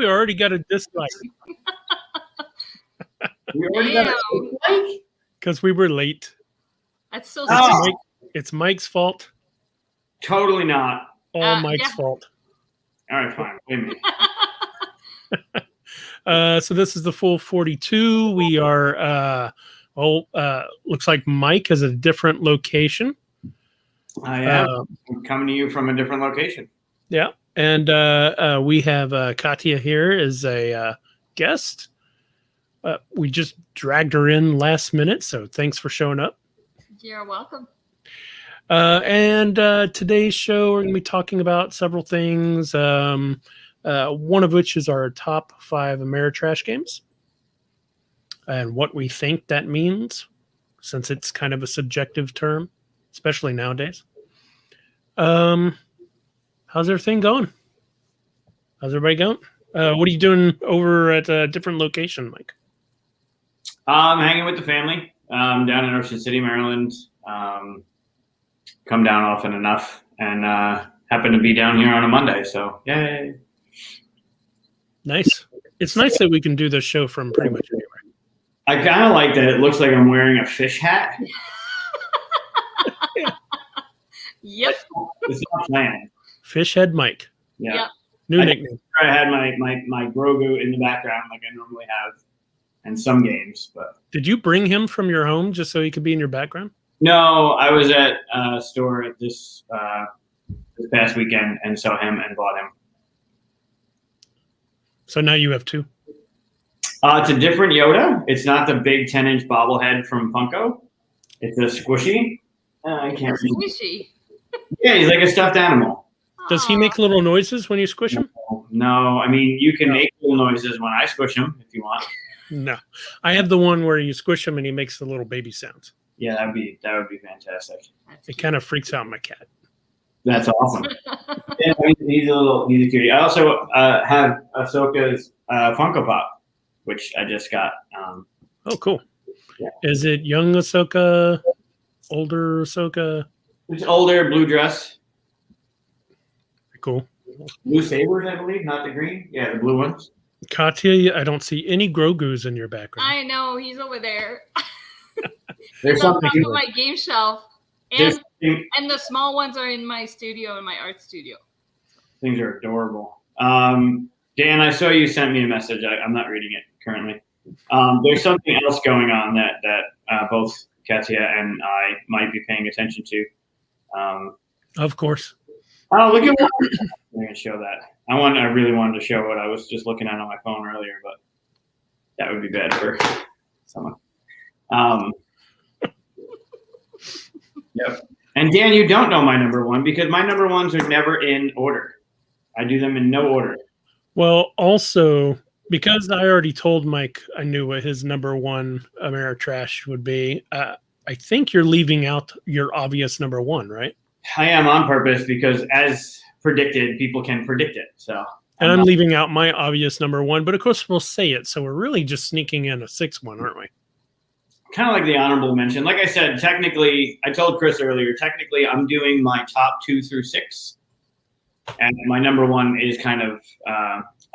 we already got a dislike. We already got a dislike? Because we were late. That's so It's Mike's fault. Totally not. All Mike's fault. All right, fine. Wait a minute. So this is the full 42. We are, looks like Mike has a different location. I am. I'm coming to you from a different location. Yeah. And we have Katya here as a guest. We just dragged her in last minute, so thanks for showing up. You're welcome. And today's show, we're going to be talking about several things. One of which is our top 5 Ameritrash games and what we think that means, since it's kind of a subjective term, especially nowadays. How's everything going? How's everybody going? What are you doing over at a different location, Mike? I'm hanging with the family down in Ocean City, Maryland. Come down often enough and happen to be down here on a Monday. So, yay. Nice. It's nice that we can do this show from pretty much anywhere. I kind of like that it looks like I'm wearing a fish hat. Yep. It's not planned. Fish Head Mike. Yeah. Yep. New nickname. I had my Grogu in the background like I normally have in some games. But did you bring him from your home just so he could be in your background? No, I was at a store this past weekend and saw him and bought him. So now you have 2? It's a different Yoda. It's not the big 10-inch bobblehead from Funko. It's a squishy. I can't read. Squishy. Yeah, he's like a stuffed animal. Does he make little noises when you squish him? No, I mean, you can make little noises when I squish him if you want. No. I have the one where you squish him and he makes the little baby sounds. Yeah, that would be fantastic. It kind of freaks out my cat. That's awesome. Yeah, he's a cutie. I also have Ahsoka's Funko Pop, which I just got. Oh, cool. Yeah. Is it young Ahsoka, older Ahsoka? It's older, blue dress. Cool. Blue sabers, I believe, not the green. Yeah, the blue ones. Katya, I don't see any Grogus in your background. I know, he's over there. There's something on my game shelf. And the small ones are in my studio, in my art studio. Things are adorable. Dan, I saw you sent me a message. I'm not reading it currently. There's something else going on that both Katya and I might be paying attention to. Of course. Oh, look at that. I'm going to show that. I really wanted to show what I was just looking at on my phone earlier, but that would be bad for someone. Yep. And Dan, you don't know my number 1 because my number 1s are never in order. I do them in no order. Well, also, because I already told Mike I knew what his number 1 Ameritrash would be, I think you're leaving out your obvious number 1, right? I am on purpose because, as predicted, people can predict it. So, and I'm leaving out my obvious number 1, but of course we'll say it. So we're really just sneaking in a 6th one, aren't we? Kind of like the honorable mention. Like I said, technically, I told Chris earlier, technically I'm doing my top 2 through 6. And my number 1 is kind of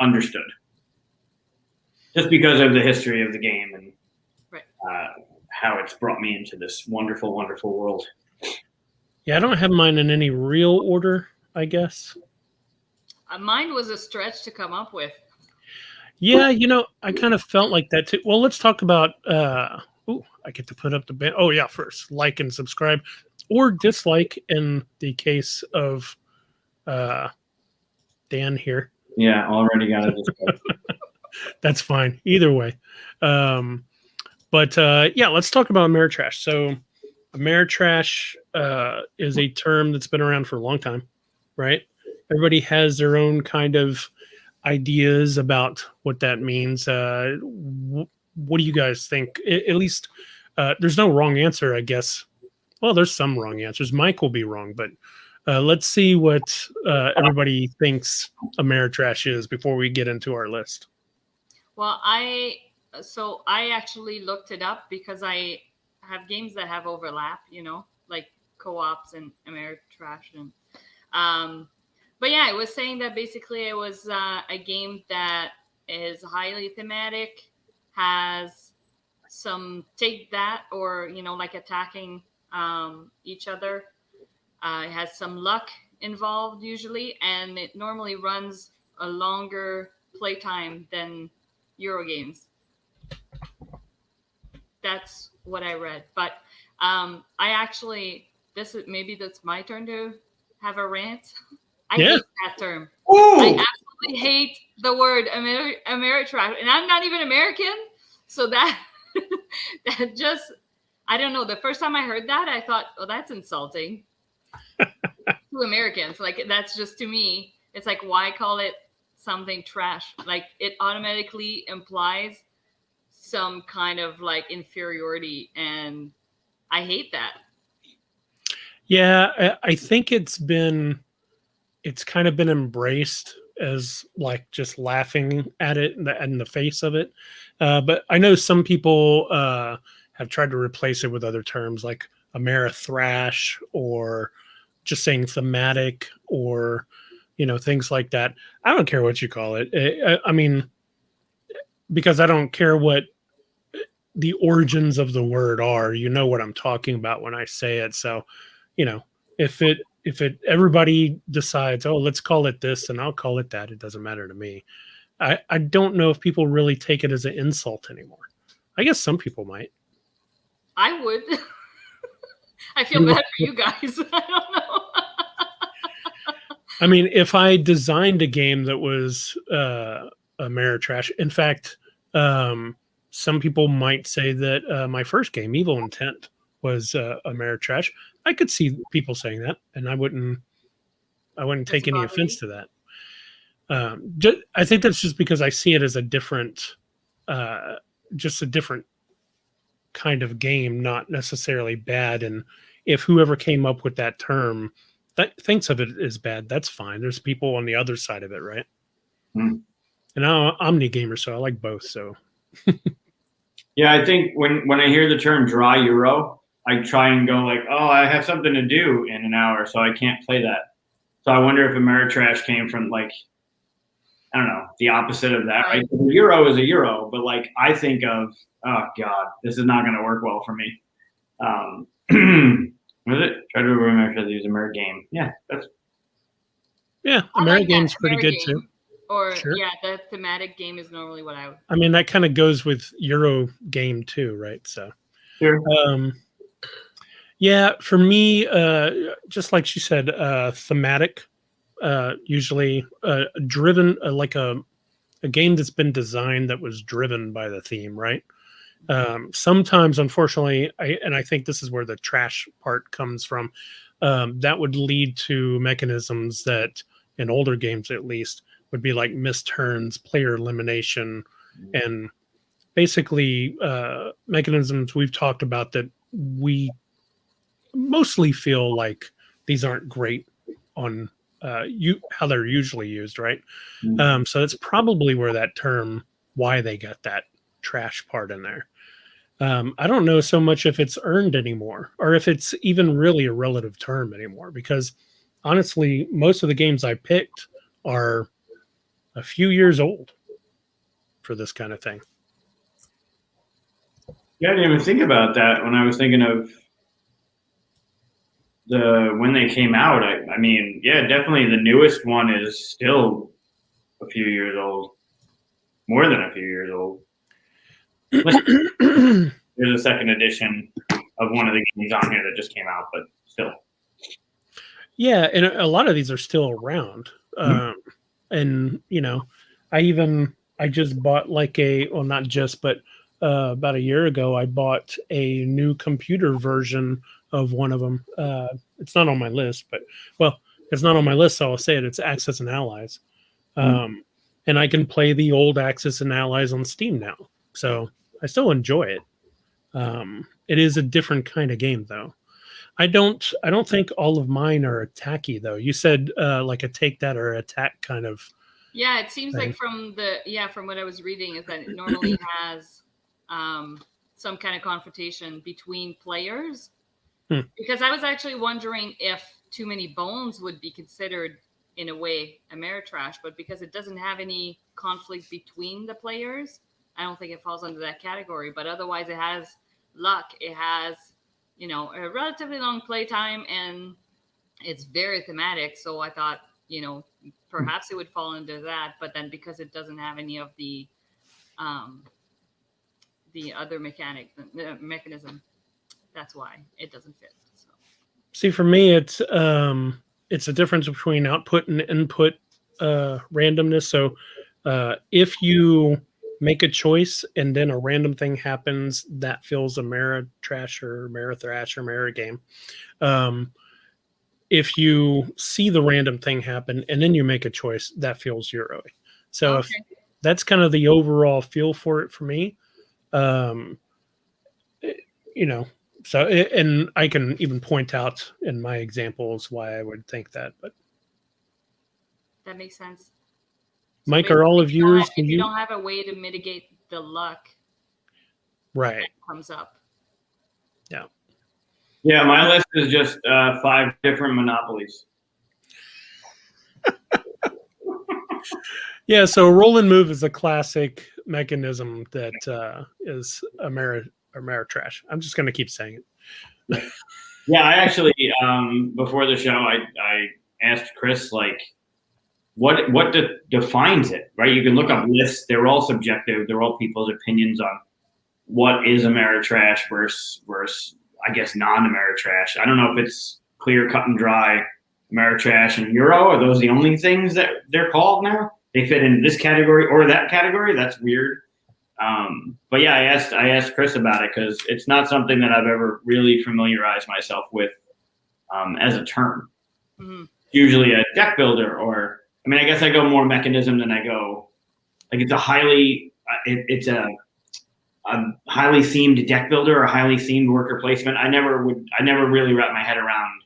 understood. Just because of the history of the game and how it's brought me into this wonderful, wonderful world. Yeah, I don't have mine in any real order, I guess. Mine was a stretch to come up with. Yeah, I kind of felt like that too. Well, let's talk about I get to put up the band. Oh yeah, first like and subscribe or dislike in the case of Dan here. Yeah, already got it. That's fine. Either way. But let's talk about Ameritrash. So Ameritrash is a term that's been around for a long time, right? Everybody has their own kind of ideas about what that means. What do you guys think? At least there's no wrong answer, I guess. Well, there's some wrong answers. Mike will be wrong, but let's see what everybody thinks Ameritrash is before we get into our list. Well, I actually looked it up because I have games that have overlap, like co-ops and Ameritrash. And, but yeah, it was saying that basically it was a game that is highly thematic, has some take that, or like attacking each other. It has some luck involved usually, and it normally runs a longer playtime than Euro games. That's what I read. But I actually, maybe that's my turn to have a rant. I hate that term. Ooh. I absolutely hate the word Ameritrash, and I'm not even American, so that just, I don't know. The first time I heard that, I thought, oh, that's insulting to Americans. Like, that's just, to me, it's like, why call it something trash? Like, it automatically implies some kind of like inferiority, and I hate that. Yeah, I think it's kind of been embraced as like just laughing at it in the face of it. But I know some people have tried to replace it with other terms like Ameritrash, or just saying thematic, or things like that. I don't care what you call it. I mean, because I don't care what the origins of the word are. You know what I'm talking about when I say it. So, if everybody decides, oh, let's call it this and I'll call it that, it doesn't matter to me. I don't know if people really take it as an insult anymore. I guess some people might. I would. I feel bad for you guys. I don't know. I mean, if I designed a game that was Ameritrash, in fact, some people might say that my first game, Evil Intent, was Ameritrash. I could see people saying that, and I wouldn't take any offense to that. I think that's just because I see it as a different, just a different kind of game, not necessarily bad. And if whoever came up with that term that thinks of it as bad, that's fine. There's people on the other side of it, right? Mm. And I'm the gamer, so I like both. So, yeah, I think when I hear the term dry Euro, I try and go like, oh, I have something to do in an hour, so I can't play that. So I wonder if Ameritrash came from like, I don't know, the opposite of that, right? The Euro is a Euro, but like I think of, oh God, this is not going to work well for me. What is it? Try to remember to use Amerigame. Yeah, Amerigame's pretty good too. Or sure. Yeah, the thematic game is normally what I would. I mean, that kind of goes with Euro game too, right? So, sure. Yeah, for me, just like she said, thematic, usually driven, like a game that's been designed that was driven by the theme, right? Sometimes, unfortunately, I think this is where the trash part comes from, that would lead to mechanisms that, in older games at least, would be like missed turns, player elimination, and basically mechanisms we've talked about that we mostly feel like these aren't great on how they're usually used, right? Mm-hmm. So that's probably where that term, why they got that trash part in there. I don't know so much if it's earned anymore, or if it's even really a relative term anymore, because honestly, most of the games I picked are a few years old for this kind of thing. Yeah, I didn't even think about that when I was thinking of when they came out. I mean, yeah, definitely the newest one is still a few years old, more than a few years old. There's a second edition of one of the games on here that just came out, but still. Yeah, and a lot of these are still around. Mm-hmm. And, I just bought not just, but about a year ago, I bought a new computer version of one of them. It's not on my list, but, it's not on my list, so I'll say it. It's Axis and Allies. And I can play the old Axis and Allies on Steam now. So I still enjoy it. It is a different kind of game, though. I don't think all of mine are attacky, though. You said like a take that or attack kind of. Yeah, it seems like from what I was reading is that it normally has some kind of confrontation between players. Because I was actually wondering if Too Many Bones would be considered in a way, Ameritrash, but because it doesn't have any conflict between the players, I don't think it falls under that category. But otherwise, it has luck. It has, you know, a relatively long playtime, and it's very thematic. So I thought, you know, perhaps it would fall into that. But then because it doesn't have any of the other mechanism, that's why it doesn't fit. So. See, for me, it's a difference between output and input randomness. So if you make a choice and then a random thing happens, that feels Ameritrash or Amerithrash or Amerigame. If you see the random thing happen and then you make a choice, that feels Euro. So if that's kind of the overall feel for it for me. You know, so and I can even point out in my examples why I would think that, but that makes sense. Mike, so are all of yours? If you don't have a way to mitigate the luck, right, that comes up. Yeah. Yeah, my list is just 5 different monopolies. Yeah, so Roland Move is a classic mechanism that is Ameritrash. I'm just going to keep saying it. Yeah, I actually before the show, I asked Chris like, what defines it, right? You can look up lists; they're all subjective. They're all people's opinions on what is Ameritrash versus I guess non-Ameritrash. I don't know if it's clear, cut and dry Ameritrash and Euro. Are those the only things that they're called now? They fit in this category or that category? That's weird. But yeah, I asked Chris about it because it's not something that I've ever really familiarized myself with as a term. Mm-hmm. Usually a deck builder, or I mean, I guess I go more mechanism than I go like it's a highly highly themed deck builder or highly themed worker placement. I never really wrap my head around.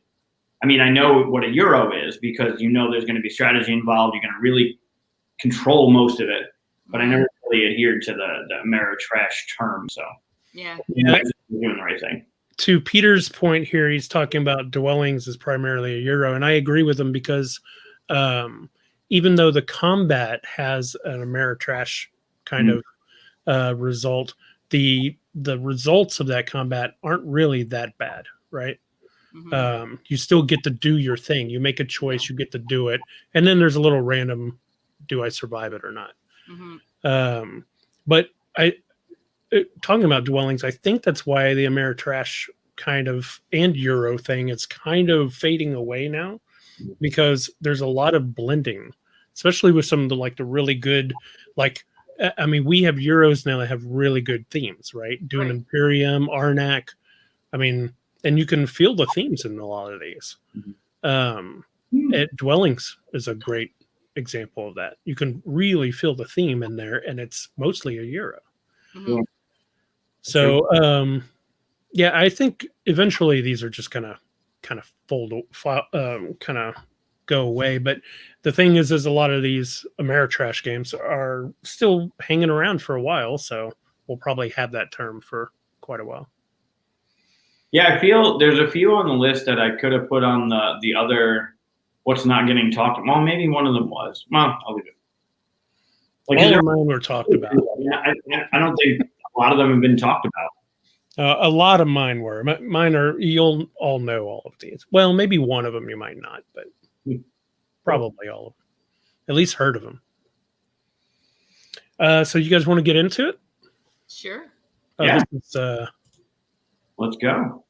I mean, I know what a Euro is because you know there's going to be strategy involved. You're going to really control most of it, but I never really adhered to the Ameritrash term. So yeah, I'm doing the right thing. To Peter's point here, he's talking about dwellings as primarily a Euro, and I agree with him because even though the combat has an Ameritrash kind of result, the results of that combat aren't really that bad, right? Mm-hmm. You still get to do your thing. You make a choice, you get to do it, and then there's a little random, do I survive it or not? Mm-hmm. But talking about dwellings, I think that's why the Ameritrash kind of and Euro thing is kind of fading away now, because there's a lot of blending, especially with some of the really good, like, I mean, we have Euros now that have really good themes, right? Doing right. Imperium, Arnak. I mean, and you can feel the themes in a lot of these. Dwellings is a great example of that. You can really feel the theme in there, and it's mostly a Euro. Mm-hmm. So, yeah, I think eventually these are just kind of go away. But the thing is a lot of these Ameritrash games are still hanging around for a while, so we'll probably have that term for quite a while. Yeah, I feel there's a few on the list that I could have put on the other what's not getting talked about. Well, maybe one of them was. Well, I'll leave it. Like all of mine were talked about. I don't think a lot of them have been talked about. A lot of mine were. Mine are, you'll all know all of these. Well, maybe one of them you might not, but probably all of them. At least heard of them. So you guys want to get into it? Sure. Yeah. Let's go.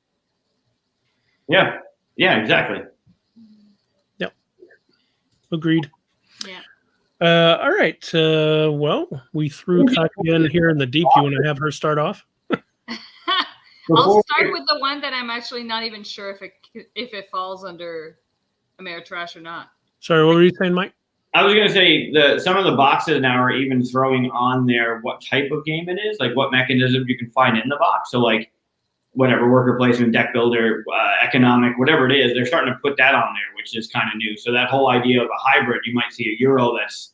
Yeah. Yeah, exactly. Yep. Agreed. Yeah. All right. Well, we threw Katya in here in the deep. You want to have her start off? I'll start with the one that I'm actually not even sure if it falls under Ameritrash or not. Sorry, what were you saying, Mike? I was going to say some of the boxes now are even throwing on there what type of game it is, like what mechanism you can find in the box. So like whatever, worker placement, deck builder, economic, whatever it is, they're starting to put that on there, which is kind of new. So that whole idea of a hybrid, you might see a Euro that's,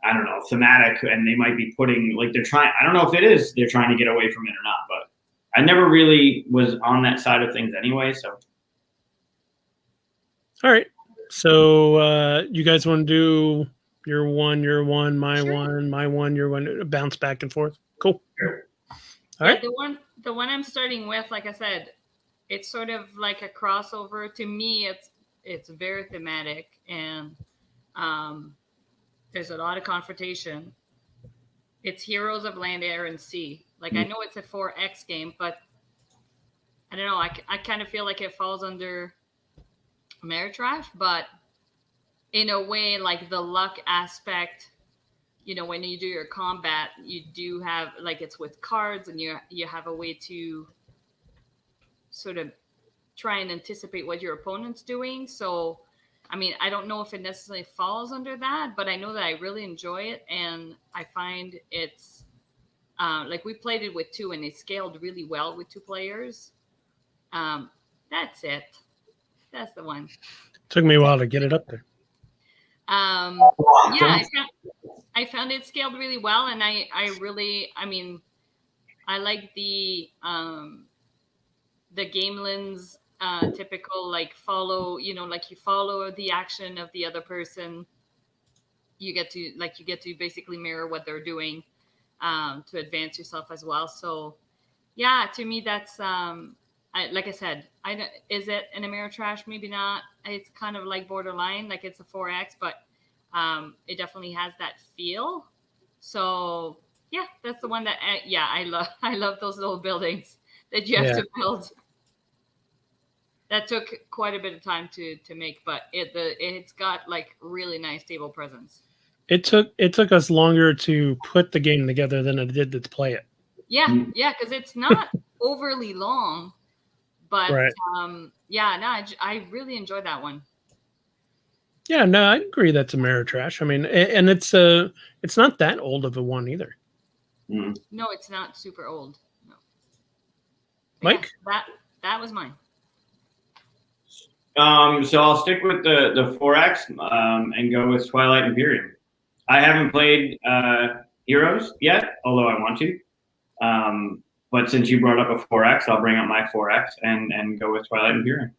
I don't know, thematic, and they might be putting, like I don't know if it is, they're trying to get away from it or not, but I never really was on that side of things anyway, so. All right. So you guys want to do your one, my Sure. one, my one, your one, bounce back and forth? Cool. All Yeah, right. the one I'm starting with, like I said, it's sort of like a crossover. To me, it's very thematic, and there's a lot of confrontation. It's Heroes of Land, Air, and Sea. Like, I know it's a 4X game, but I don't know. I kind of feel like it falls under Ameritrash, but in a way, like the luck aspect, when you do your combat, you do have, like, it's with cards, and you have a way to sort of try and anticipate what your opponent's doing. So, I mean, I don't know if it necessarily falls under that, but I know that I really enjoy it, and I find it's like, we played it with 2, and it scaled really well with 2 players. That's it. That's the one. Took me a while to get it up there. Yeah, I found it scaled really well, and I like the Gamelin's typical, like, follow, like, you follow the action of the other person. You get to basically mirror what they're doing to advance yourself as well. So yeah, to me, that's like I said, is it an Ameritrash? Maybe not. It's kind of like borderline, like it's a 4X, but it definitely has that feel. So yeah, that's the one that I love. I love those little buildings that you have to build. That took quite a bit of time to make, but it's got, like, really nice table presence. It took us longer to put the game together than it did to play it. Yeah, because it's not overly long, but right. I really enjoyed that one. Yeah, no, I agree that's Ameritrash. I mean, and it's not that old of a one either. No, it's not super old. No. Mike? Yeah, that was mine. So I'll stick with the 4X and go with Twilight Imperium. I haven't played Heroes yet, although I want to. But since you brought up a 4X, I'll bring up my 4X and go with Twilight Imperium.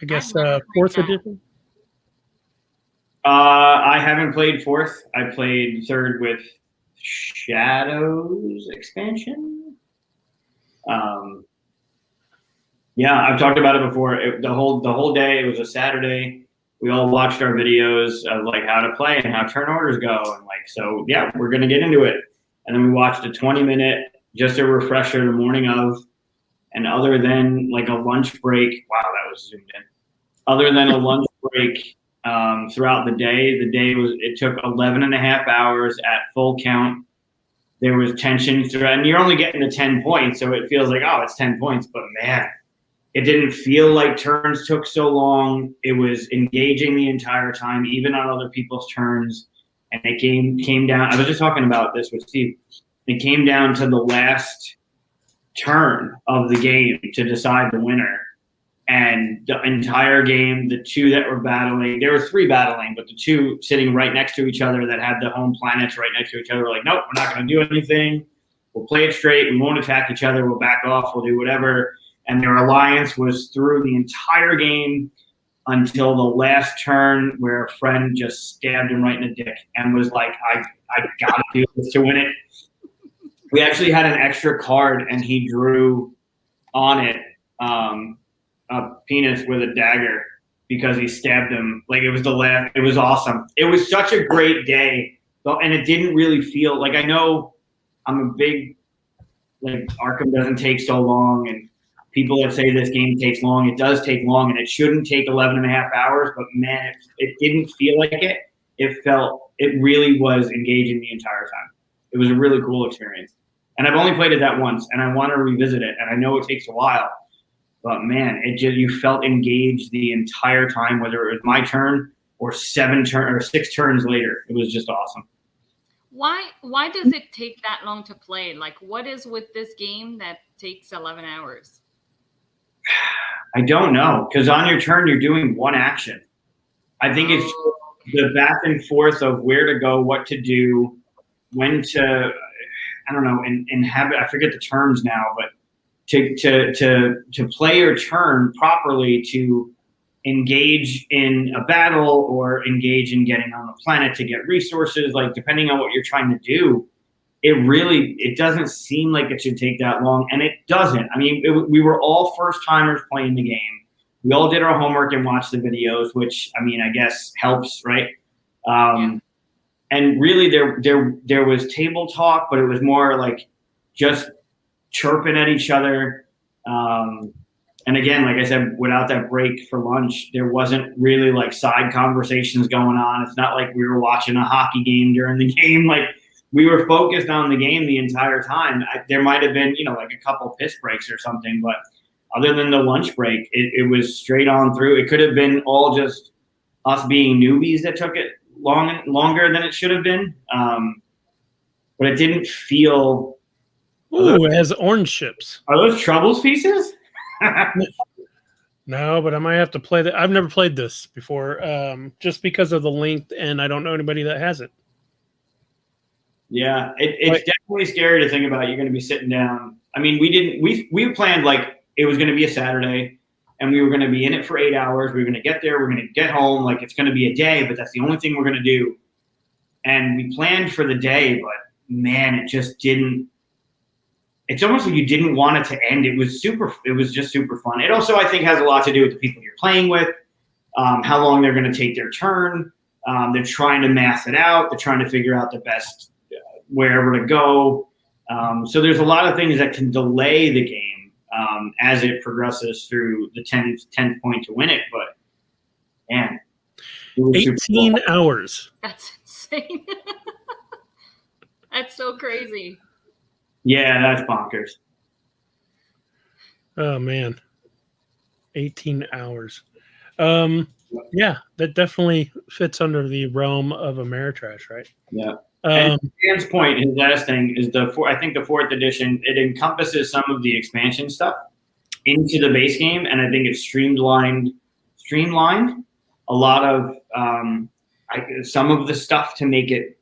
I guess 4th edition? I haven't played 4th. I played 3rd with Shadows expansion. Yeah, I've talked about it before. The whole day, it was a Saturday. We all watched our videos of, like, how to play and how turn orders go, and, like, so yeah, we're gonna get into it. And then we watched a 20-minute, just a refresher the morning of, and other than, like, a lunch break, wow, that was zoomed in. Other than a lunch break throughout the day it took 11.5 hours at full count. There was tension throughout, and you're only getting to 10 points, so it feels like, oh, it's 10 points, but man, it didn't feel like turns took so long. It was engaging the entire time, even on other people's turns. And it came down. I was just talking about this with Steve. It came down to the last turn of the game to decide the winner. And the entire game, the 2 that were battling, there were 3 battling, but the 2 sitting right next to each other that had the home planets right next to each other were like, nope, we're not going to do anything. We'll play it straight. We won't attack each other. We'll back off. We'll do whatever. And their alliance was through the entire game until the last turn, where a friend just stabbed him right in the dick and was like, I got to do this to win it. We actually had an extra card, and he drew on it a penis with a dagger because he stabbed him. Like, it was it was awesome. It was such a great day, and it didn't really feel like, I know I'm a big, like, Arkham doesn't take so long, and people that say this game takes long, it does take long, and it shouldn't take 11.5 hours, but man, it didn't feel like it. It really was engaging the entire time. It was a really cool experience. And I've only played it that once, and I want to revisit it, and I know it takes a while, but man, you felt engaged the entire time, whether it was my turn or 6 turns later. It was just awesome. Why does it take that long to play? Like, what is with this game that takes 11 hours? I don't know, because on your turn, you're doing one action. I think it's the back and forth of where to go, what to do, when to, I don't know, and have it, I forget the terms now, but to play your turn properly, to engage in a battle or engage in getting on the planet to get resources, like depending on what you're trying to do, it doesn't seem like it should take that long, and it doesn't. I mean, we were all first timers playing the game. We all did our homework and watched the videos, which I mean, I guess helps, right? And really, there was table talk, but it was more like just chirping at each other. And again, like I said, without that break for lunch, there wasn't really like side conversations going on. It's not like we were watching a hockey game during the game. Like we were focused on the game the entire time. There might have been, like a couple piss breaks or something, but other than the lunch break, it was straight on through. It could have been all just us being newbies that took it longer than it should have been. But it didn't feel. Ooh, it has orange ships. Are those Troubles pieces? No, but I might have to play that. I've never played this before, just because of the length, and I don't know anybody that has it. Yeah, it's definitely scary to think about. You're going to be sitting down. I mean, we planned like it was going to be a Saturday, and we were going to be in it for 8 hours. We were going to get there. We're going to get home. Like it's going to be a day, but that's the only thing we're going to do. And we planned for the day, but man, it just didn't. It's almost like you didn't want it to end. It was just super fun. It also, I think, has a lot to do with the people you're playing with, how long they're going to take their turn. They're trying to math it out. They're trying to figure out the best wherever to go. So there's a lot of things that can delay the game as it progresses through the 10th point to win it. But man, 18 hours. That's insane. That's so crazy. Yeah, that's bonkers. Oh man, 18 hours. Yeah, that definitely fits under the realm of Ameritrash, right? Yeah. And Dan's point, his last thing is I think the 4th edition. It encompasses some of the expansion stuff into the base game, and I think it's streamlined a lot of some of the stuff to make it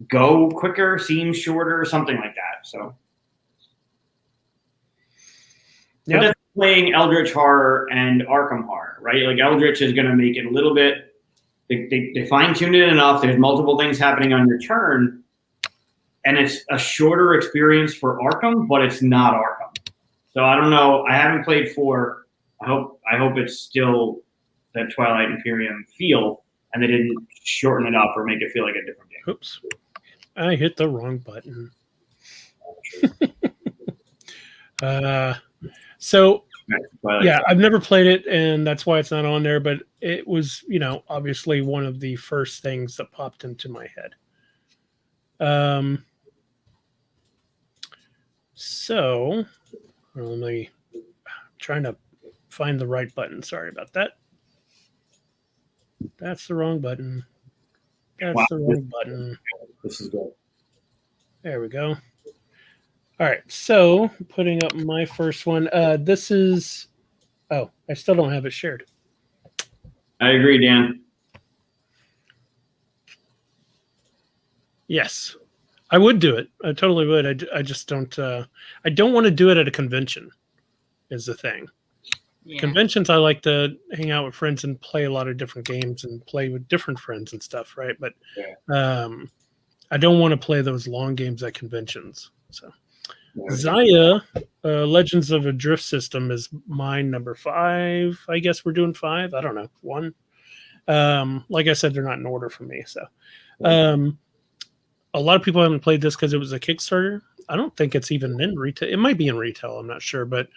go quicker, seem shorter, something like that. So, yeah, that's playing Eldritch Horror and Arkham Horror, right? Like Eldritch is going to make it a little bit. They fine-tuned it enough. There's multiple things happening on your turn, and it's a shorter experience for Arkham, but it's not Arkham. So I don't know. I haven't played 4. I hope it's still that Twilight Imperium feel, and they didn't shorten it up or make it feel like a different game. Oops. I hit the wrong button. So yeah, I've never played it, and that's why it's not on there, but it was, obviously one of the first things that popped into my head. So I'm trying to find the right button. Sorry about that. That's the wrong button. That's the wrong button. This is good. There we go. All right, so putting up my first one. This is. Oh, I still don't have it shared. I agree, Dan. Yes, I would do it. I totally would. I just don't. I don't want to do it at a convention. Is the thing. Yeah. Conventions, I like to hang out with friends and play a lot of different games and play with different friends and stuff, right? But I don't want to play those long games at conventions. So, Zaya, Legends of a Drift System is mine number 5. I guess we're doing 5. I don't know, 1. Like I said, they're not in order for me. So, a lot of people haven't played this because it was a Kickstarter. I don't think it's even in retail. It might be in retail. I'm not sure, but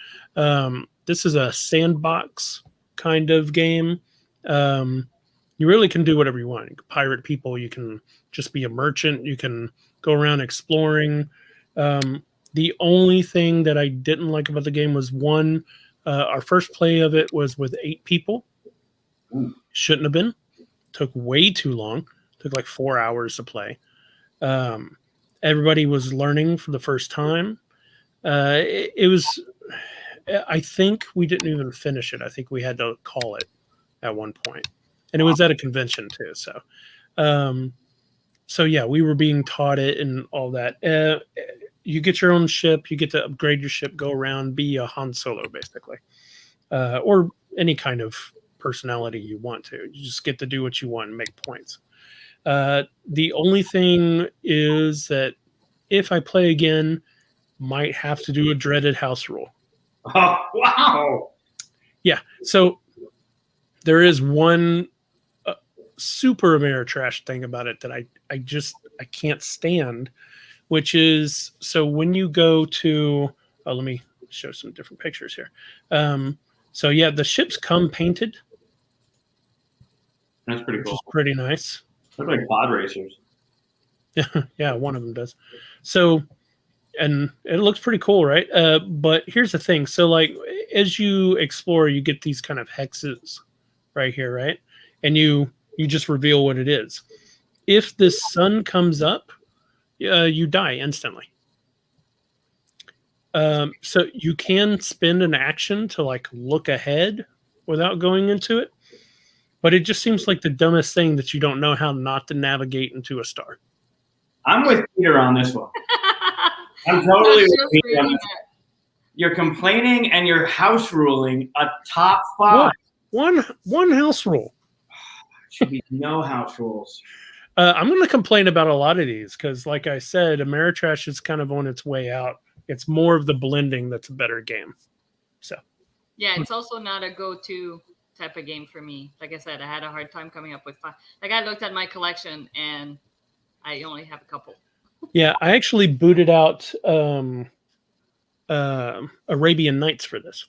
this is a sandbox kind of game. You really can do whatever you want. You can pirate people. You can just be a merchant. You can go around exploring. The only thing that I didn't like about the game was our first play of it was with 8 people. Shouldn't have been. Took way too long. Took like 4 hours to play. Everybody was learning for the first time. It was, I think we didn't even finish it. I think we had to call it at one point. And it was at a convention too. So yeah, we were being taught it and all that. You get your own ship. You get to upgrade your ship, go around, be a Han Solo basically. Or any kind of personality you want to. You just get to do what you want and make points. The only thing is that if I play again, might have to do a dreaded house rule. Oh, wow. Yeah. So there is one super Ameritrash thing about it that I can't stand, which is, so when you go to, let me show some different pictures here. So yeah, the ships come painted. That's pretty cool. Which is pretty nice. Look like pod racers. Yeah, one of them does. So, and it looks pretty cool, right? But here's the thing. So like, as you explore, you get these kind of hexes right here, right? And you just reveal what it is. If the sun comes up, you die instantly. So you can spend an action to like look ahead without going into it, but it just seems like the dumbest thing that you don't know how not to navigate into a star. I'm with Peter on this one. I'm totally with Peter on this. You're complaining and you're house ruling a top 5. One house rule. Should be no house rules. I'm going to complain about a lot of these because, like I said, Ameritrash is kind of on its way out. It's more of the blending that's a better game. So, yeah, it's also not a go-to type of game for me. Like I said, I had a hard time coming up with 5. Like I looked at my collection and I only have a couple. Yeah, I actually booted out Arabian Nights for this,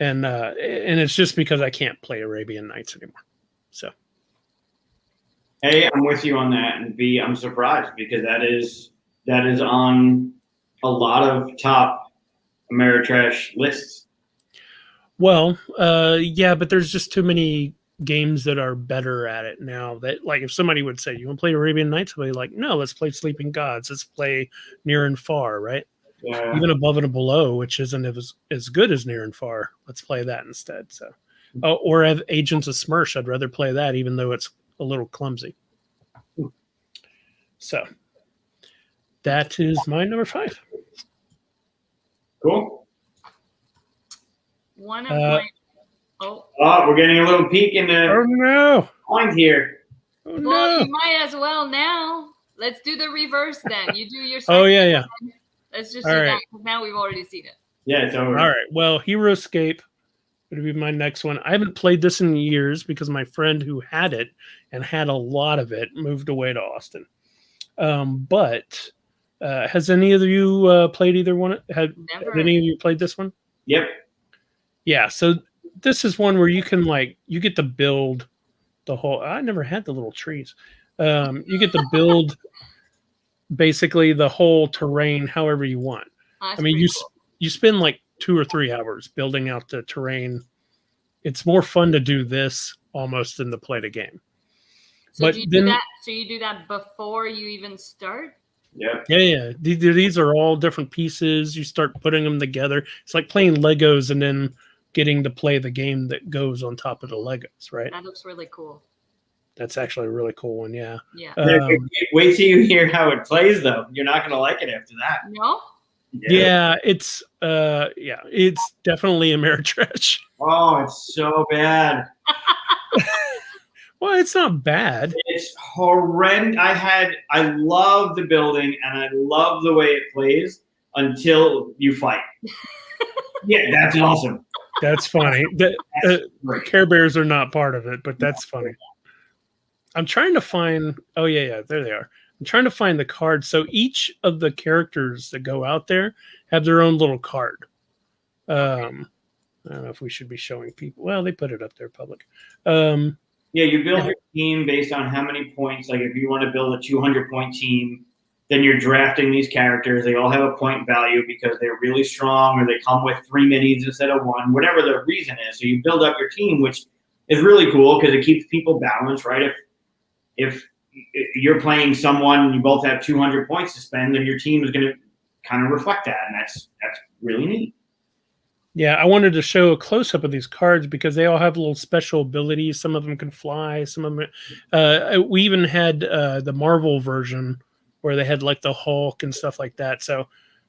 and it's just because I can't play Arabian Nights anymore. So, A, I'm with you on that, and B, I'm surprised because that is on a lot of top Ameritrash lists. Well, yeah, but there's just too many games that are better at it now. That, like, if somebody would say, "You want to play Arabian Nights?" I'd be like, "No, let's play Sleeping Gods. Let's play Near and Far." Right? Yeah. Even Above and Below, which isn't as good as Near and Far. Let's play that instead. So, or have Agents of Smersh. I'd rather play that, even though it's a little clumsy. So, that is my number 5. Cool. One of my we're getting a little peek in the no point here. Oh, well, no. you might as well now. Let's do the reverse then. You do your Oh, yeah. Let's just All do right. that because now we've already seen it. Yeah, it's over. All right. Well, Heroescape would be my next one. I haven't played this in years because my friend who had it and had a lot of it moved away to Austin. But has any of you played either one? Have any of you played this one? Yep. Yeah. So this is one where you can you get to build the whole. I never had the little trees. You get to build basically the whole terrain however you want. I mean, you spend like 2 or 3 hours building out the terrain. It's more fun to do this almost than to play the game. So do you do that? So you do that before you even start? Yeah. Yeah. These are all different pieces. You start putting them together. It's like playing Legos and then getting to play the game that goes on top of the Legos, right? That looks really cool. That's actually a really cool one. Yeah. Yeah. Wait till you hear how it plays, though. You're not going to like it after that. No? Yeah, it's definitely Ameritrash. Oh, it's so bad. Well, it's not bad. It's horrendous. I love the building and I love the way it plays until you fight. Yeah, that's awesome. That's funny. Care Bears are not part of it, but that's funny. I'm trying to find. Oh yeah, there they are. I'm trying to find the cards. So each of the characters that go out there have their own little card. I don't know if we should be showing people. Well, they put it up there public. Yeah, you build your team based on how many points. Like if you want to build a 200-point team, then you're drafting these characters. They all have a point value because they're really strong or they come with 3 minis instead of 1, whatever the reason is. So you build up your team, which is really cool because it keeps people balanced, right? If you're playing someone and you both have 200 points to spend, then your team is going to kind of reflect that, and that's really neat. Yeah, I wanted to show a close-up of these cards because they all have little special abilities. Some of them can fly. Some of them. We even had the Marvel version where they had like the Hulk and stuff like that. So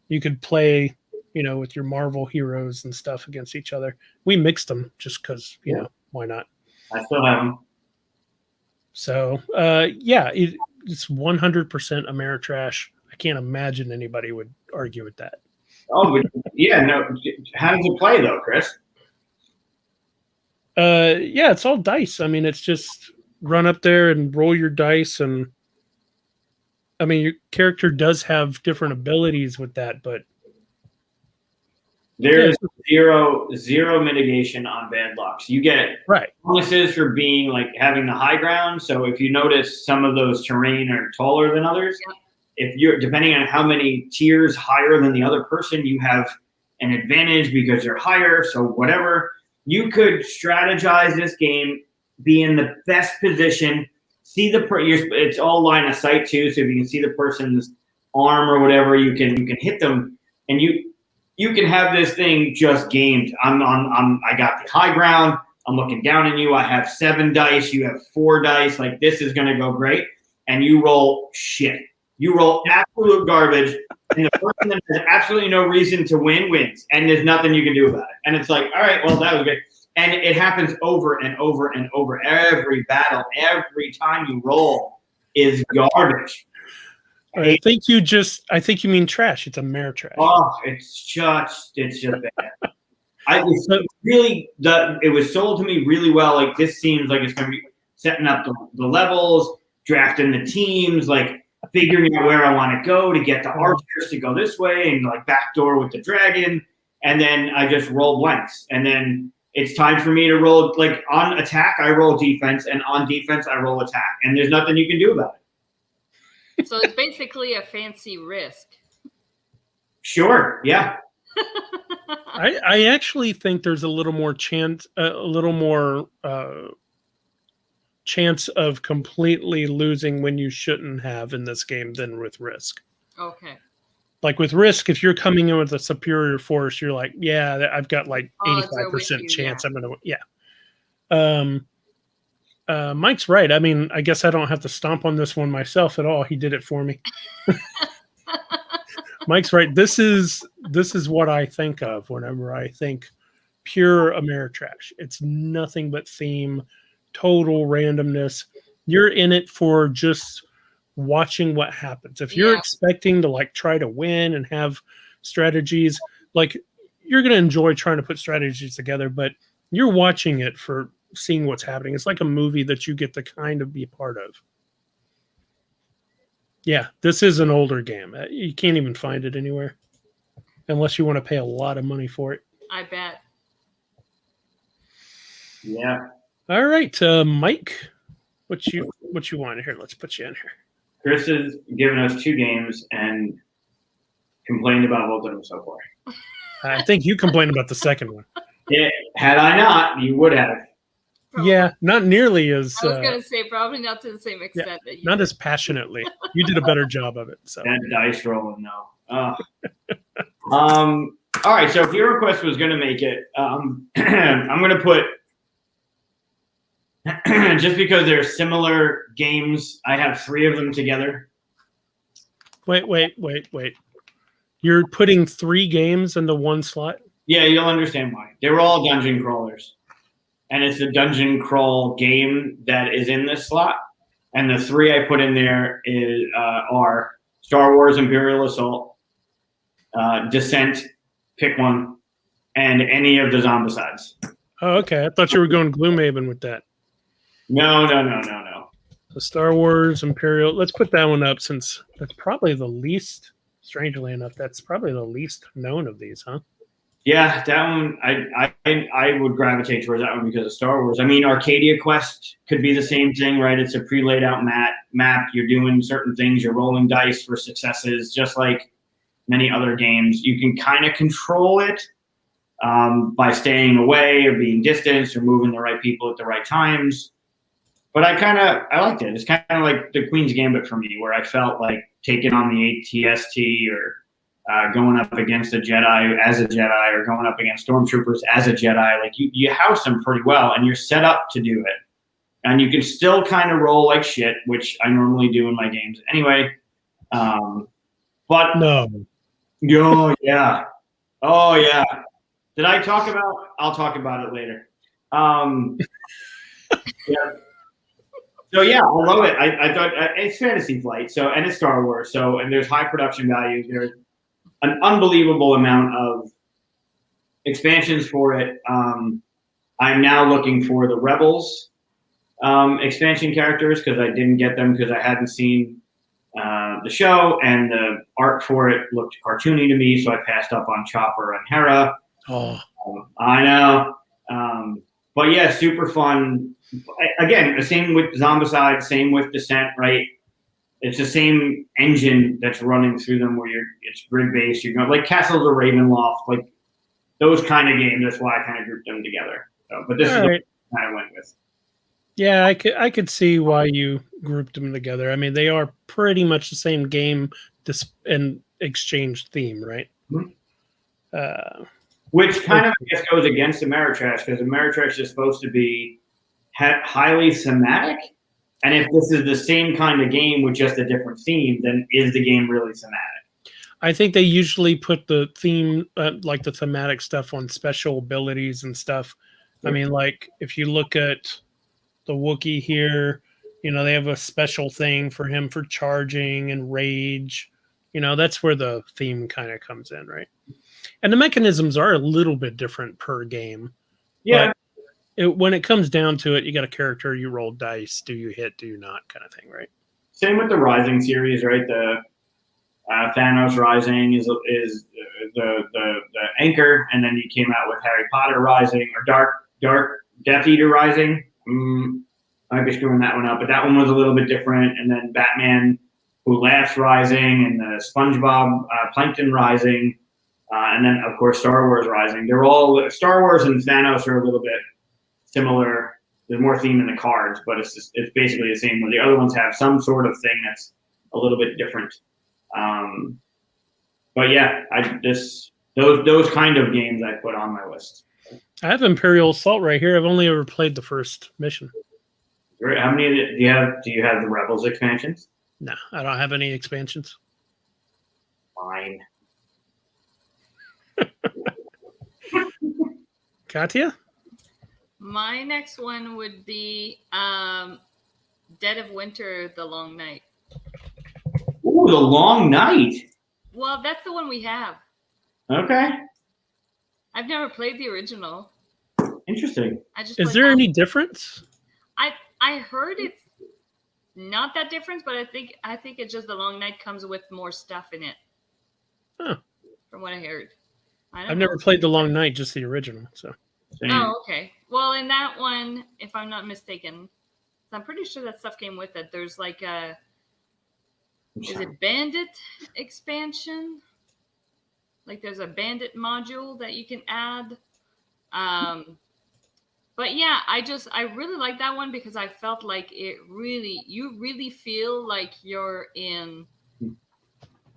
you could play with your Marvel heroes and stuff against each other. We mixed them just because, why not? I still have them. So, it's 100% Ameritrash. I can't imagine anybody would argue with that. Oh, but no. How does it play though, Chris? It's all dice. I mean, it's just run up there and roll your dice, and I mean, your character does have different abilities with that, but there is zero mitigation on bad lucks. You get bonuses for being having the high ground. So if you notice some of those terrain are taller than others, if you're depending on how many tiers higher than the other person, you have an advantage because you're higher. So whatever, you could strategize this game, be in the best position, see it's all line of sight too. So if you can see the person's arm or whatever, you can hit them, and you can have this thing just gamed. I got the high ground. I'm looking down on you. I have 7 dice. You have 4 dice. This is going to go great. And you roll shit. You roll absolute garbage. And the person that has absolutely no reason to win wins. And there's nothing you can do about it. And it's all right, well, that was great. And it happens over and over and over. Every battle, every time you roll is garbage. I think you mean trash. It's Ameritrash. Oh, it's just bad. It was sold to me really well. This seems like it's going to be setting up the levels, drafting the teams, figuring out where I want to go to get the archers to go this way, and backdoor with the dragon. And then I just roll blanks. And then it's time for me to roll, on attack, I roll defense, and on defense, I roll attack. And there's nothing you can do about it. So it's basically a fancy Risk. Sure. Yeah. I actually think there's a little more chance of completely losing when you shouldn't have in this game than with Risk. Okay. With Risk, if you're coming in with a superior force, you're I've got 85% chance I'm gonna win. Yeah. Mike's right. I mean, I guess I don't have to stomp on this one myself at all. He did it for me. Mike's right. This is what I think of whenever I think pure Ameritrash. It's nothing but theme, total randomness. You're in it for just watching what happens. If you're expecting to try to win and have strategies, you're going to enjoy trying to put strategies together, but you're watching it for seeing what's happening. It's like a movie that you get to kind of be a part of. Yeah, this is an older game. You can't even find it anywhere unless you want to pay a lot of money for it. I bet. Yeah. All right, Mike, what you want here? Let's put you in here. Chris has given us 2 games and complained about both of them so far. I think you complained about the second one. Yeah, had I not, you would have. Probably. Yeah, not nearly as. I was going to say probably not to the same extent that you. Not as passionately. You did a better job of it. So that dice rolling, no. All right, so if your request was going to make it, I'm going to put just because they're similar games. I have 3 of them together. Wait. You're putting 3 games into one slot? Yeah, you'll understand why. They were all dungeon crawlers. And it's a dungeon crawl game that is in this slot. And the 3 I put in there are Star Wars Imperial Assault, Descent, pick one, and any of the Zombicides. Oh, okay. I thought you were going Gloomhaven with that. No. The Star Wars Imperial. Let's put that one up since that's probably the least, strangely enough, that's probably the least known of these, huh? Yeah, that one, I would gravitate towards that one because of Star Wars. I mean, Arcadia Quest could be the same thing, right? It's a pre-laid out map. You're doing certain things. You're rolling dice for successes, just like many other games. You can kind of control it by staying away or being distanced or moving the right people at the right times. But I liked it. It's kind of like the Queen's Gambit for me, where I felt like taking on the ATST or going up against a Jedi as a Jedi or going up against stormtroopers as a Jedi. Like you house them pretty well and you're set up to do it. And you can still kind of roll like shit, which I normally do in my games anyway. But no. Oh, yeah. Oh yeah. Did I talk about? I'll talk about it later. Yeah. So yeah, I love it. I thought it's Fantasy Flight, so and it's Star Wars, so and there's high production value. There's an unbelievable amount of expansions for it. I'm now looking for the Rebels expansion characters because I didn't get them because I hadn't seen the show, and the art for it looked cartoony to me, so I passed up on Chopper and Hera. Oh, I know. But yeah, super fun. Again, the same with Zombicide, same with Descent, right? It's the same engine that's running through them where it's grid based. You're going like Castles of Ravenloft, like those kind of games. That's why I kind of grouped them together. So, but this is what I kind of went with. Yeah, I could see why you grouped them together. I mean, they are pretty much the same game, and exchange theme, right? Mm-hmm. Which kind of, I guess, goes against Ameritrash because Ameritrash is supposed to be highly thematic. And if this is the same kind of game with just a different theme, then is the game really thematic? I think they usually put the theme, like the thematic stuff, on special abilities and stuff. I mean, like if you look at the Wookiee here, they have a special thing for him for charging and rage. That's where the theme kind of comes in, right? And the mechanisms are a little bit different per game. Yeah. When it comes down to it, you got a character, you roll dice, do you hit, do you not, kind of thing, right? Same with the Rising series, right? The Thanos Rising is the anchor, and then you came out with Harry Potter Rising or Dark Death Eater Rising. I might be screwing that one up, but that one was a little bit different. And then Batman Who Laughs Rising, and the SpongeBob Plankton Rising, and then of course Star Wars Rising. They're all Star Wars and Thanos are a little bit similar. There's more theme in the cards, but it's basically the same. The other ones have some sort of thing that's a little bit different. But yeah, those kind of games I put on my list. I have Imperial Assault right here. I've only ever played the first mission. How many do you have? Do you have the Rebels expansions? No, I don't have any expansions. Fine. Katya? My next one would be Dead of Winter, The Long Night. Ooh, The Long Night. Well, that's the one we have. Okay. I've never played the original. Interesting. Is there any difference? I heard it's not that different, but I think it's just The Long Night comes with more stuff in it. Huh. From what I heard. I've never played The Long Night, just the original. So. Same. Oh, okay. Well, in that one, if I'm not mistaken, I'm pretty sure that stuff came with it. There's like is it Bandit expansion? Like there's a Bandit module that you can add. But yeah, I really like that one because I felt like you really feel like you're in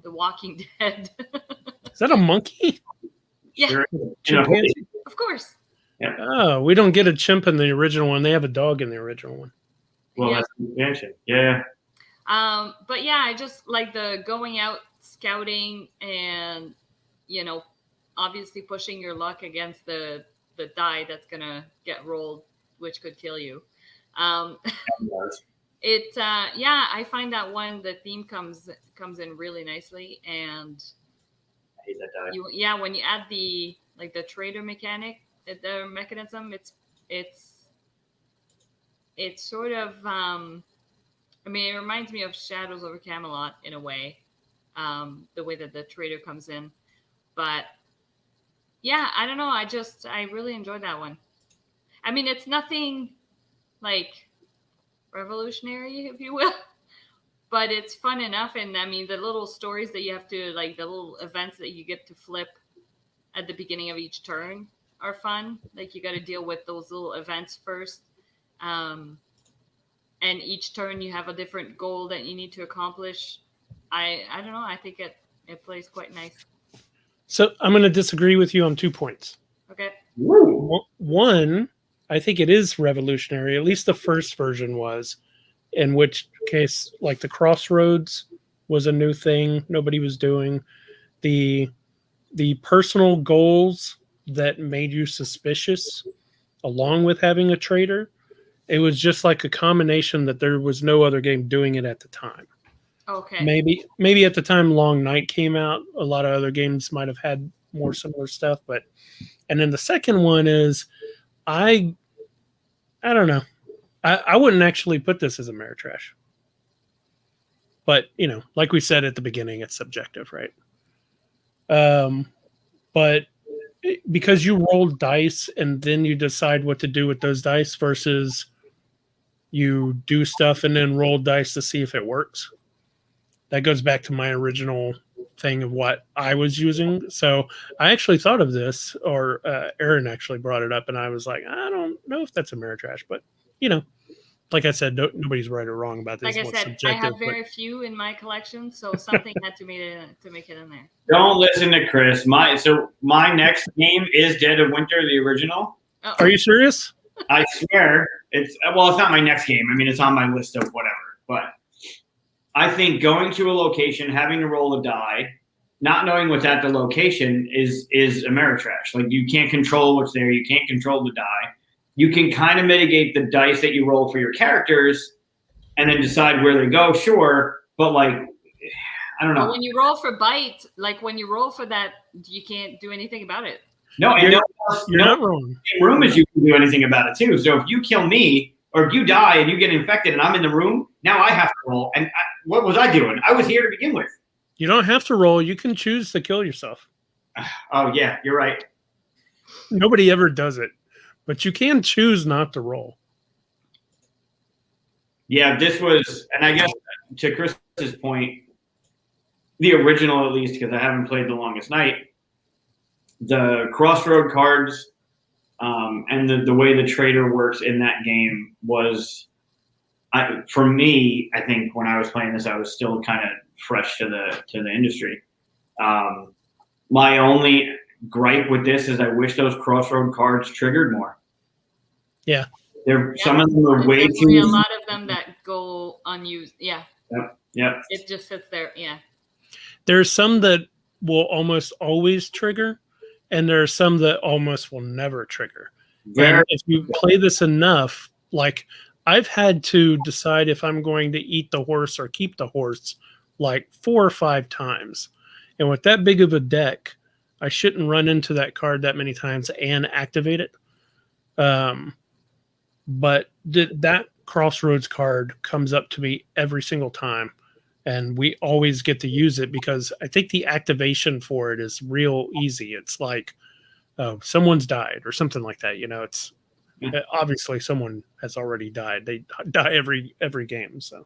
The Walking Dead. Is that a monkey? Yeah. Sure. Of course. Yeah. Oh, we don't get a chimp in the original one. They have a dog in the original one. Well, that's the expansion. Yeah. But yeah, I just like the going out scouting and, obviously pushing your luck against the die that's going to get rolled, which could kill you. I find that one, the theme comes in really nicely. And I hate that die. When you add the trader mechanism, it's sort of, it reminds me of Shadows over Camelot in a way, the way that the trader comes in. But yeah, I don't know. I really enjoyed that one. I mean, it's nothing like revolutionary, if you will, but it's fun enough. And I mean, the little stories that you have to, like the little events that you get to flip at the beginning of each turn are fun. Like you got to deal with those little events first. And each turn you have a different goal that you need to accomplish. I don't know. I think it plays quite nice. So I'm going to disagree with you on 2 points. Okay. One, I think it is revolutionary. At least the first version was, in which case, like the Crossroads was a new thing nobody was doing. The the personal goals that made you suspicious, along with having a traitor, it was just like a combination that there was no other game doing it at the time. Okay. Maybe at the time Long Night came out, a lot of other games might have had more similar stuff. But and then the second one is I don't know. I wouldn't actually put this as Ameritrash. But like we said at the beginning, it's subjective, right? But because you roll dice and then you decide what to do with those dice versus you do stuff and then roll dice to see if it works. That goes back to my original thing of what I was using. So I actually thought of this, or Aaron actually brought it up, and I was like, I don't know if that's Ameritrash, but like I said, nobody's right or wrong about this. Like I said, I have very few in my collection, so something had to make it in there. Don't listen to Chris. My next game is Dead of Winter, the original. Oh. Are you serious? I swear it's not my next game. I mean, it's on my list of whatever. But I think going to a location, having to roll a die, not knowing what's at the location is Ameritrash. Like, you can't control what's there. You can't control the die. You can kind of mitigate the dice that you roll for your characters and then decide where they go, sure. But, like, I don't know. But when you roll for bite, like when you roll for that, you can't do anything about it. No, and you're not wrong. Room is you can do anything about it, too. So if you kill me or if you die and you get infected and I'm in the room, now I have to roll. And what was I doing? I was here to begin with. You don't have to roll. You can choose to kill yourself. Oh, yeah, you're right. Nobody ever does it. But you can choose not to roll. Yeah, this was, and I guess to Chris's point, the original at least, because I haven't played The Longest Night, the Crossroad cards and the way the trader works in that game was, for me, I think when I was playing this, I was still kind of fresh to the industry. My only gripe with this is I wish those Crossroad cards triggered more. Yeah. Some of them are way too. A lot of them that go unused. Yeah. Yep. It just sits there. Yeah. There's some that will almost always trigger, and there are some that almost will never trigger. And if you play this enough, like I've had to decide if I'm going to eat the horse or keep the horse like 4 or 5 times. And with that big of a deck, I shouldn't run into that card that many times and activate it. But that Crossroads card comes up to me every single time, and we always get to use it because I think the activation for it is real easy. It's like, oh, someone's died or something like that. It's obviously someone has already died. They die every game. So,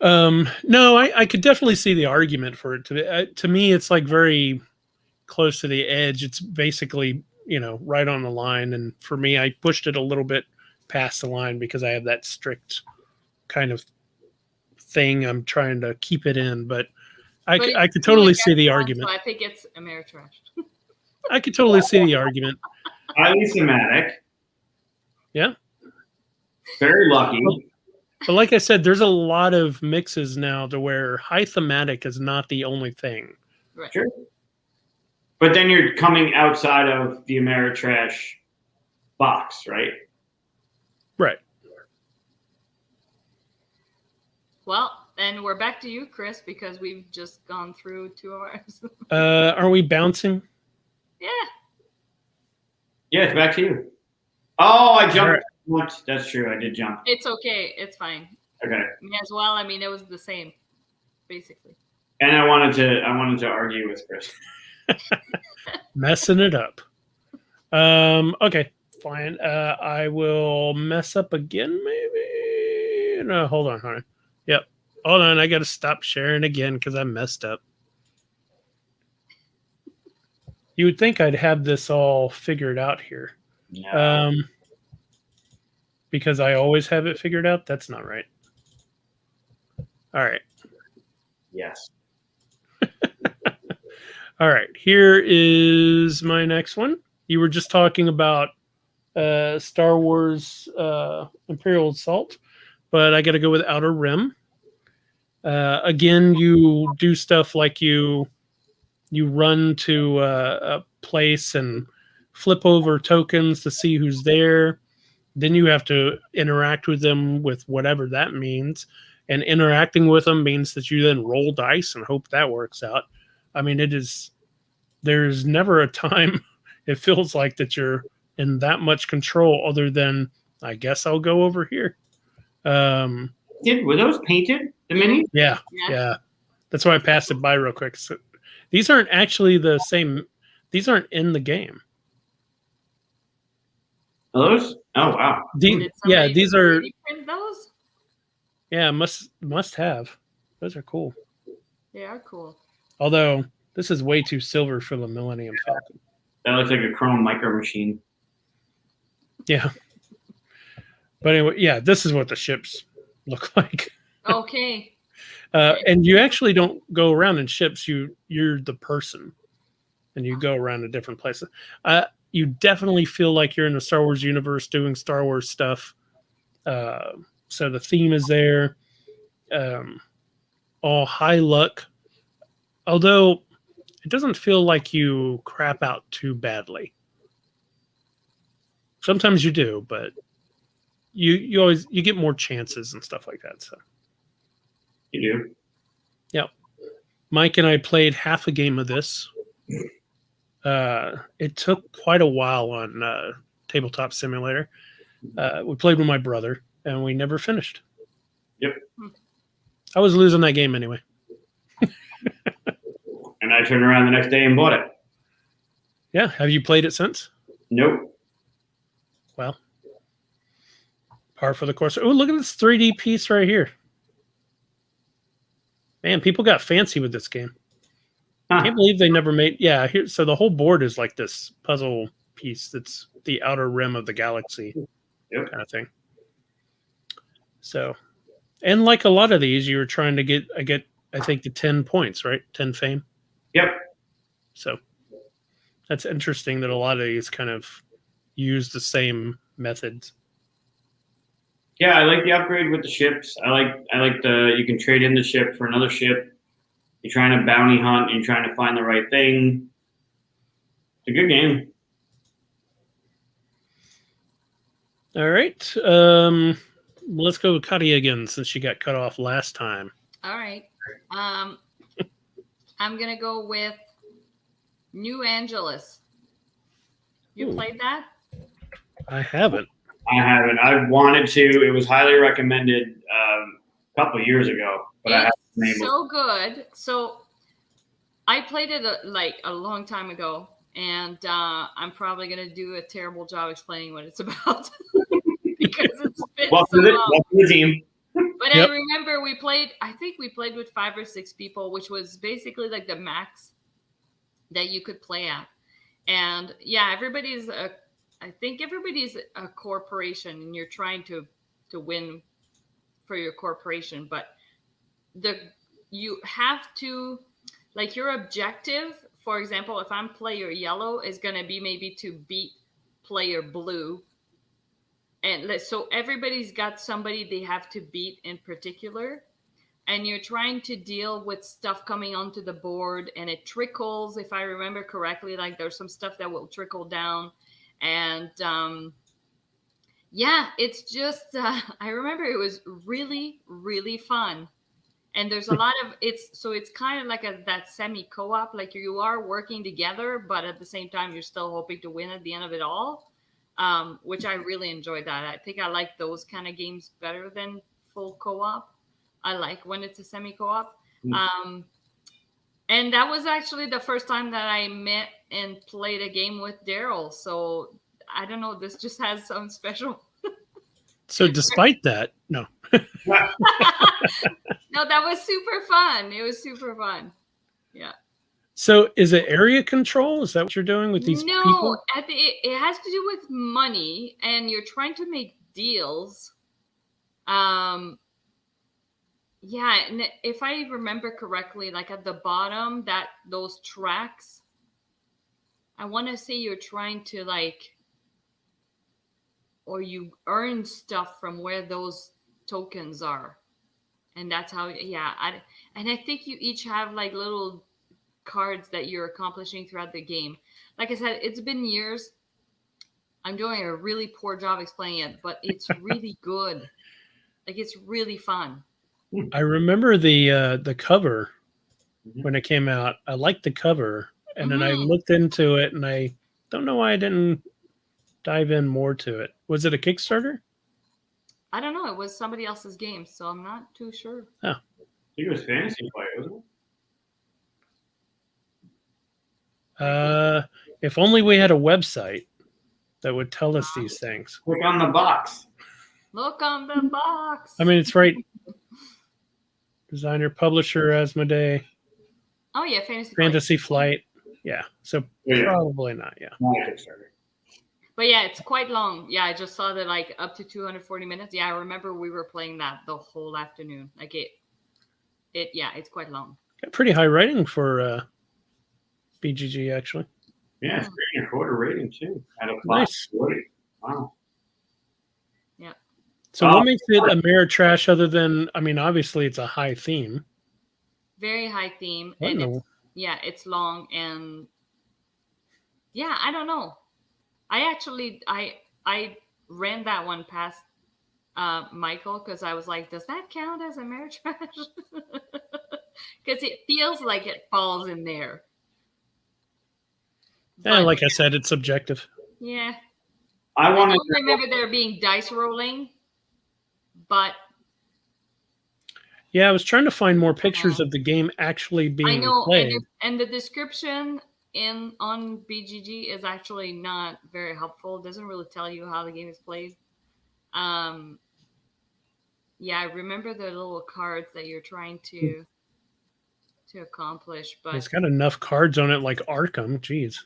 no, I could definitely see the argument for it. To me, it's like very close to the edge. It's basically right on the line. And for me, I pushed it a little bit past the line because I have that strict kind of thing. I'm trying to keep it in, but I could totally see the argument. So I think it's Ameritrash. I could totally see the argument. Highly thematic. Yeah. Very lucky. But like I said, there's a lot of mixes now to where high thematic is not the only thing. Right. Sure. But then you're coming outside of the Ameritrash box, right? Right. Well, and we're back to you, Chris, because we've just gone through 2 hours. Are we bouncing? Yeah. Yeah, it's back to you. Oh, I jumped. Right. Once. That's true. I did jump. It's okay. It's fine. Okay. Me as well. I mean, it was the same, basically. And I wanted to argue with Chris. Messing it up. Okay, fine. I will mess up again, maybe. No, hold on. Yep. Hold on. I got to stop sharing again because I messed up. You would think I'd have this all figured out here. No. Because I always have it figured out. That's not right. All right. Yes. All right. Here is my next one. You were just talking about Star Wars Imperial Assault, but I got to go with Outer Rim. Again, you do stuff like you you run to a place and flip over tokens to see who's there. Then you have to interact with them with whatever that means. And interacting with them means that you then roll dice and hope that works out. I mean, there's never a time it feels like that you're in that much control other than, I guess I'll go over here. Were those painted, the minis? Yeah. That's why I passed it by real quick. So, these aren't actually the same. These aren't in the game. Those? Oh, wow. Yeah, these are. Print those? Yeah, must have. Those are cool. They are cool. Although this is way too silver for the Millennium Falcon. That looks like a chrome micro machine. Yeah. But anyway, yeah, this is what the ships look like. Okay. And you actually don't go around in ships. You're the person, and you go around to different places. You definitely feel like you're in the Star Wars universe doing Star Wars stuff. So the theme is there. All high luck. Although it doesn't feel like you crap out too badly. Sometimes you do, but you always get more chances and stuff like that. So you do. Yep. Mike and I played half a game of this. It took quite a while on Tabletop Simulator. We played with my brother, and we never finished. Yep. I was losing that game anyway. And I turned around the next day and bought it. Yeah. Have you played it since? Nope. Well, par for the course. Oh, look at this 3D piece right here. Man, people got fancy with this game. I can't believe they never made. Yeah, here. So the whole board is like this puzzle piece that's the outer rim of the galaxy, kind of thing. So, and like a lot of these, you were trying to get, I think, the 10 points, right? 10 fame. Yep. So that's interesting that a lot of these kind of use the same methods. Yeah, I like the upgrade with the ships. I like you can trade in the ship for another ship. You're trying to bounty hunt. You're trying to find the right thing. It's a good game. All right. Let's go with Arcadia again since she got cut off last time. All right. I'm going to go with New Angelus. You played that? I haven't. I haven't. I wanted to. It was highly recommended a couple of years ago, but I haven't been able. So good. So I played it a long time ago, and I'm probably going to do a terrible job explaining what it's about because it's been Welcome to the team. But yep. I remember I think we played with 5 or 6 people, which was basically like the max that you could play at. And yeah, I think everybody's a corporation and you're trying to win for your corporation, but you have to, like, your objective, for example, if I'm player yellow, is going to be maybe to beat player blue. And so everybody's got somebody they have to beat in particular. And you're trying to deal with stuff coming onto the board, and it trickles, if I remember correctly, like there's some stuff that will trickle down. And yeah, it's just, I remember it was really, really fun. And there's a lot of, it's kind of like that semi-co-op, like you are working together, but at the same time, you're still hoping to win at the end of it all. Which I really enjoyed that. I think I like those kind of games better than full co-op. I like when it's a semi-co-op. And that was actually the first time that I met and played a game with Daryl. So I don't know, this just has some special. So despite that, no. No, that was super fun. It was super fun. Yeah. So is it area control? Is that what you're doing with these people? No, it has to do with money, and you're trying to make deals. Yeah, and if I remember correctly, like at the bottom, those tracks, I want to say you're trying to or you earn stuff from where those tokens are. And that's how, yeah. And I think you each have like little cards that you're accomplishing throughout the game. Like I said, it's been years. I'm doing a really poor job explaining it, but it's really good. Like, it's really fun. I remember the cover Mhm. when it came out. I liked the cover, and then I Mhm. looked into it, and I don't know why I didn't dive in more to it. Was it a Kickstarter? I don't know. It was somebody else's game, so I'm not too sure. I think it was Fantasy Flight, wasn't it? If only we had a website that would tell us these things. Click on the box. Look on the box. I mean, it's right. Designer, publisher, Asmodee, Oh yeah, Fantasy Fantasy Flight. Yeah, so Yeah. probably not. Yeah. Not a Kickstarter. But yeah, it's quite long. Yeah, I just saw that like up to 240 minutes. Yeah, I remember we were playing that the whole afternoon. Like yeah, it's quite long. Got pretty high rating for BGG actually. Yeah, it's 3.25 rating too. Out of 5. Nice. Wow. Yeah. So what makes it Ameritrash other than, I mean, obviously it's a high theme. Very high theme. What And in the- it's long and yeah, I don't know. I ran that one past Michael because I was like, does that count as Ameritrash? Because it feels like it falls in there. Yeah, But, like I said, it's subjective. yeah. I I want don't to. remember there being dice rolling, but Yeah, I was trying to find more pictures of the game actually I being know, played. and the description on BGG is actually not very helpful. It doesn't really tell you how the game is played. Yeah, I remember the little cards that you're trying to accomplish, but It's got enough cards on it like Arkham. Jeez.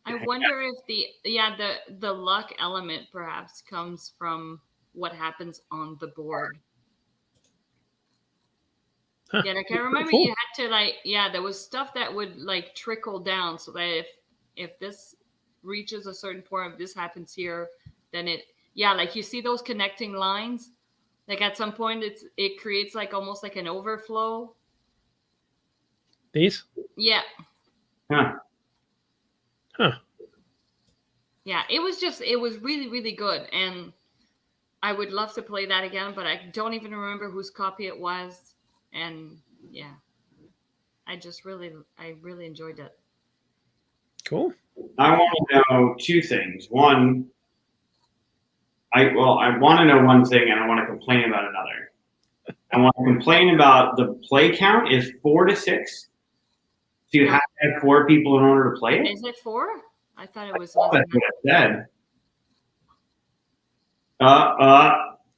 I wonder if the luck element perhaps comes from what happens on the board. Huh. Yeah, like I remember Cool. you had to there was stuff that would like trickle down so that if this reaches a certain point, if this happens here, then like you see those connecting lines. Like at some point it creates like almost like an overflow. These? Yeah. Huh. Yeah, it was really, really good. And I would love to play that again, but I don't even remember whose copy it was. And yeah, I really enjoyed it. Cool. I want to know 2 things. One, I want to know one thing and I want to complain about another. I want to complain about the play count is 4 to 6. So you have to have 4 people in order to play it? Is it 4? I thought it was That's less what than that. it said.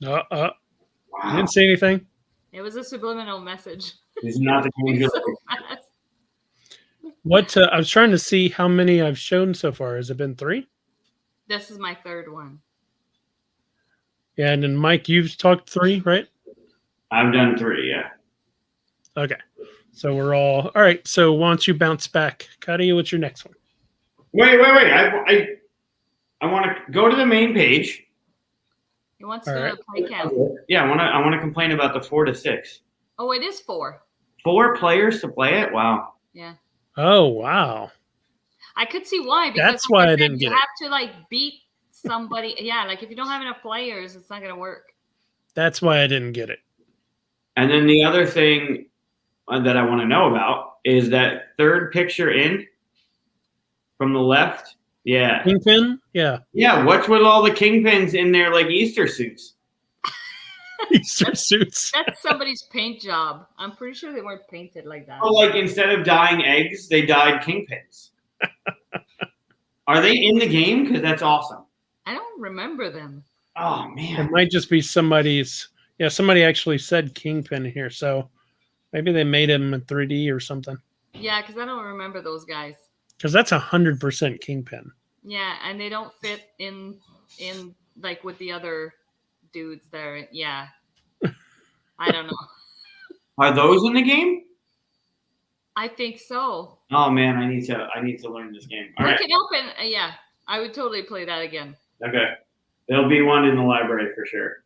You Wow. didn't say anything? It was a subliminal message. This is not the game you're So looking fast. What I was trying to see how many I've shown so far. Has it been 3? This is my 3rd one. Yeah, and then Mike, you've talked 3, right? I've done 3, yeah. Okay. So we're all right. So why don't you bounce back? Cuddy, what's your next one? Wait. I want to go to the main page. He wants All to do right. a play count. Yeah, I want to complain about the 4 to 6. Oh, it is 4. 4 players to play it? Wow. Yeah. Oh, wow. I could see why. Because That's why I didn't get you it. have to like beat somebody. Yeah, like if you don't have enough players, it's not gonna work. That's why I didn't get it. And then the other thing that I want to know about is that 3rd picture in from the left. Yeah. Kingpin? Yeah. Yeah, what's with all the kingpins in their like Easter suits? Easter suits. That's somebody's paint job. I'm pretty sure they weren't painted like that. Oh, like instead of dyeing eggs, they dyed kingpins. Are they in the game? Because that's awesome. I don't remember them. Oh It man. might just be somebody's. Yeah, somebody actually said Kingpin here. So maybe they made him in 3D or something. Yeah, because I don't remember those guys. Because that's 100% Kingpin. Yeah, and they don't fit in like with the other dudes there. Yeah. I don't know. Are those in the game? I think so. Oh man, I need to learn this game. All We right. can open. Yeah, I would totally play that again. Okay. There'll be one in the library for sure.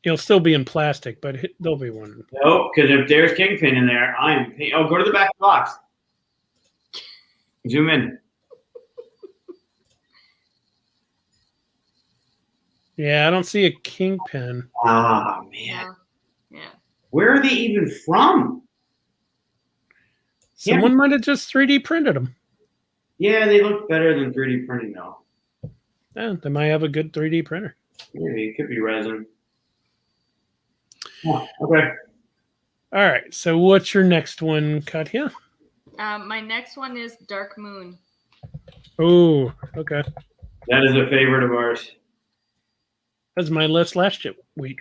He'll still be in plastic, but there'll be one. Nope, because if there's Kingpin in there, I'm. Oh, go to the back of the box. Zoom in. Yeah, I don't see a Kingpin. Ah, man. Yeah. Yeah. Where are they even from? Someone might have just 3D printed them. Yeah, they look better than 3D printing, though. Yeah, they might have a good 3D printer. Maybe. It could be resin. Oh, okay. All right. So what's your next one, Katya? My next one is Dark Moon. Oh, okay. That is a favorite of ours. That's my list last week.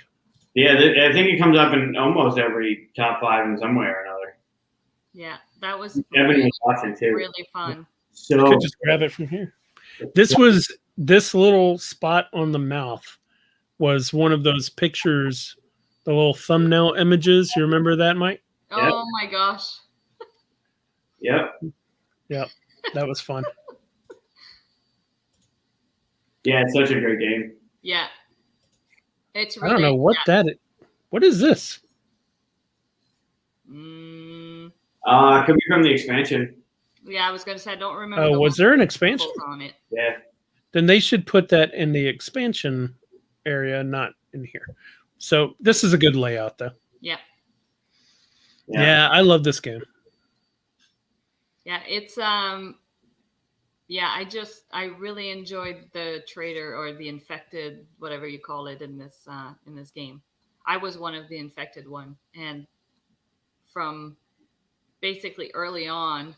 Yeah, I think it comes up in almost every top 5 in some way or another. Yeah, that was Evan was watching too. really fun. So I could just grab it from here. This little spot on the mouth was one of those pictures, the little thumbnail images. You remember that, Mike? Oh my gosh. Yep. That was fun. Yeah, it's such a great game. Yeah. It's I really, don't know what that is. What is this? Could be from the expansion. Yeah, I was going to say I don't remember. Oh, was there an expansion? On it. Yeah. Then they should put that in the expansion area, not in here. So this is a good layout, though. Yeah. Yeah, I love this game. Yeah, it's yeah, I really enjoyed the traitor or the infected, whatever you call it in this game. I was one of the infected one, and from basically early on,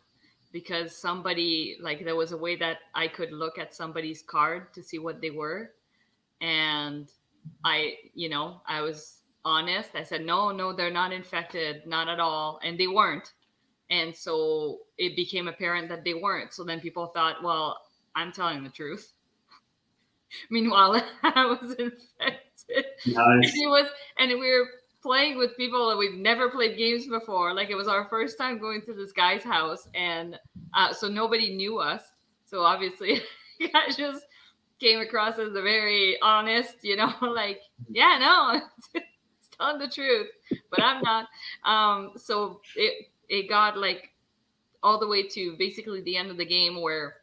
because somebody, like, there was a way that I could look at somebody's card to see what they were, and I was honest. I said no, they're not infected, not at all, and they weren't. And so it became apparent that they weren't. So then people thought, well, I'm telling the truth. Meanwhile, I was infected. Nice. And we were playing with people that we've never played games before. Like, it was our first time going to this guy's house. And so nobody knew us. So obviously, I just came across as a very honest, like, yeah, no, it's telling the truth. But I'm not. So it got like all the way to basically the end of the game where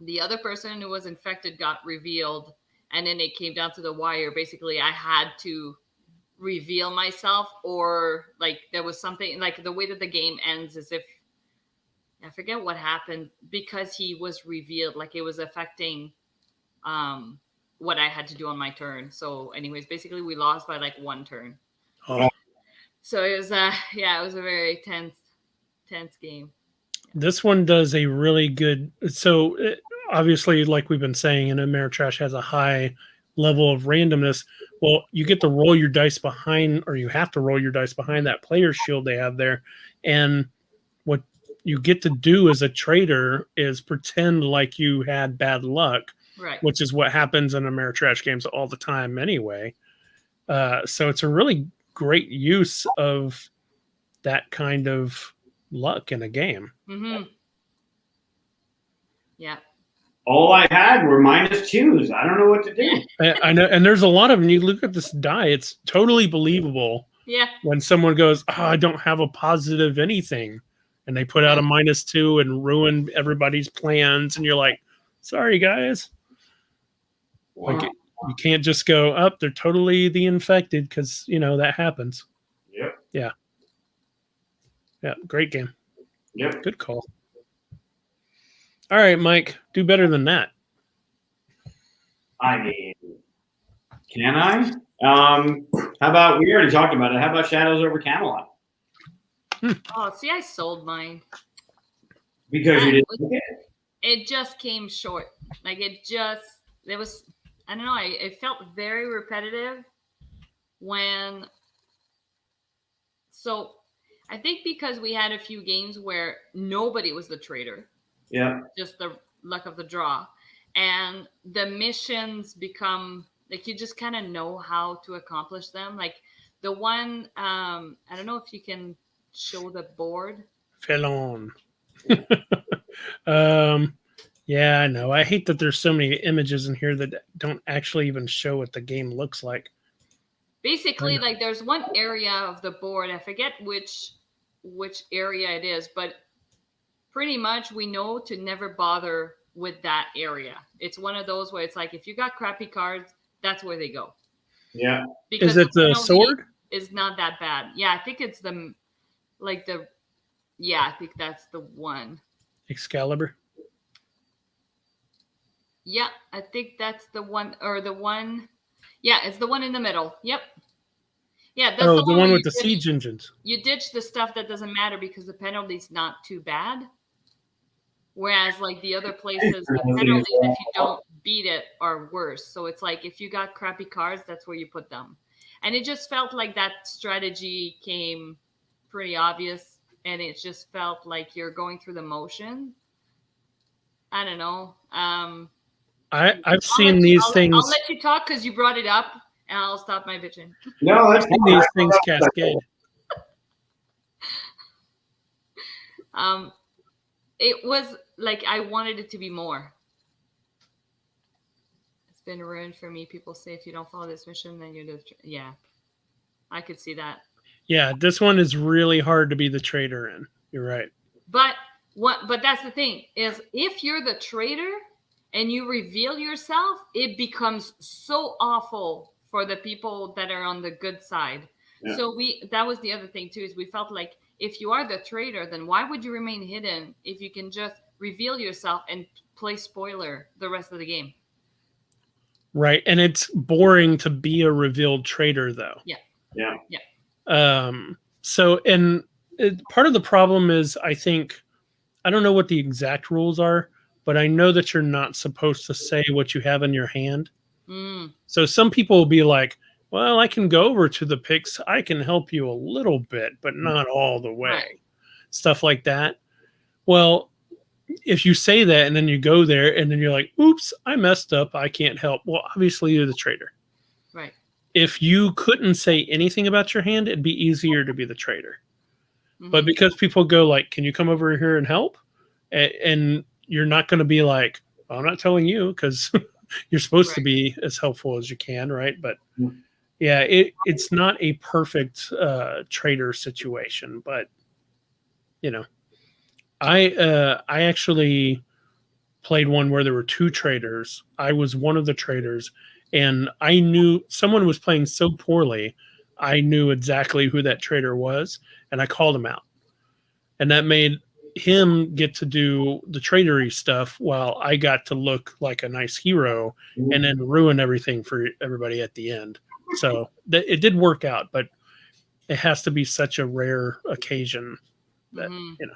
the other person who was infected got revealed, and then it came down to the wire. Basically, I had to reveal myself, or like there was something like the way that the game ends is if I forget what happened, because he was revealed, like it was affecting what I had to do on my turn. So anyways, basically we lost by like 1 turn. Oh. So it was it was a very tense game. This one does a really good. So obviously, like we've been saying, and Ameritrash has a high level of randomness. Well, you get to roll your dice behind, or you have to roll your dice behind that player shield they have there. And what you get to do as a trader is pretend like you had bad luck, right? Which is what happens in Ameritrash games all the time anyway. So it's a really great use of that kind of luck in a game. Mm-hmm. Yeah. All I had were -2s. I don't know what to do. I know, and there's a lot of them. You look at this die; it's totally believable. Yeah. When someone goes, "Oh, I don't have a positive anything," and they put out a -2 and ruin everybody's plans, and you're like, "Sorry, guys." Wow. Like, you can't just go up. They're totally the infected, because that happens. Yep. Yeah. Great game. Yep. Good call. All right, Mike, do better than that. I mean, can I? How about, we already talked about it. How about Shadows over Camelot? Oh, see, I sold mine. Because you didn't look at it. It just came short. Like, there was, I don't know, it felt very repetitive so I think because we had a few games where nobody was the traitor. Yeah. Just the luck of the draw. And the missions become, like, you just kind of know how to accomplish them. Like, the one, I don't know if you can show the board. Felon. Yeah, I know. I hate that there's so many images in here that don't actually even show what the game looks like. Basically, like there's one area of the board, I forget which area it is, but pretty much we know to never bother with that area. It's one of those where it's like if you got crappy cards, that's where they go. Yeah. Because Is it the penalty sword? is not that bad. Yeah, I think it's I think that's the one. Excalibur. Yeah, I think that's the one, or the one. Yeah, it's the one in the middle. Yep. Yeah, that's Oh, the one where with you the ditch- siege engines. You ditch the stuff that doesn't matter because the penalty's not too bad. Whereas, like the other places, the penalties if you don't beat it are worse. So it's like if you got crappy cards, that's where you put them. And it just felt like that strategy came pretty obvious, and it just felt like you're going through the motion. I don't know. I've seen these things. I'll let you talk because you brought it up, and I'll stop my bitching. No, I've seen these things cascade. It was like I wanted it to be more. It's been ruined for me. People say if you don't follow this mission, then you're yeah. I could see that. Yeah, this one is really hard to be the traitor in. You're right. But that's the thing is if you're the traitor and you reveal yourself, it becomes so awful for the people that are on the good side. Yeah. So that was the other thing too, is we felt like if you are the traitor, then why would you remain hidden if you can just reveal yourself and play spoiler the rest of the game? Right. And it's boring to be a revealed traitor though. Yeah. Yeah. Yeah. So, and part of the problem is, I think, I don't know what the exact rules are, but I know that you're not supposed to say what you have in your hand. So some people will be like, well, I can go over to the picks. I can help you a little bit, but not all the way. Right. Stuff like that. Well, if you say that and then you go there and then you're like, oops, I messed up. I can't help. Well, obviously you're the traitor. Right. If you couldn't say anything about your hand, it'd be easier to be the traitor. Mm-hmm. But because people go like, can you come over here and help? And you're not going to be like, well, I'm not telling you because you're supposed to be as helpful as you can. Right. But yeah, it's not a perfect traitor situation, but you know, I actually played one where there were two traitors. I was one of the traitors, and I knew someone was playing so poorly. I knew exactly who that traitor was, and I called him out. And that made him get to do the traitory stuff while I got to look like a nice hero and then ruin everything for everybody at the end. So it did work out, but it has to be such a rare occasion that, you know.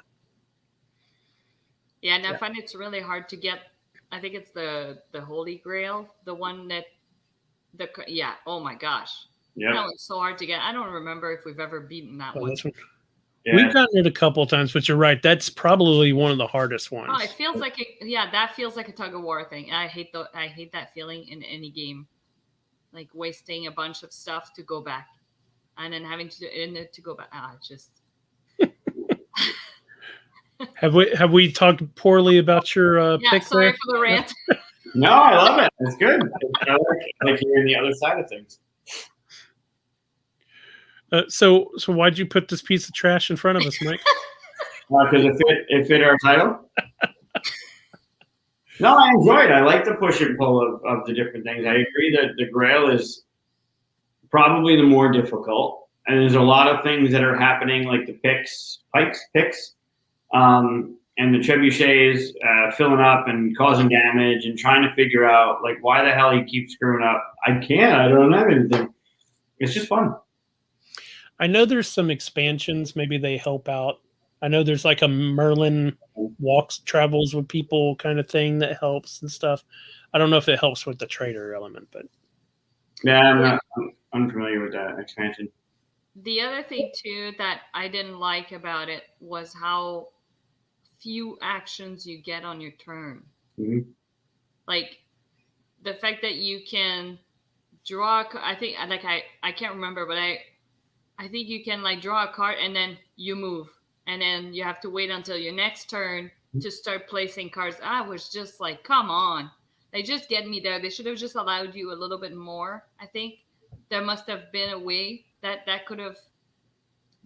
Yeah, and I find it's really hard to get. I think it's the Holy Grail, the one that oh my gosh. Yeah. That one's so hard to get. I don't remember if we've ever beaten that one. Yeah. We've gotten it a couple of times, but you're right. That's probably one of the hardest ones. Oh, it feels like that feels like a tug of war thing. I hate that feeling in any game. Like wasting a bunch of stuff to go back and then having to go back. Just Have we talked poorly about your pick? Sorry there? for the rant. No, I love it. It's good. I like hearing the other side of things. So why'd you put this piece of trash in front of us, Mike? Because it fit our title. No, I enjoy it. I like the push and pull of the different things. I agree that the Grail is probably the more difficult, and there's a lot of things that are happening, like the picks, and the trebuchets filling up and causing damage, and trying to figure out like why the hell he keeps screwing up. I don't have anything. It's just fun. I know there's some expansions. Maybe they help out. I know there's like a Merlin travels with people kind of thing that helps and stuff. I don't know if it helps with the traitor element, but yeah, I'm not unfamiliar with that expansion. The other thing too that I didn't like about it was how few actions you get on your turn. Mm-hmm. Like the fact that you can draw. I think I can't remember, but I think you can like draw a card and then you move. And then you have to wait until your next turn to start placing cards. I was just like, come on. They just get me there. They should have just allowed you a little bit more, I think. there must have been a way that could have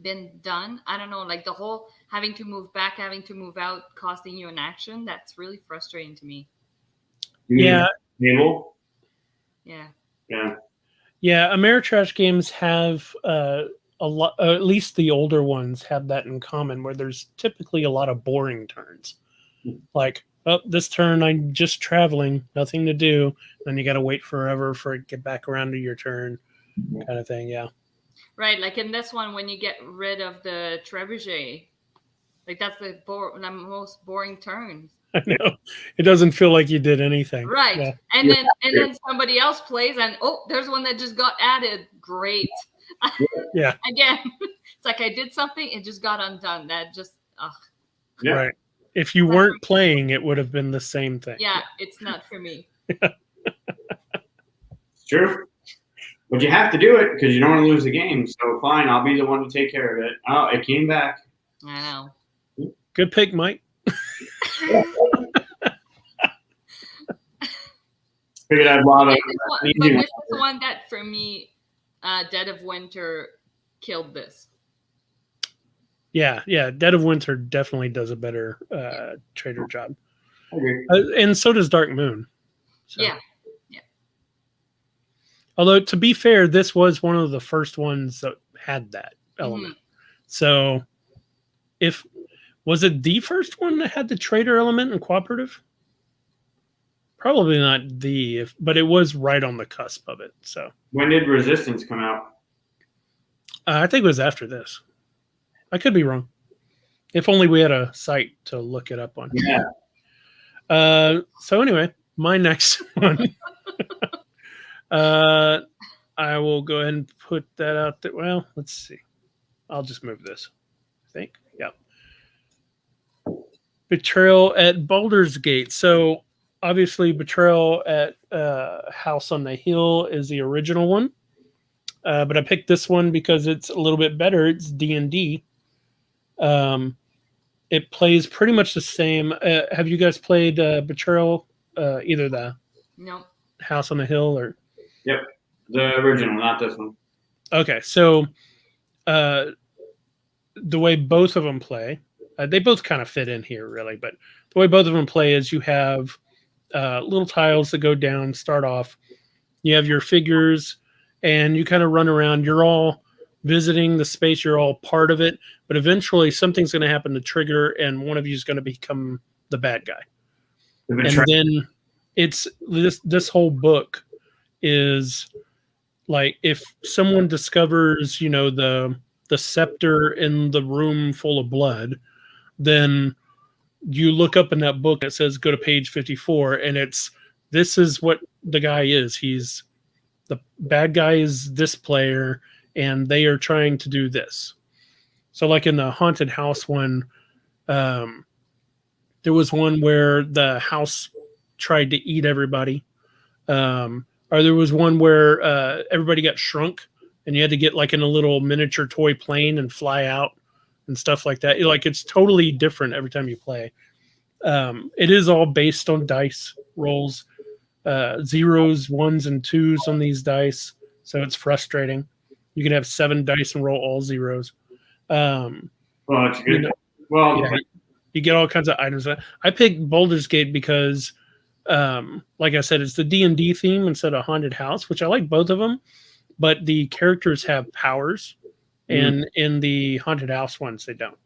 been done. I don't know, like the whole having to move back, having to move out, costing you an action. That's really frustrating to me. Yeah. Table? Yeah. Yeah. Yeah, Ameritrash games have a lot, at least the older ones have that in common, where there's typically a lot of boring turns. Like, oh, this turn I'm just traveling, nothing to do. Then you got to wait forever for it to get back around to your turn, kind of thing. Yeah. Right, like in this one, when you get rid of the trebuchet, like that's the most boring turn. I know. It doesn't feel like you did anything. Right. Yeah. And then somebody else plays and there's one that just got added. Great. Yeah. Again, it's like I did something, it just got undone. That just Yeah. Right. If you weren't playing, it would have been the same thing. Yeah, it's not for me. It's true. But you have to do it because you don't want to lose the game. So fine, I'll be the one to take care of it. Oh, it came back. I know. Good pick, Mike. Figured I'd want to. But this is the one that, for me, Dead of Winter killed this. Yeah. Dead of Winter definitely does a better trader job. Okay. And so does Dark Moon. So. Yeah. Although, to be fair, this was one of the first ones that had that element. So, was it the first one that had the trader element in cooperative? Probably not but it was right on the cusp of it. So, when did Resistance come out? I think it was after this. I could be wrong. If only we had a site to look it up on. Yeah. So anyway, my next one. I will go ahead and put that out there. Well, let's see. I'll just move this. I think. Yep. Betrayal at Baldur's Gate. So obviously, Betrayal at House on the Hill is the original one, but I picked this one because it's a little bit better. It's D&D. It plays pretty much the same. Have you guys played Betrayal? Either the House on the Hill or? Yep, the original, not this one. Okay, so the way both of them play, they both kind of fit in here, really. But the way both of them play is you have little tiles that go down, start off. You have your figures, and you kind of run around. You're all visiting the space. You're all part of it. But eventually, something's going to happen to trigger, and one of you is going to become the bad guy. And then it's this whole book is like, if someone discovers, the scepter in the room full of blood, then you look up in that book and it says go to page 54, and this is what the guy is. He's the bad guy is this player, and they are trying to do this. So like in the haunted house one, there was one where the house tried to eat everybody. Or there was one where everybody got shrunk, and you had to get like in a little miniature toy plane and fly out and stuff like that. Like, it's totally different every time you play. It is all based on dice rolls, zeros, ones, and twos on these dice. So it's frustrating. You can have 7 dice and roll all zeros. Well, it's good. You get all kinds of items. I picked Baldur's Gate because, like I said, it's the D&D theme instead of haunted house, which I like both of them, but the characters have powers, and in the haunted house ones they don't.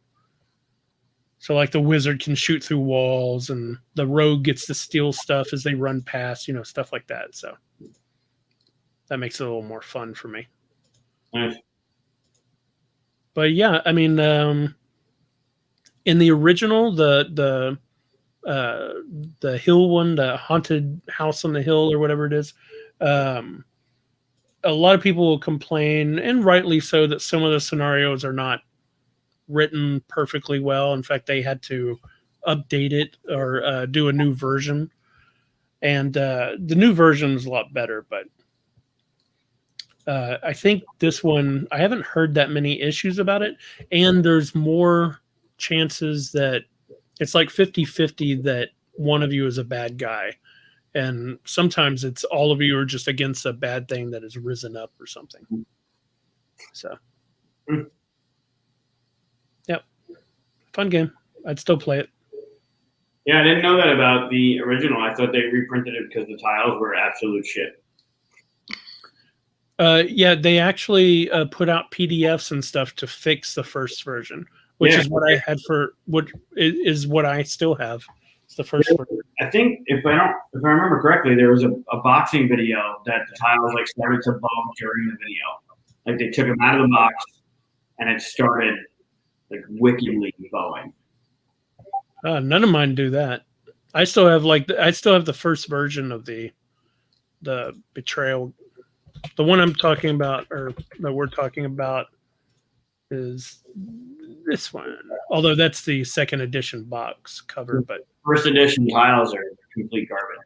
So like the wizard can shoot through walls, and the rogue gets to steal stuff as they run past, stuff like that. So that makes it a little more fun for me. Nice. But yeah, I mean, in the original, the hill one, the haunted house on the hill or whatever it is, a lot of people will complain, and rightly so, that some of the scenarios are not written perfectly well. In fact, they had to update it or do a new version, and the new version is a lot better. But I think this one, I haven't heard that many issues about it, and there's more chances that it's like 50-50 that one of you is a bad guy, And sometimes it's all of you are just against a bad thing that has risen up or something. So, yep, fun game. I'd still play it. Yeah, I didn't know that about the original. I thought they reprinted it because the tiles were absolute shit. Yeah, they actually put out PDFs and stuff to fix the first version, which is what I had for what is what I still have. It's the first version. I think if I remember correctly, there was a boxing video that the tiles like started to bow during the video. Like they took them out of the box and it started like wickedly bowing. None of mine do that. I still have the first version of the Betrayal. The one I'm talking about, or that we're talking about, is this one. Although that's the second edition box cover, but first edition tiles are complete garbage.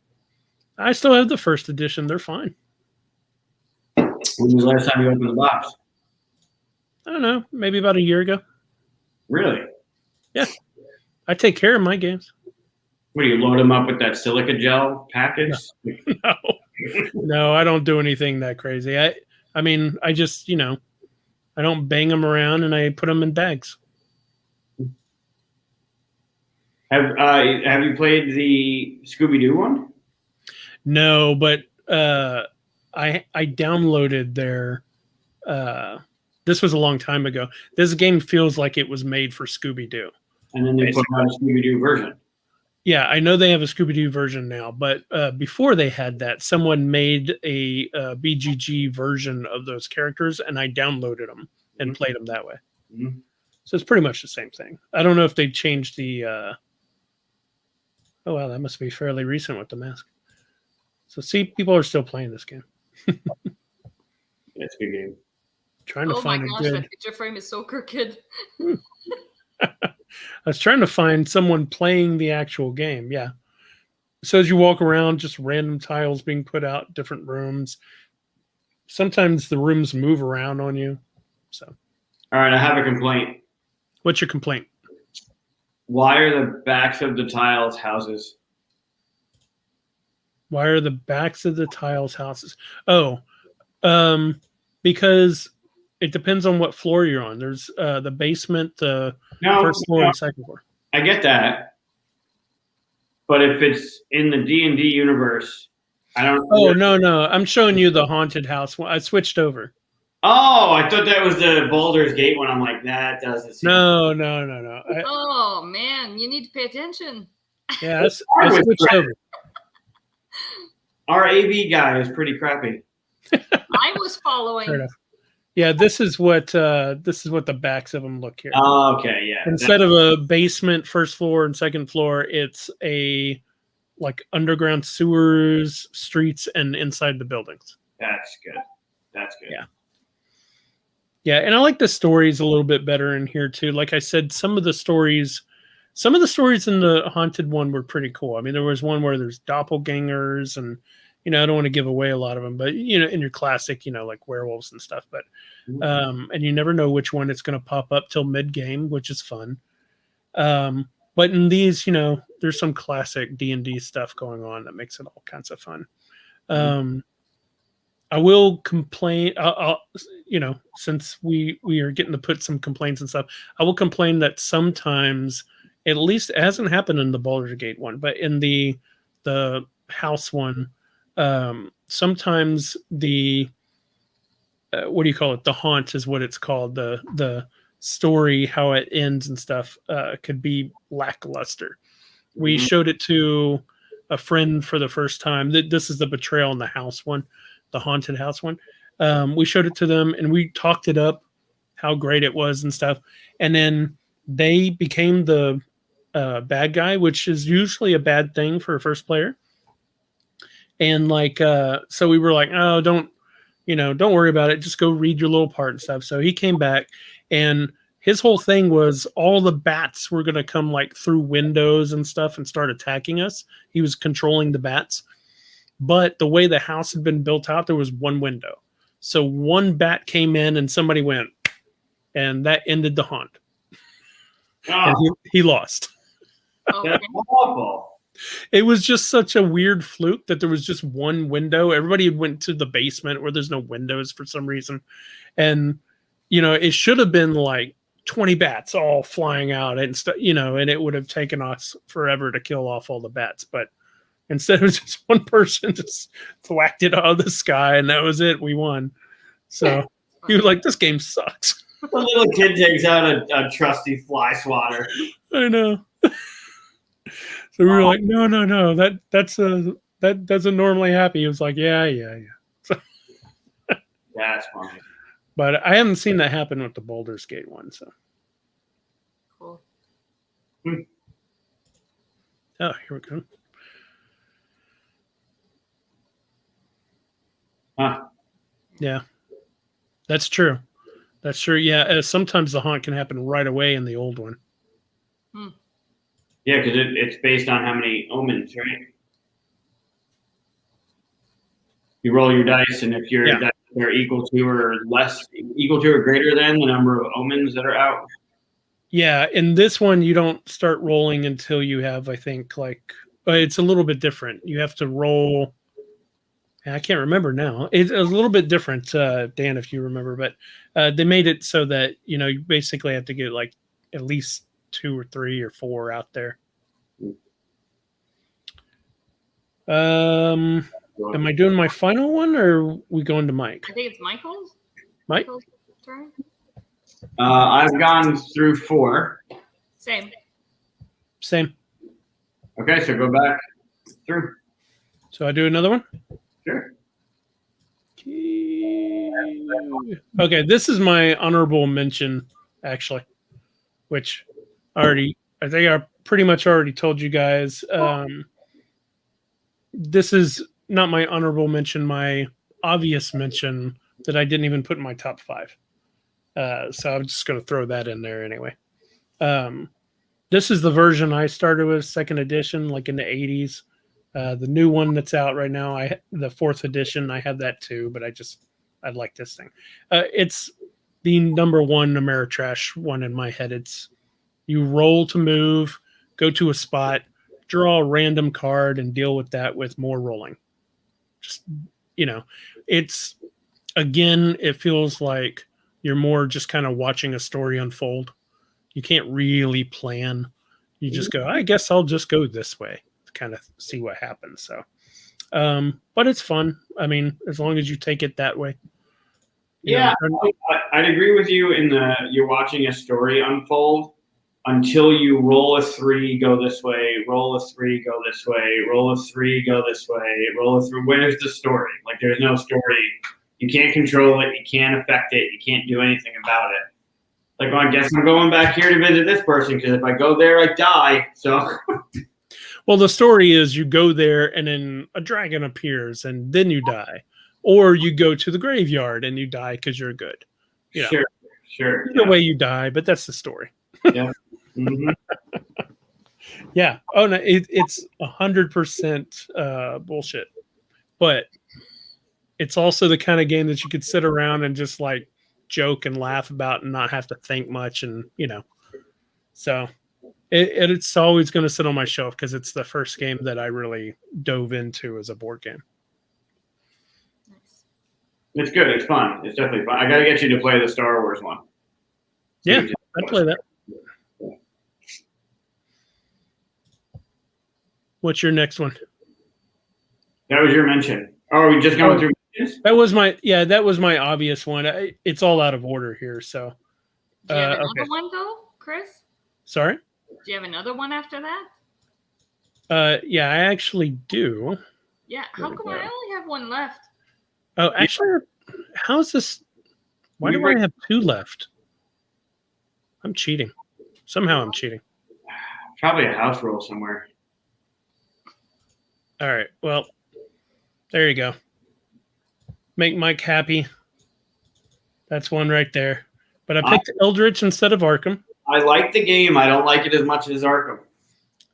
I still have the first edition. They're fine. When was the last time you opened the box? I don't know. Maybe about a year ago. Really? Yeah. I take care of my games. What do you load them up with that silica gel package? No. No, I don't do anything that crazy. I mean, I just, I don't bang them around and I put them in bags. Have you played the Scooby-Doo one? No, but I downloaded their this was a long time ago. This game feels like it was made for Scooby-Doo. And then they put out a Scooby-Doo version. Yeah, I know they have a Scooby-Doo version now, but before they had that, someone made a BGG version of those characters, and I downloaded them and played them that way. Mm-hmm. So it's pretty much the same thing. I don't know if they changed the... Oh, wow, that must be fairly recent with the mask. So see, people are still playing this game. It's a good game. Trying to find my gosh, that picture frame is so crooked. I was trying to find someone playing the actual game. Yeah. So as you walk around, just random tiles being put out, different rooms. Sometimes the rooms move around on you. So. All right, I have a complaint. What's your complaint? Why are the backs of the tiles houses? Why are the backs of the tiles houses? Oh, because it depends on what floor you're on. There's the basement, the first floor, and second floor. I get that, but if it's in the D&D universe, I don't. Oh no! I'm showing you the haunted house. I switched over. Oh, I thought that was the Baldur's Gate one. I'm like, that doesn't seem. No. Oh man, you need to pay attention. Yeah, I switched over. Our AV guy is pretty crappy. I was following. Yeah, this is what the backs of them look here. Oh, okay, yeah. Instead of a basement, first floor, and second floor, it's a like underground sewers, streets, and inside the buildings. That's good. That's good. Yeah. Yeah, and I like the stories a little bit better in here too. Like I said, some of the stories in the haunted one were pretty cool. I mean, there was one where there's doppelgangers and I don't want to give away a lot of them, but in your classic, like werewolves and stuff, but and you never know which one it's going to pop up till mid game, which is fun. But in these, there's some classic D&D stuff going on that makes it all kinds of fun. I will complain, I'll since we are getting to put some complaints and stuff, I will complain that sometimes, at least it hasn't happened in the Baldur's Gate one, but in the house one, sometimes the what do you call it? The haunt is what it's called. The story, how it ends and stuff, could be lackluster. We showed it to a friend for the first time. This is the Betrayal in the House one, the haunted house one. We showed it to them and we talked it up, how great it was and stuff. And then they became the bad guy, which is usually a bad thing for a first player. And so we were like, oh, don't worry about it. Just go read your little part and stuff. So he came back and his whole thing was all the bats were going to come through windows and stuff and start attacking us. He was controlling the bats. But the way the house had been built out, there was one window. So one bat came in and somebody went, and that ended the haunt. And he lost. That's awful. It was just such a weird fluke that there was just one window. Everybody went to the basement where there's no windows for some reason. And, it should have been like 20 bats all flying out and stuff, and it would have taken us forever to kill off all the bats. But instead, it was just one person just thwacked it out of the sky, and that was it. We won. So he was like, this game sucks. The little kid takes out a trusty fly swatter. I know. So we were like, no, that doesn't normally happen. He was like, yeah. So, That's funny. but I haven't seen that happen with the Baldur's Gate one. So, Cool. oh, here we go. Huh. Yeah, that's true. That's true. Yeah, sometimes the haunt can happen right away in the old one. Yeah, because it's based on how many omens, right? You roll your dice, and if your dice are equal to or greater than the number of omens that are out. Yeah, in this one, you don't start rolling until you have, I think, it's a little bit different. You have to roll. I can't remember now. It's a little bit different, Dan, if you remember. But they made it so that, you basically have to get like at least 2 or 3 or 4 out there. Am I doing my final one, or are we going to Mike? I think it's Michael's. Mike? Michael's turn. I've gone through 4. Same. Okay, so go back through. So I do another one? Sure. Okay, this is my honorable mention, actually, which I think I pretty much already told you guys. This is not my honorable mention, my obvious mention that I didn't even put in my top 5. So I'm just going to throw that in there anyway. This is the version I started with, 2nd edition, like in the 80s. The new one that's out right now, the 4th edition, I have that too, but I like this thing. It's the number 1 Ameritrash one in my head. It's you roll to move, go to a spot, draw a random card, and deal with that with more rolling. Just, it's, again, it feels like you're more just kind of watching a story unfold. You can't really plan. You just go, I guess I'll just go this way to kind of see what happens. So, but it's fun. I mean, as long as you take it that way. Yeah, I'd agree with you in you're watching a story unfold until you roll a 3, go this way, roll a 3, go this way, roll a 3, go this way, roll a 3. Where's the story? Like, there's no story. You can't control it. You can't affect it. You can't do anything about it. Like, well, I guess I'm going back here to visit this person because if I go there, I die. So, well, the story is you go there and then a dragon appears and then you die, or you go to the graveyard and you die because you're good. Sure. Either way, you die, but that's the story. Yeah. Mm-hmm. Yeah. Oh no, it's 100% bullshit, but it's also the kind of game that you could sit around and just like joke and laugh about and not have to think much, and so it's always going to sit on my shelf because it's the first game that I really dove into as a board game. Nice. It's good. It's fun. It's definitely fun. I got to get you to play the Star Wars one. Yeah, I'd play that. What's your next one? That was your mention. Oh, are we just going through mentions? That was my obvious one. It's all out of order here. So, do you have another one though, Chris? Sorry? Do you have another one after that? Yeah, I actually do. Yeah. How come I only have one left? Oh, actually, how's this? Why do I have 2 left? I'm cheating. Somehow I'm cheating. Probably a house rule somewhere. All right. Well, there you go. Make Mike happy. That's one right there. But I picked Eldritch instead of Arkham. I like the game. I don't like it as much as Arkham.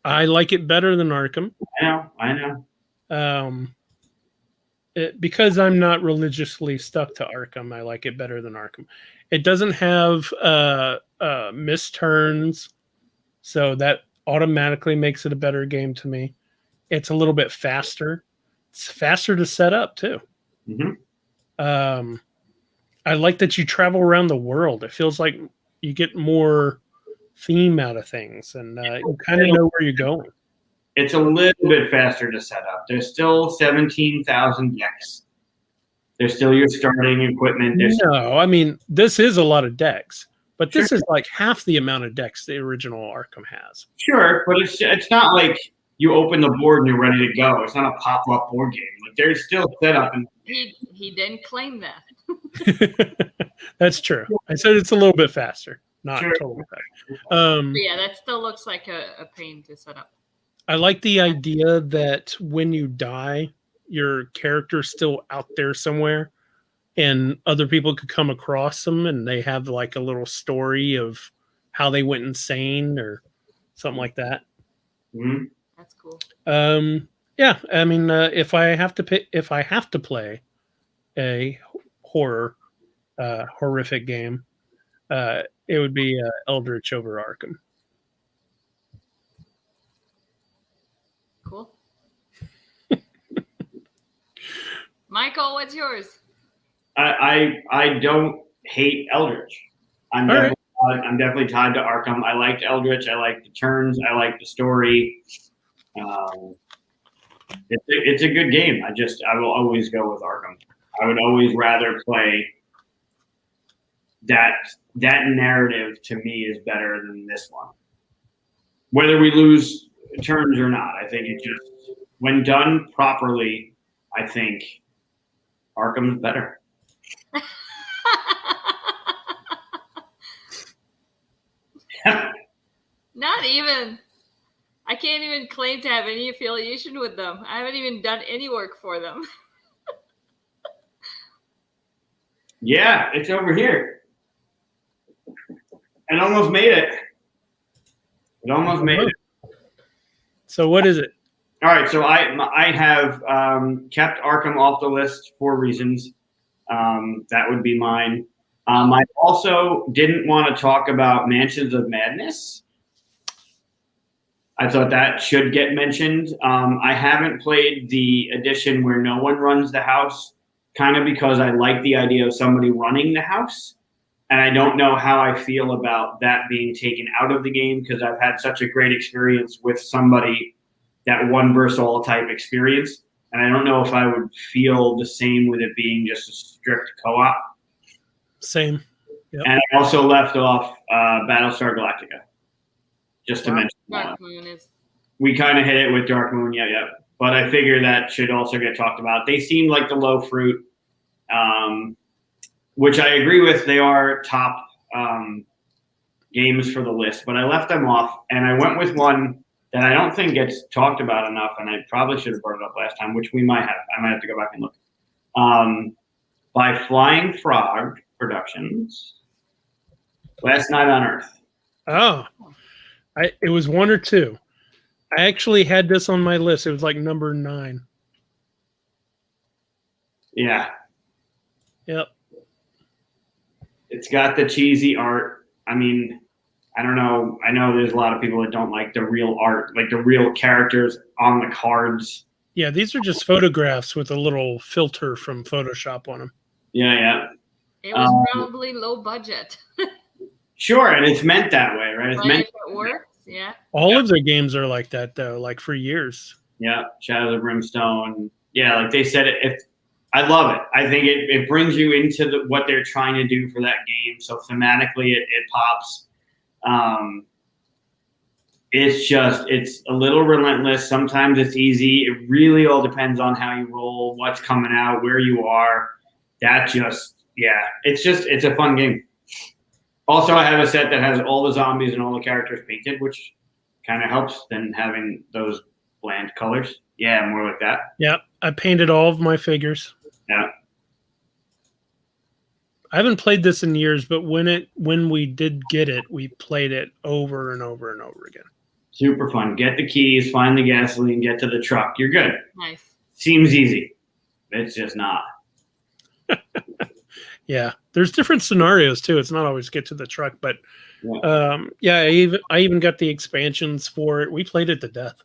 I like it better than Arkham. I know. Because I'm not religiously stuck to Arkham, I like it better than Arkham. It doesn't have missed turns, so that automatically makes it a better game to me. it's a little bit faster. It's faster to set up too. Mm-hmm. I like that you travel around the world. It feels like you get more theme out of things, and you kind of know where you're going. It's a little bit faster to set up. There's still 17,000 decks. There's still your starting equipment. No, I mean, this is a lot of decks, but this is like half the amount of decks the original Arkham has. Sure, but it's not like you open the board and you're ready to go. It's not a pop-up board game. Like, there's still setup. And he didn't claim that. That's true. I said it's a little bit faster, not Sure. totally faster. But yeah, that still looks like a pain to set up. I like the idea that when you die, your character's still out there somewhere, and other people could come across them, and they have like a little story of how they went insane or something like that. mm-hmm. That's cool. Yeah, I mean, if I have to play a horrific game, it would be Eldritch over Arkham. Cool. Michael, what's yours? I don't hate Eldritch. I'm definitely tied to Arkham. I liked Eldritch. I like the turns. I like the story. It's a good game. I will always go with Arkham. I would always rather play that narrative. To me, is better than this one. Whether we lose turns or not, I think it just, when done properly, I think Arkham's better. Not even. I can't even claim to have any affiliation with them. I haven't even done any work for them. Yeah, it's over here. It almost made it. It almost made it. So what is it? All right, so I have kept Arkham off the list for reasons. That would be mine. I also didn't want to talk about Mansions of Madness. I thought that should get mentioned. I haven't played the edition where no one runs the house, kind of because I like the idea of somebody running the house. And I don't know how I feel about that being taken out of the game, because I've had such a great experience with somebody, that one versus all type experience. And I don't know if I would feel the same with it being just a strict co-op. Same. Yep. And I also left off Battlestar Galactica, just to mention. Dark Moon is. We kind of hit it with Dark Moon, yeah. But I figure that should also get talked about. They seem like the low fruit, which I agree with. They are top games for the list, but I left them off, and I went with one that I don't think gets talked about enough, and I probably should have brought it up last time, which we might have. I might have to go back and look. By Flying Frog Productions, Last Night on Earth. Oh, it was 1 or 2. I actually had this on my list. It was like number 9. Yeah. Yep. It's got the cheesy art. I mean, I don't know. I know there's a lot of people that don't like the real art, like the real characters on the cards. Yeah, these are just photographs with a little filter from Photoshop on them. Yeah. It was probably low budget. Sure, and it's meant that way, right? It's meant. If it works, yeah. All of their games are like that, though, like for years. Yeah, Shadows of Brimstone. Yeah, like they said, I love it. I think it brings you into what they're trying to do for that game. So thematically, it pops. It's a little relentless. Sometimes it's easy. It really all depends on how you roll, what's coming out, where you are. It's a fun game. Also, I have a set that has all the zombies and all the characters painted, which kind of helps than having those bland colors. Yeah, more like that. Yeah, I painted all of my figures. Yeah. I haven't played this in years, but when we did get it, we played it over and over and over again. Super fun. Get the keys, find the gasoline, get to the truck. You're good. Nice. Seems easy. It's just not. Yeah, there's different scenarios too. It's not always get to the truck, but I even got the expansions for it. We played it to death.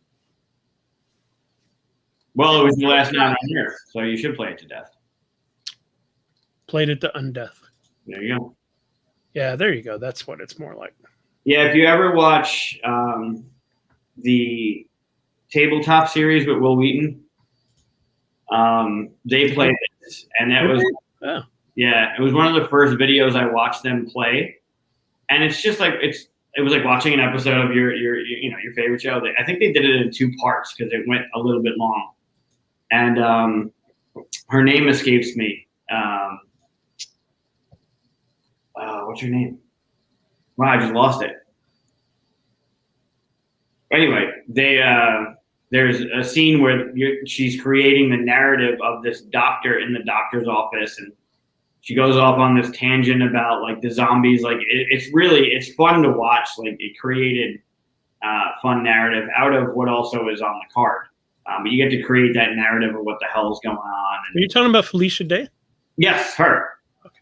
Well, it was your last night on here, so you should play it to death. Played it to undeath. There you go. Yeah, there you go. That's what it's more like. Yeah, if you ever watch the Tabletop series with Will Wheaton, they played this, and that was it was one of the first videos I watched them play, and it's just like it was like watching an episode of your favorite show. I think they did it in 2 parts because it went a little bit long, and her name escapes me. What's her name? Wow, I just lost it. Anyway, there's a scene where she's creating the narrative of this doctor in the doctor's office, and she goes off on this tangent about like the zombies. Like it's fun to watch. Like it created fun narrative out of what also is on the card. But you get to create that narrative of what the hell is going on. Are you talking about Felicia Day? Yes, her. Okay.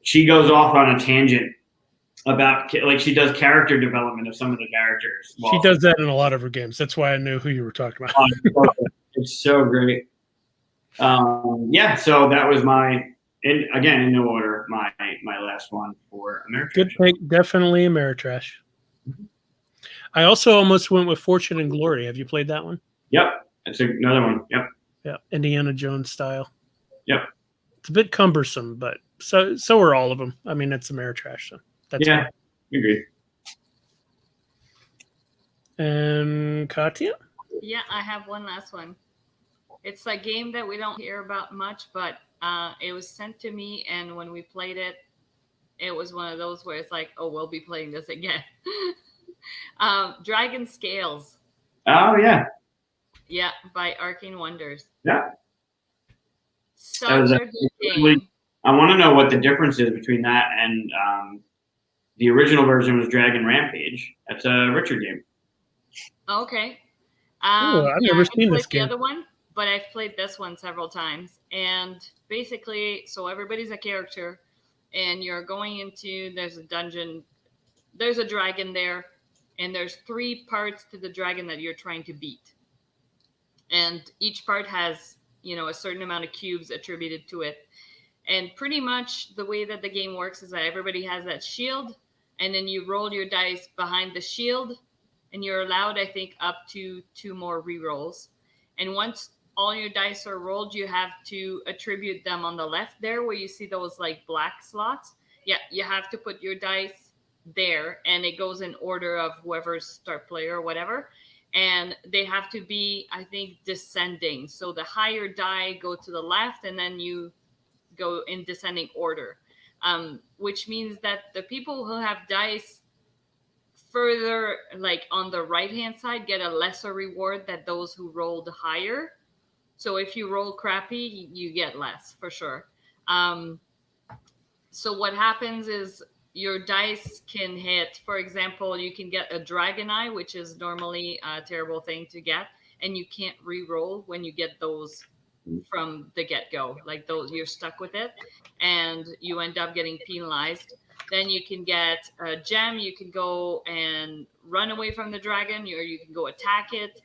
She goes off on a tangent about like she does character development of some of the characters. She does that in a lot of her games. That's why I knew who you were talking about. It's so great. Yeah, so that was in no order, my last one for Ameritrash. Good pick, definitely Ameritrash. Mm-hmm. I also almost went with Fortune and Glory. Have you played that one? Yep, that's another one. Yep. Yeah, Indiana Jones style. Yep. It's a bit cumbersome, but so are all of them. I mean, it's Ameritrash, so that's fine. Agreed. And Katya? Yeah, I have one last one. It's a game that we don't hear about much, but it was sent to me, and when we played it, it was one of those where it's like, oh, we'll be playing this again. Dragon Scales. Oh, yeah. Yeah, by Arcane Wonders. Yeah. Such a good game. I want to know what the difference is between that and the original version was Dragon Rampage. That's a Richard game. Okay. I've never seen this game. The other one, but I've played this one several times. And basically, so everybody's a character, and you're going into, there's a dungeon, there's a dragon there, and there's 3 parts to the dragon that you're trying to beat. And each part has, a certain amount of cubes attributed to it. And pretty much the way that the game works is that everybody has that shield, and then you roll your dice behind the shield, and you're allowed, I think, up to 2 more rerolls. And once all your dice are rolled, you have to attribute them on the left there where you see those like black slots. Yeah, you have to put your dice there, and it goes in order of whoever's start player or whatever. And they have to be, I think, descending. So the higher die go to the left, and then you go in descending order, which means that the people who have dice further, like on the right-hand side, get a lesser reward than those who rolled higher. So if you roll crappy, you get less, for sure. So what happens is your dice can hit, for example, you can get a dragon eye, which is normally a terrible thing to get, and you can't re-roll when you get those from the get-go. Like those, you're stuck with it, and you end up getting penalized. Then you can get a gem. You can go and run away from the dragon, or you can go attack it.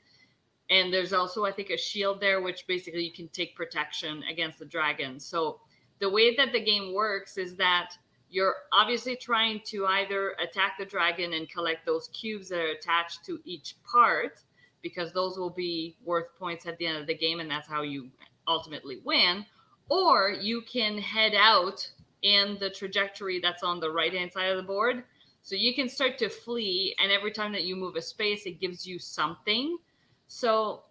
And there's also, I think, a shield there, which basically you can take protection against the dragon. So the way that the game works is that you're obviously trying to either attack the dragon and collect those cubes that are attached to each part, because those will be worth points at the end of the game, and that's how you ultimately win. Or you can head out in the trajectory that's on the right-hand side of the board. So you can start to flee, and every time that you move a space, it gives you something. So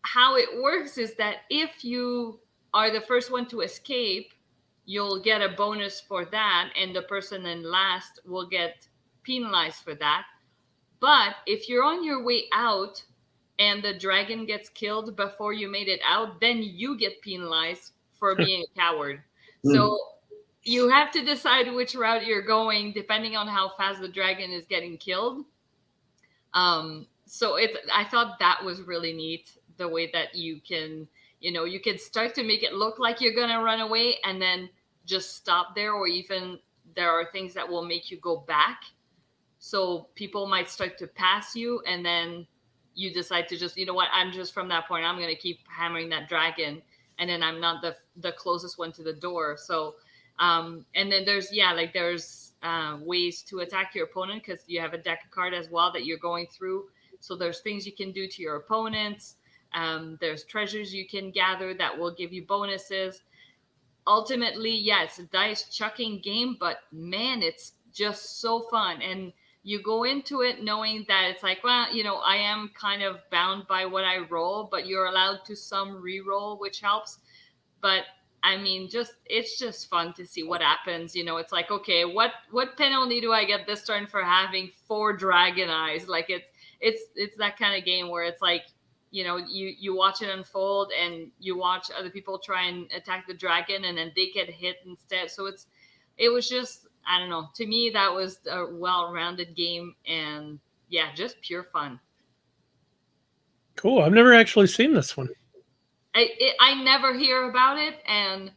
how it works is that if you are the first one to escape, you'll get a bonus for that, and the person in last will get penalized for that. But if you're on your way out and the dragon gets killed before you made it out, then you get penalized for being a coward. So you have to decide which route you're going depending on how fast the dragon is getting killed. So I thought that was really neat, the way that you can, you can start to make it look like you're going to run away and then just stop there, or even there are things that will make you go back. So people might start to pass you, and then you decide to just, you know what, I'm just from that point, I'm going to keep hammering that dragon, and then I'm not the closest one to the door. So, and then there's ways to attack your opponent, because you have a deck of cards as well that you're going through. So there's things you can do to your opponents. There's treasures you can gather that will give you bonuses. Ultimately, yeah, it's a dice chucking game, but man, it's just so fun. And you go into it knowing that it's like, well, you know, I am kind of bound by what I roll, but you're allowed to some re-roll, which helps. But I mean, it's just fun to see what happens. You know, it's like, okay, what penalty do I get this turn for having 4 dragon eyes? Like it's that kind of game where it's like, you know, you watch it unfold, and you watch other people try and attack the dragon, and then they get hit instead. So it was just, I don't know. To me, that was a well-rounded game, and yeah, just pure fun. Cool. I've never actually seen this one. I never hear about it, and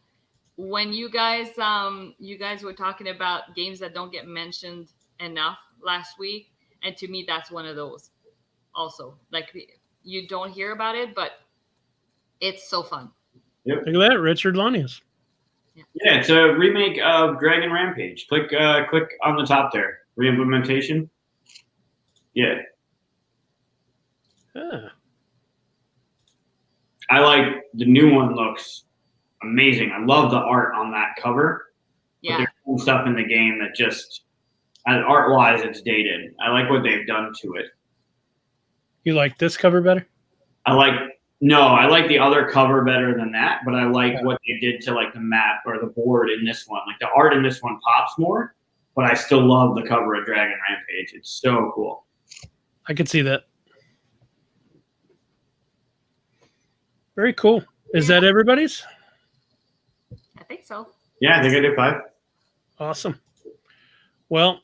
when you guys were talking about games that don't get mentioned enough last week, and to me, that's one of those. Also, like, you don't hear about it, but it's so fun. Yep. Look at that, Richard Lanius. Yeah, it's a remake of Dragon Rampage. Click on the top there. Reimplementation. Yeah. Ah. I like the new one. Looks amazing. I love the art on that cover. Yeah. But there's some stuff in the game that just, art-wise, it's dated. I like what they've done to it. You like this cover better? I like the other cover better than that, but I like what they did to like the map or the board in this one. Like the art in this one pops more, but I still love the cover of Dragon Rampage. It's so cool. I could see that. Very cool. Is that everybody's? I think so. Yeah, I think I did 5. Awesome. Well,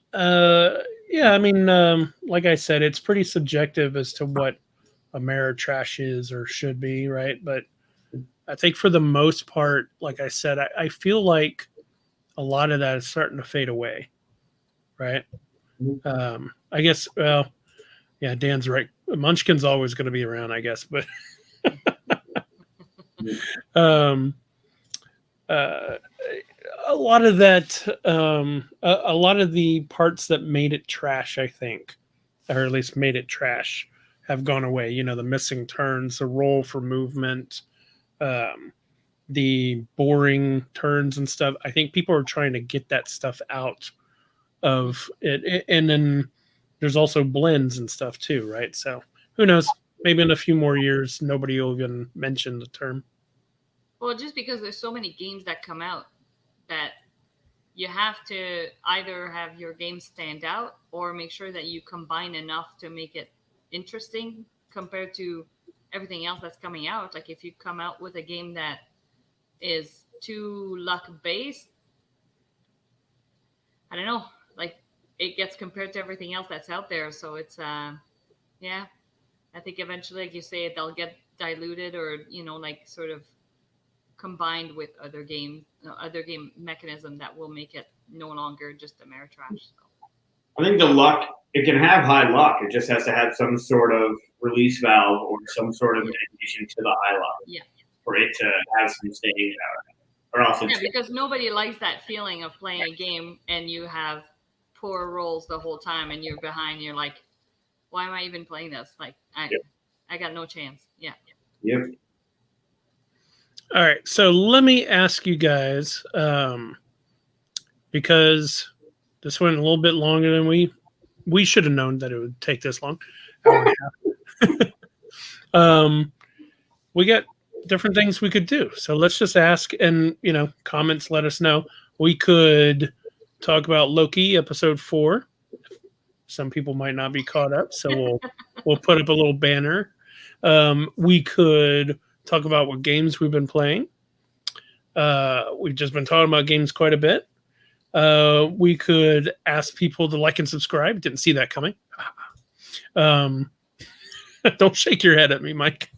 yeah, I mean, like I said, it's pretty subjective as to what Ameritrash is or should be, right? But I think for the most part, like I said, I feel like a lot of that is starting to fade away, right? I guess, well, yeah, Dan's right. Munchkin's always going to be around, I guess, but a lot of that, a lot of the parts that made it trash, I think, or at least made it trash, have gone away. You know, the missing turns, the roll for movement, the boring turns and stuff. I think people are trying to get that stuff out of it. And then there's also blends and stuff too, right? So who knows? Maybe in a few more years, nobody will even mention the term. Well, just because there's so many games that come out that you have to either have your game stand out or make sure that you combine enough to make it interesting compared to everything else that's coming out. Like if you come out with a game that is too luck based, I don't know, like it gets compared to everything else that's out there. So it's, yeah, I think eventually, like you say, they'll get diluted or, you know, like sort of combined with other game mechanism that will make it no longer just Ameritrash. So. I think the luck, it can have high luck. It just has to have some sort of release valve or some sort of dedication to the high luck. Yeah. For it to have some staying power. Or else yeah, because nobody likes that feeling of playing a game and you have poor rolls the whole time and you're behind. You're like, why am I even playing this? Like, I got no chance. Yeah. Yep. All right. So let me ask you guys, because this went a little bit longer than we should have known that it would take this long. Hour and a half. We got different things we could do. So let's just ask, and you know, comments, let us know. We could talk about Loki episode 4. Some people might not be caught up, so we'll put up a little banner. We could talk about what games we've been playing. We've just been talking about games quite a bit. We could ask people to like and subscribe. Didn't see that coming. Don't shake your head at me, Mike.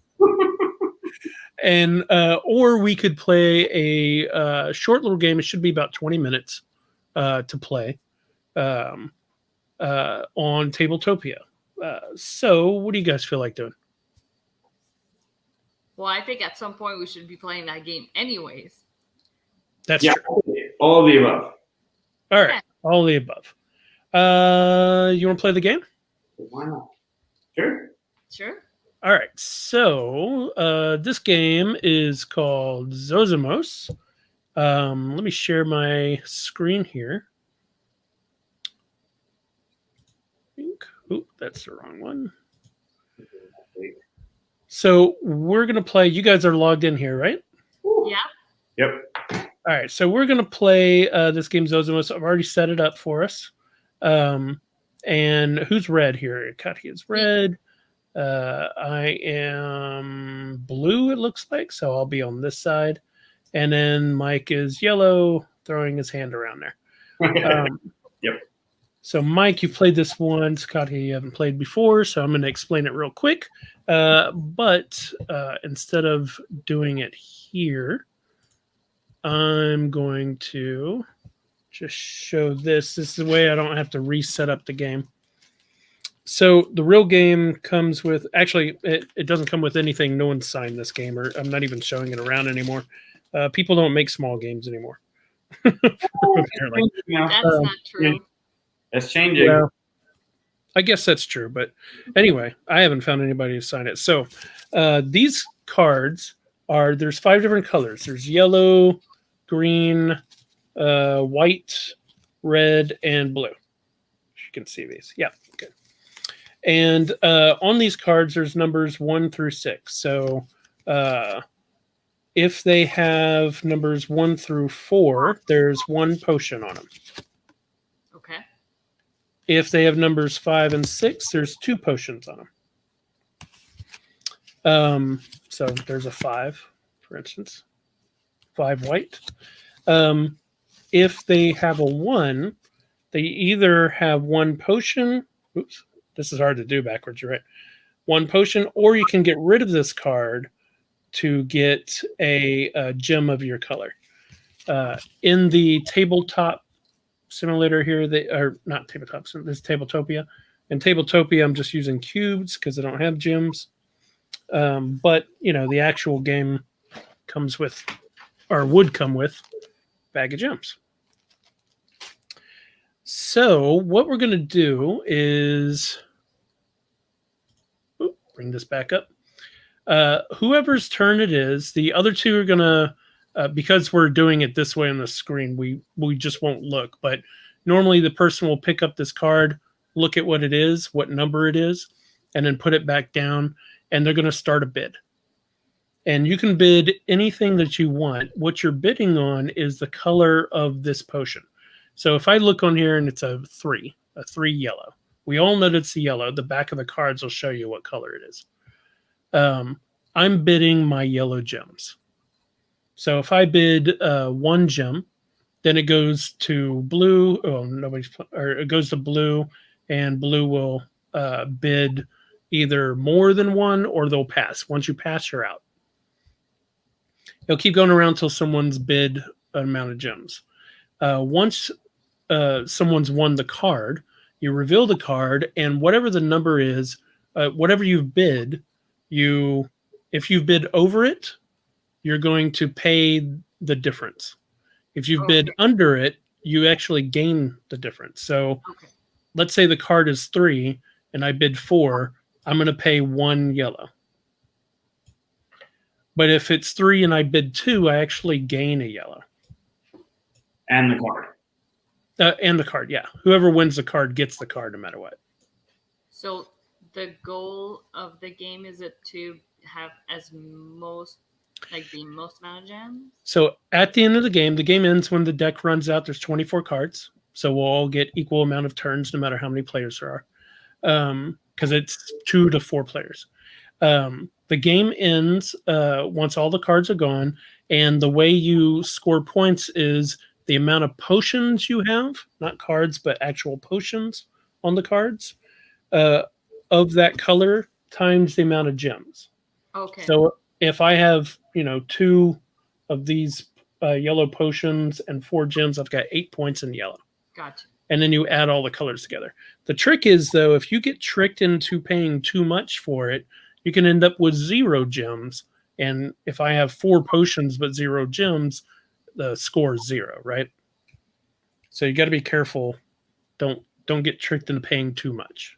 And or we could play a short little game. It should be about 20 minutes to play on Tabletopia. So what do you guys feel like doing? Well, I think at some point we should be playing that game anyways. That's Yeah, true. all of the above. All right, all of the above. You want to play the game? Why not? Sure. Sure. All right. So this game is called Zozimos. Let me share my screen here. Oop, that's the wrong one. So we're gonna play. You guys are logged in here, right? Yeah. Yep. All right. So we're gonna play this game Zozimos. I've already set it up for us. And who's red here? Kati is red. I am blue, it looks like, so I'll be on this side. And then Mike is yellow, throwing his hand around there. Yep. So, Mike, you've played this once. Kati, you haven't played before, so I'm going to explain it real quick. But instead of doing it here, I'm going to just show this. This is the way I don't have to reset up the game. So the real game comes with, actually, it doesn't come with anything. No one's signed this game, or I'm not even showing it around anymore. People don't make small games anymore. Apparently. That's not true. That's changing. Well, I guess that's true. But anyway, I haven't found anybody to sign it. So these cards there's 5 different colors. There's yellow, green, white, red, and blue. You can see these. Yeah. Okay. And on these cards, there's numbers 1 through 6. So if they have numbers 1 through 4, there's 1 potion on them. Okay. If they have numbers 5 and 6, there's 2 potions on them. So there's a 5, for instance. 5 white. If they have a 1, they either have 1 potion. Oops. This is hard to do backwards, you're right. 1 potion, or you can get rid of this card to get a gem of your color. In the tabletop simulator here, they are not tabletop, so this is Tabletopia. In Tabletopia, I'm just using cubes because I don't have gems. But, the actual game comes with, or would come with, a bag of gems. So what we're going to do is bring this back up. Whoever's turn it is, the other 2 are going to, because we're doing it this way on the screen, we just won't look. But normally the person will pick up this card, look at what it is, what number it is, and then put it back down, and they're going to start a bid. And you can bid anything that you want. What you're bidding on is the color of this potion. So if I look on here and it's a 3 yellow, we all know it's a yellow. The back of the cards will show you what color it is. I'm bidding my yellow gems. So if I bid 1 gem, then it goes to blue. Oh, it goes to blue, and blue will bid either more than 1 or they'll pass. Once you pass, you're out. It'll keep going around until someone's bid an amount of gems. Once someone's won the card, you reveal the card, and whatever the number is, whatever you've bid, if you've bid over it, you're going to pay the difference. If you've bid under it, you actually gain the difference. So let's say the card is 3 and I bid 4, I'm going to pay 1 yellow. But if it's 3 and I bid 2, I actually gain a yellow. And the card. And the card, yeah. Whoever wins the card gets the card no matter what. So the goal of the game is it to have the most amount of gems? So at the end of the game ends when the deck runs out. There's 24 cards. So we'll all get equal amount of turns no matter how many players there are. Because it's 2 to 4 players. The game ends once all the cards are gone. And the way you score points is the amount of potions you have, not cards, but actual potions on the cards of that color times the amount of gems. Okay. So if I have, 2 of these yellow potions and 4 gems, I've got 8 points in yellow. Gotcha. and then you add all the colors together. The trick is, though, if you get tricked into paying too much for it, you can end up with 0 gems. And if I have 4 potions but 0 gems, the score is 0, right? So you got to be careful. Don't get tricked into paying too much.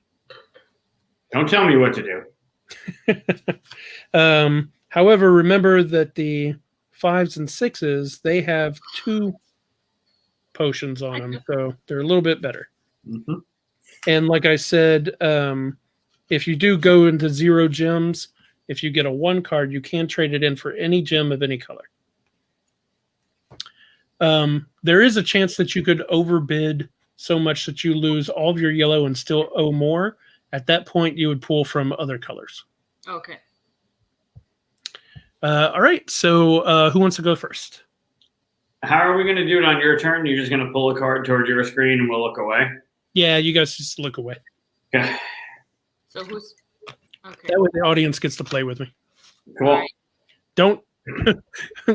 Don't tell me what to do. However, remember that the 5s and 6s, they have 2 potions on them, so they're a little bit better. Mm-hmm. And like I said, if you do go into 0 gems, if you get a 1 card, you can trade it in for any gem of any color. There is a chance that you could overbid so much that you lose all of your yellow and still owe more. At that point, you would pull from other colors. Okay. All right, so who wants to go first? How are we going to do it on your turn? You're just going to pull a card towards your screen and we'll look away? Yeah, you guys just look away. Okay. So who's... Okay. That way the audience gets to play with me. Cool. All right. Don't...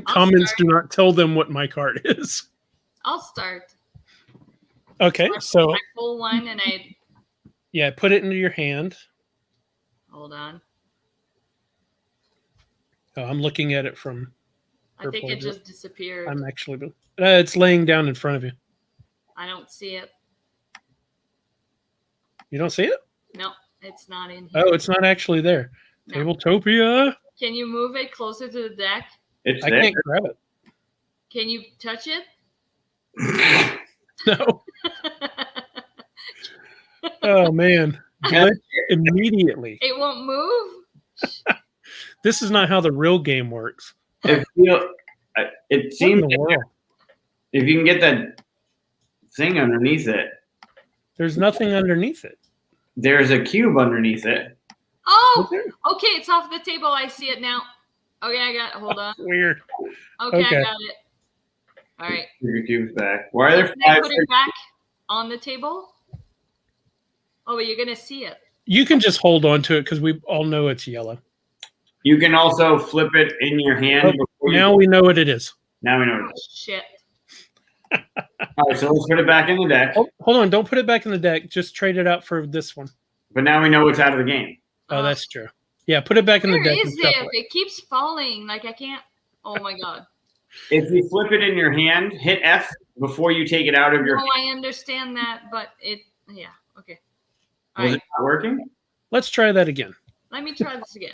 comments start. do not tell them what my card is. I'll start. Okay, so... I pull one and I... Yeah, put it into your hand. Hold on. Oh, I'm looking at it from... I think it just disappeared. I'm actually... it's laying down in front of you. I don't see it. You don't see it? No, it's not in here. Oh, it's not actually there. No. Tabletopia. Can you move it closer to the deck? It's I there. can't grab it. Can you touch it? No. Oh, man. Glitch immediately. It won't move? This is not how the real game works. It What seems in the world? if you can get that thing underneath it, There's nothing underneath it. there's a cube underneath it. Oh, Is there? okay. It's off the table. I see it now. Okay, I got it. Hold on. Weird. Okay, Okay. I got it. All right. Your cube's back. Why are there Can I 5? put it back on the table? Oh, but you're going to see it. You can just hold on to it because we all know it's yellow. You can also flip it in your hand. before you- Now we know what it is. Now we know what it Oh, is. shit. All right, so let's put it back in the deck. Oh, hold on. Don't put it back in the deck. Just trade it out for this one. But now we know what's out of the game. Oh, that's true. Yeah, put it back in the Where deck. is and shuffle it? It keeps falling. Like, I can't. Oh, my God. If you flip it in your hand, hit F before you take it out of your No, hand. I understand that, but it, yeah, okay. All Was right, it not working? Let's try that again. let me try this again.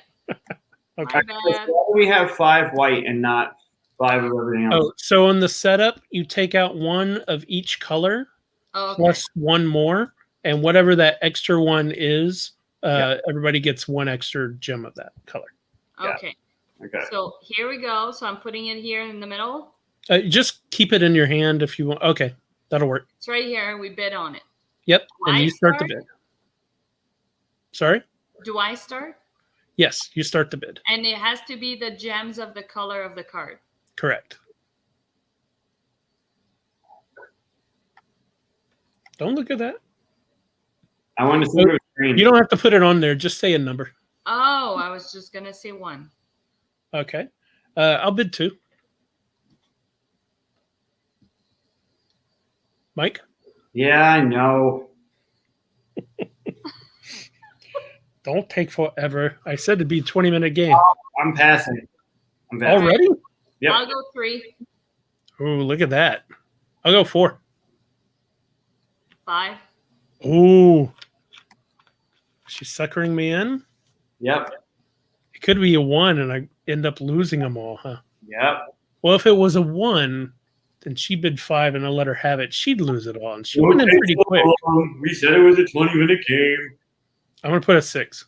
Okay. My Why bad. do we have 5 white and not 5 of everything else? Oh, so on the setup, you take out one of each color Oh, okay. plus one more, and whatever that extra one is, everybody gets one extra gem of that color. Yeah. Okay. Okay. So here we go. So I'm putting it here in the middle. Just keep it in your hand if you want. Okay, that'll work. It's right here. We bid on it. Yep, Do and I you start the start? bid. Sorry? Do I start? Yes, you start the bid. And it has to be the gems of the color of the card. Correct. Don't look at that. I want to see your screen. You don't have to put it on there. Just say a number. Oh, I was just going to say 1. Okay. I'll bid 2. Mike? Yeah, I know. Don't take forever. I said it'd be a 20-minute game. I'm passing. I'm passing. Already? Yep. I'll go 3, Ooh, look at that. I'll go 4. 5. Ooh. She's suckering me in? Yep. It could be a 1 and I end up losing them all, huh? Yep. Well, if it was a 1, then she bid 5 and I let her have it, she'd lose it all. And she went in pretty quick. We said it was a 20-minute game. I'm going to put a 6.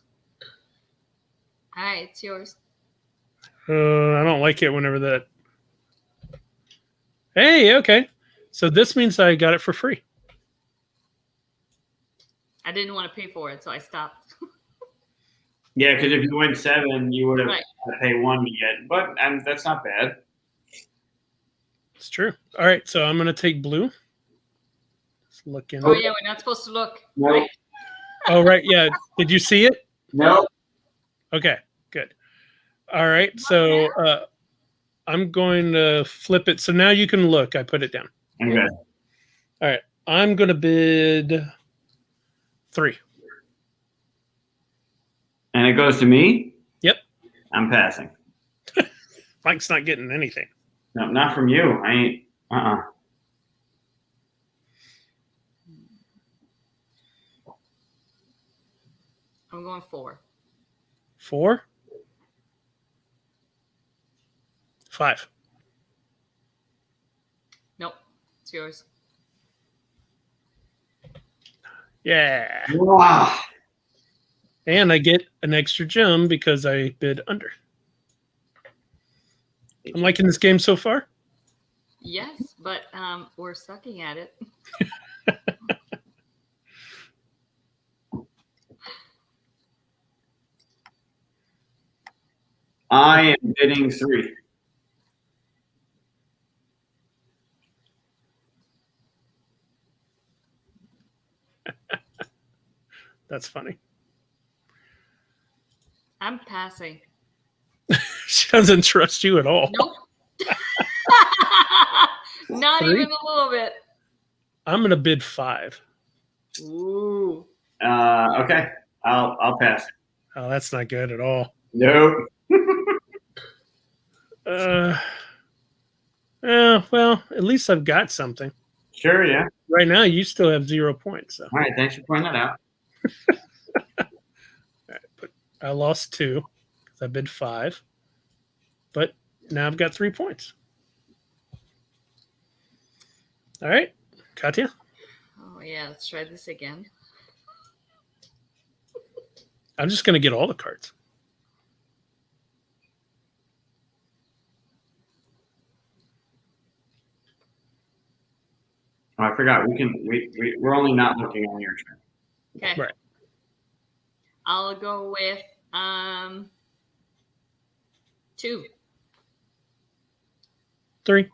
All right, it's yours. I don't like it whenever that. Hey, okay. So this means I got it for free. I didn't want to pay for it, so I stopped. Yeah, because if you went 7, you would have Right. had to pay 1 to get. But that's not bad. It's true. All right, so I'm going to take blue. Let's look in. Oh, yeah, we're not supposed to look. No. Right? Oh, right. Yeah. Did you see it? No. Okay, good. All right, so I'm going to flip it. So now you can look. I put it down. Okay. I'm going to bid 3. And it goes to me? Yep. I'm passing. Mike's not getting anything. No, not from you. I ain't. I'm going 4. 4? 5. Nope. It's yours. Yeah. Wow. And I get an extra gem because I bid under. I'm liking this game so far. Yes, but we're sucking at it. I am bidding 3. That's funny. I'm passing. She doesn't trust you at all. Nope. Not 3? even a little bit. I'm going to bid 5. Ooh. Okay. I'll pass. Oh, that's not good at all. Nope. Well, at least I've got something. Sure, yeah. Right now, you still have 0 points. So. All right, thanks for pointing that out. All right, but I lost 2 because I bid 5. But now I've got 3 points. All right, Katya. Oh yeah, let's try this again. I'm just going to get all the cards. Oh, I forgot. We're only not looking on your turn. Okay. Right. I'll go with 2. 3.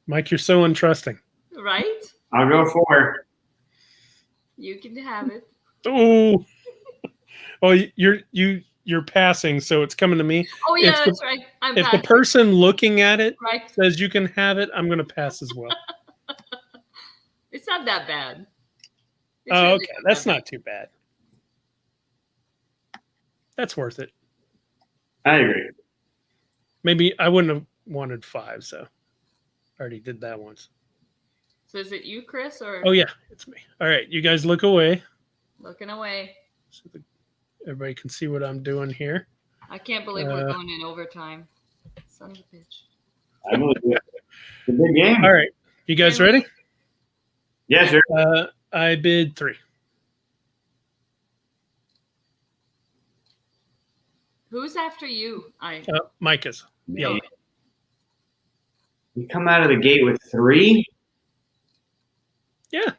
Mike, you're so untrusting. Right? I'll go 4. You can have it. Oh, well, you're passing, so it's coming to me. Oh yeah, If that's right. I'm If the passing. person looking at it Right. says you can have it, I'm going to pass as well. It's not that bad. It's Oh, really okay. That's not too bad. That's worth it. I agree. Maybe I wouldn't have wanted 5, so I already did that once. So is it you, Chris, or Oh, yeah, it's me. All right, you guys look away looking away? so that everybody can see what I'm doing here. I can't believe we're going in overtime. Son of a bitch. I believe it. It's a big game. All right, you guys ready? Yeah, sure. I bid 3. Who's after you? Mike is. Yeah. Me. You come out of the gate with 3? Yeah.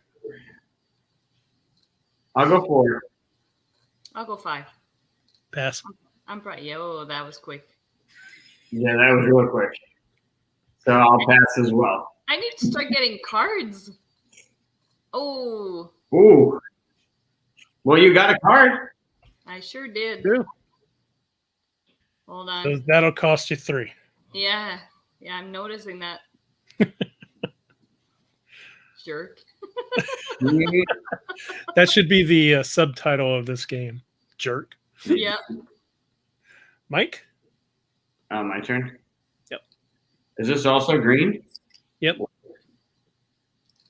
I'll go 4. I'll go 5. Pass. I'm probably. Oh, that was quick. Yeah, that was real quick. So I'll pass as well. I need to start getting cards. Oh, Ooh. Well, you got a card. I sure did. True. Hold on. So that'll cost you 3. Yeah, I'm noticing that. Jerk. That should be the subtitle of this game. Jerk. Yeah. Mike? My turn. Yep. Is this also green? Yep.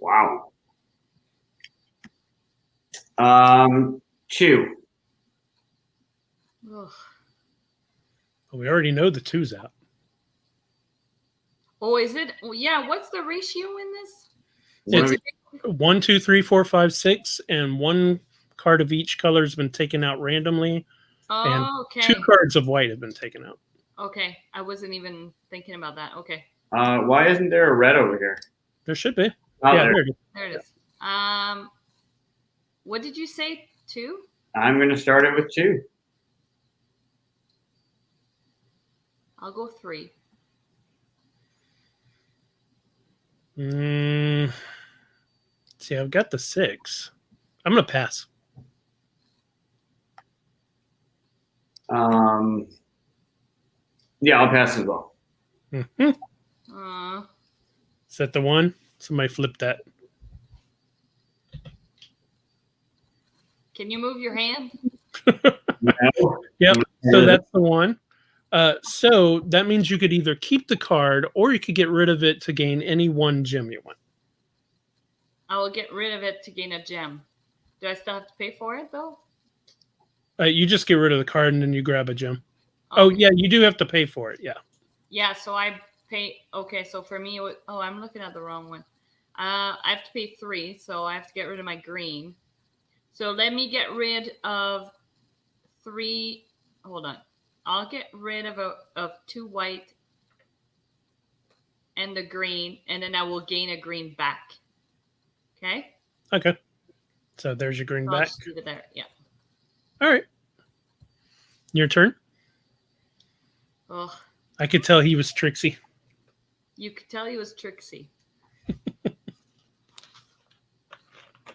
Wow. 2. Ugh. We already know the 2's out. Oh, is it? Oh, yeah. What's the ratio in this? It's 1, 2, 3, 4, 5, 6, and 1 card of each color has been taken out randomly. And Oh, okay. 2 cards of white have been taken out. Okay. I wasn't even thinking about that. Okay. Why isn't there a red over here? There should be. Oh, Yeah, there. there it is. There it is. What did you say? 2? I'm going to start it with 2. I'll go 3. See, I've got the 6. I'm going to pass. Yeah, I'll pass as well. Mhm. Uh, Is that the one? Somebody flipped that. can you move your hand? No. Yep. So that's the one. So that means you could either keep the card or you could get rid of it to gain any one gem you want. I will get rid of it to gain a gem. Do I still have to pay for it though? You just get rid of the card and then you grab a gem. Oh, Okay. yeah, you do have to pay for it. Yeah. Yeah, so I pay. Okay, so for me, I'm looking at the wrong one. I have to pay 3, so I have to get rid of my green. So let me get rid of 3. Hold on. I'll get rid of 2 white and the green, and then I will gain a green back. Okay? Okay. So there's your green So I'll back. just leave it there. Yeah. All right. Your turn. Oh, I could tell he was tricksy. you could tell he was tricksy.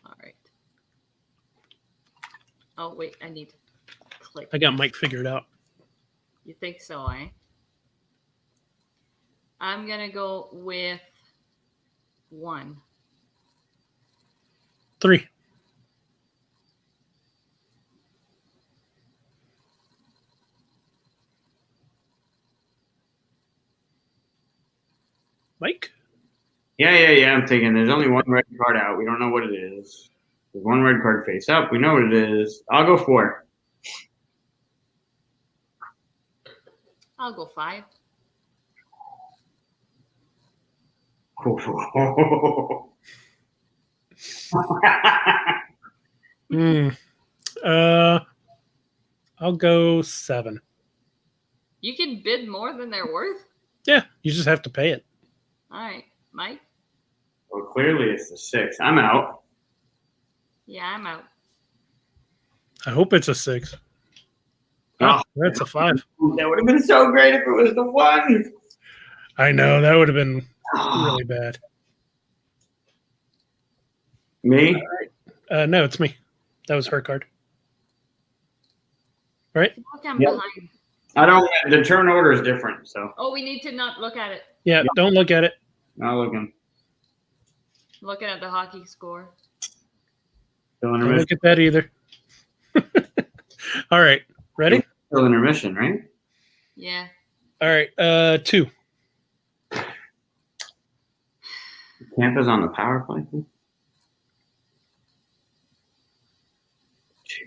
All right. Oh, wait. I need to click. I got Mike figured out. You think so, eh? I'm going to go with 1. 3. Mike? Yeah. I'm thinking there's only one red card out. We don't know what it is. There's one red card face up. We know what it is. I'll go 4. I'll go 5. I'll go 7. You can bid more than they're worth? Yeah, you just have to pay it. All right. Mike? Well, clearly it's the 6. I'm out. Yeah, I'm out. I hope it's a 6. Oh, That's a 5. that would have been so great if it was the 1. I know, that would have been really bad. Me? No, it's me. That was her card. Right? Look, I'm Yep. behind. I don't. The turn order is different, so Oh, we need to not look at it. Yeah, don't look at it. not looking. Looking at the hockey score. Still Don't intermission. look at that either. All right. Ready? Still intermission, right? Yeah. All right. 2. Tampa's on the power play.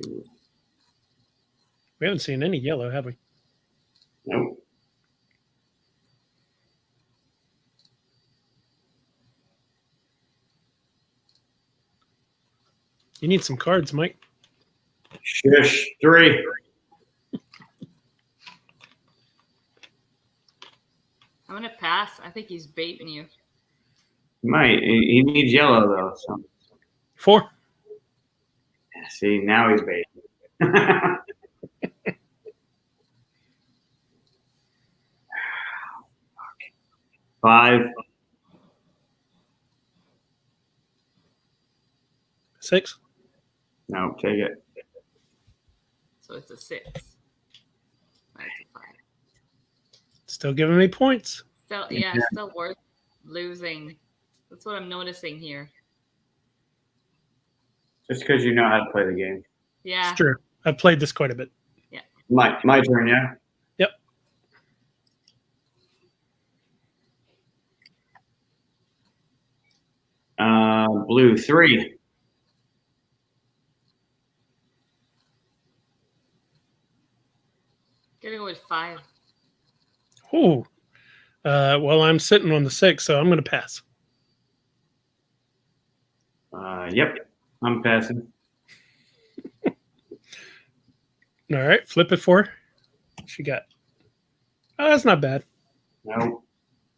2. We haven't seen any yellow, have we? Nope. You need some cards, Mike. Shush. 3. I'm going to pass. I think he's baiting you. He might. He needs yellow though. So 4. see, now he's baiting. 5. 6. No, take it. So it's a 6. That's a 5. Still giving me points. Still, yeah, still worth losing. That's what I'm noticing here. Just because you know how to play the game. Yeah. It's true. I've played this quite a bit. My turn, yeah. Yep. Blue 3. Gonna go with 5. Ooh. Well, I'm sitting on the 6, so I'm going to pass. Yep. I'm passing. All right. Flip it for her. She got. Oh, that's not bad. No.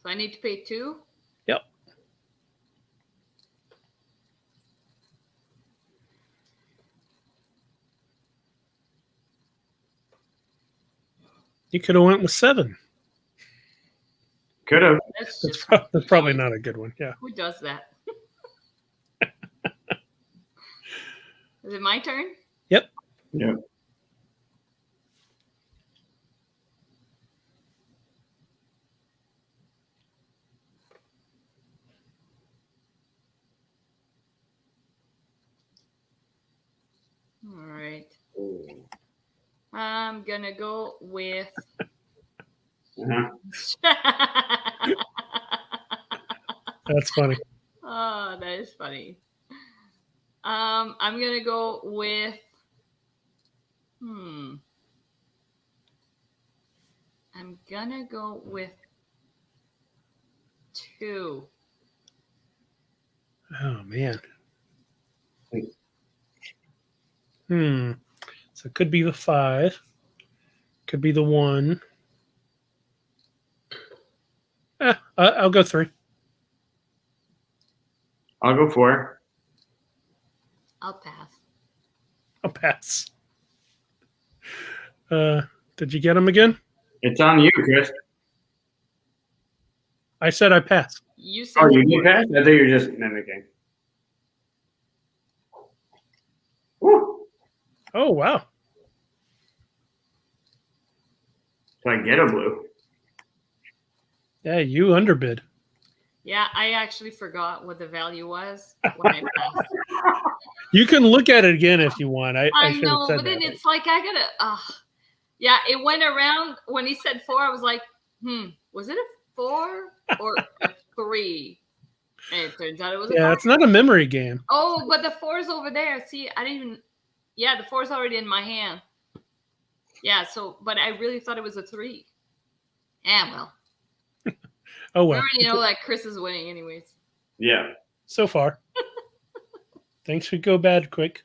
So I need to pay 2? Yep. You could have went with 7. Could have. That's That's, just that's probably not a good one. Yeah. Who does that? Is it my turn? Yep. All right. Ooh. I'm gonna go with. Uh-huh. That's funny. Oh, that is funny. I'm gonna go with. I'm gonna go with 2. Oh man. Wait. So it could be the 5. Could be the 1. I'll go 3. I'll go 4. I'll pass. I'll pass. Did you get him again? It's on you, Chris. I said I pass. You said. Oh, you did pass? I thought you were just mimicking. Woo. Oh wow. So I get a blue. Yeah, you underbid. Yeah, I actually forgot what the value was when I passed. You can look at it again if you want. I should have know, said but then that. it's like I gotta. Yeah, it went around when he said 4. I was like, was it a 4 or a 3? And it turns out it was a 5. It's not a memory game. Oh, but the 4's over there. See, I didn't even. Yeah, the 4's already in my hand. Yeah, so, but I really thought it was a 3. Yeah, well. Oh We well. already know that Chris is winning, anyways. Yeah. So far. Things could go bad quick.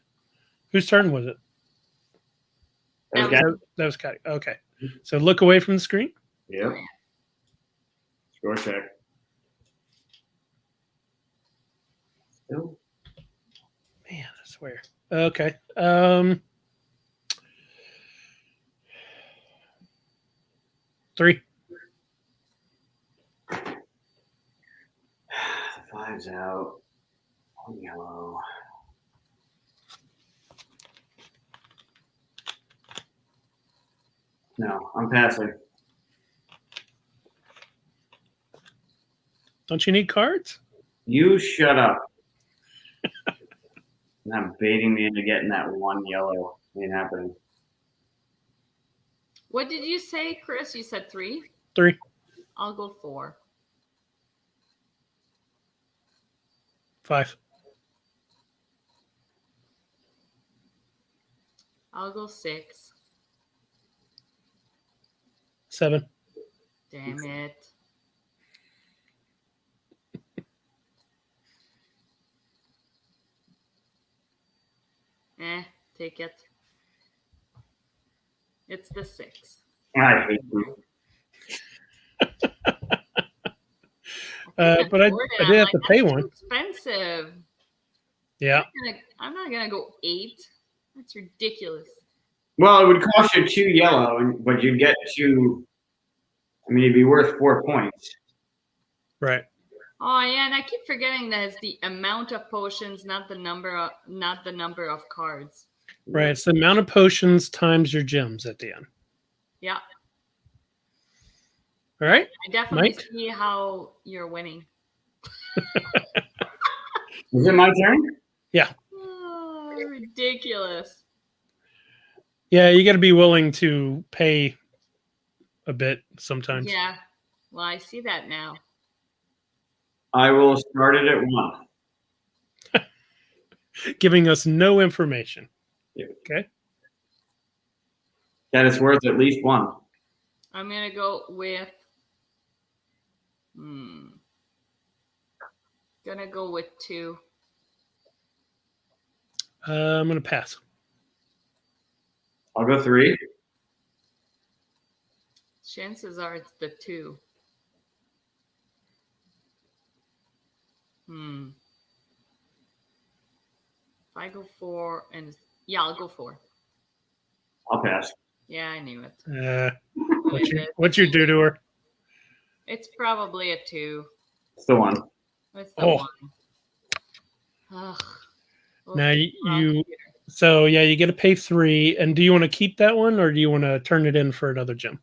Whose turn was it? That was That was Scotty. Okay. So look away from the screen. Yep. Score check. Still. Man, I swear. Okay. 3. The 5's out. Oh, yellow. No, I'm passing. Don't you need cards? You shut up. Not baiting me into getting that 1 yellow. Ain't happening. What did you say, Chris? You said 3? 3. I'll go 4. 5. I'll go 6. 7. Damn it. Take it. It's the 6. I hate you. But I did have to pay That's one. too expensive. Yeah. I'm not gonna go 8. That's ridiculous. Well, it would cost you 2 yellow, but you'd get 2. I mean, it'd be worth 4 points. Right. Oh yeah, and I keep forgetting that it's the amount of potions, not the number of cards. Right. It's the amount of potions times your gems at the end. Yeah. All right. I definitely Mike? see how you're winning. Is it my turn? Yeah. Oh, ridiculous. Yeah, you got to be willing to pay a bit sometimes. Yeah. Well, I see that now. I will start it at 1. Giving us no information. Yeah. Okay. That it's worth at least 1. I'm gonna go with. Gonna go with 2. I'm going to pass. I'll go 3. Chances are it's the 2. If I go 4 and I'll go 4. I'll pass. Yeah, I knew it. What'd you do to her? It's probably a 2. It's the 1. It's the 1. Ugh. Now so yeah, you get to pay 3. And do you want to keep that one, or do you want to turn it in for another gem?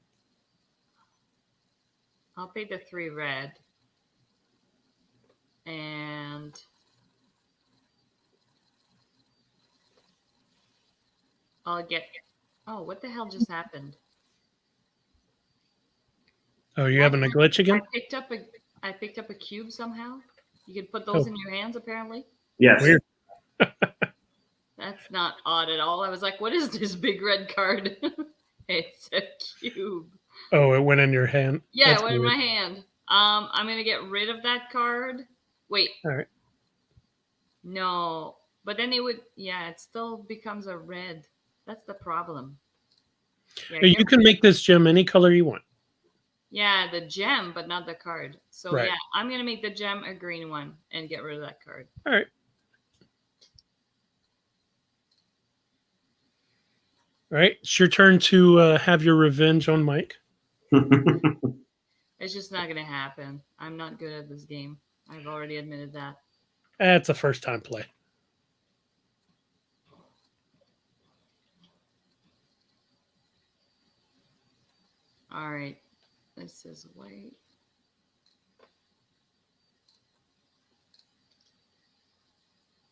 I'll pay the 3 red. And I'll get. Oh, what the hell just happened? Oh, you having a glitch I again? picked up a cube somehow. You could put Oh. those in your hands, apparently. Yes. Weird. That's not odd at all. I was like, what is this big red card? It's a cube. Oh, it went in your hand. Yeah, That's it went in weird. my hand. I'm gonna get rid of that card. Wait. All right. No, but then it would. Yeah, it still becomes a red. That's the problem. Yeah, You can make this gem any color you want. Yeah, the gem, but not the card. So Right. yeah, I'm gonna make the gem a green one and get rid of that card. All right. All right. It's your turn to have your revenge on Mike. It's just not gonna happen. I'm not good at this game. I've already admitted that. That's a first time play. All right, this is white.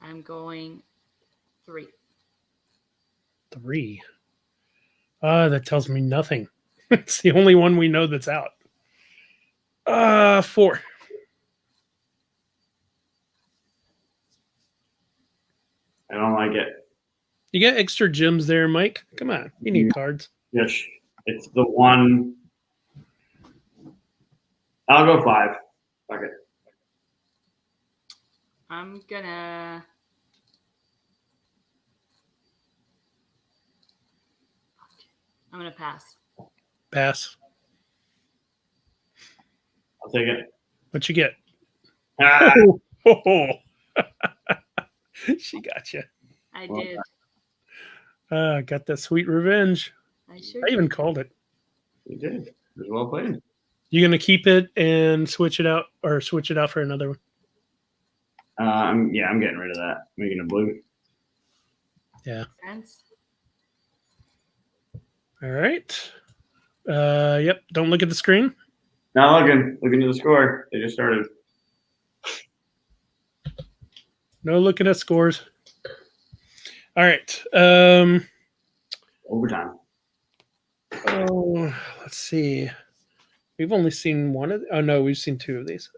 I'm going 3. 3. That tells me nothing. It's the only one we know that's out. 4. I don't like it. You got extra gems there, Mike. Come on. You need cards. Yes. It's the one. I'll go 5. Fuck it. I'm gonna. I'm gonna pass. Pass. I'll take it. What you get? Ah, Oh. She got you. I Well did. Got that sweet revenge. I sure I even did. called it. you did. It was well played. You gonna keep it and switch it out, or switch it out for another one? I'm getting rid of that. Making a blue. Yeah. Sense. All right. Yep. Don't look at the screen. Now looking to the score. They just started. No looking at scores. All right. Overtime. Oh, let's see. We've only seen one of. Oh no, we've seen 2 of these.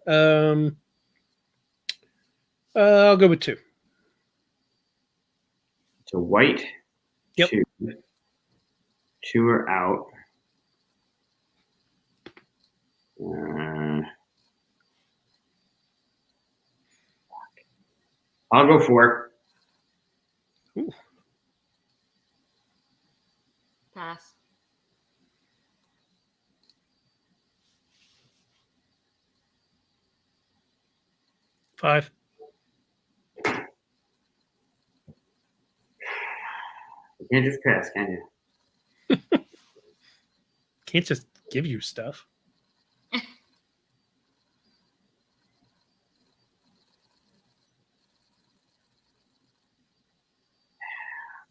I'll go with 2. So white. Yep. 2. 2 are out. I'll go 4. Ooh. Pass. Five. You can't just pass, can you? Can't just give you stuff.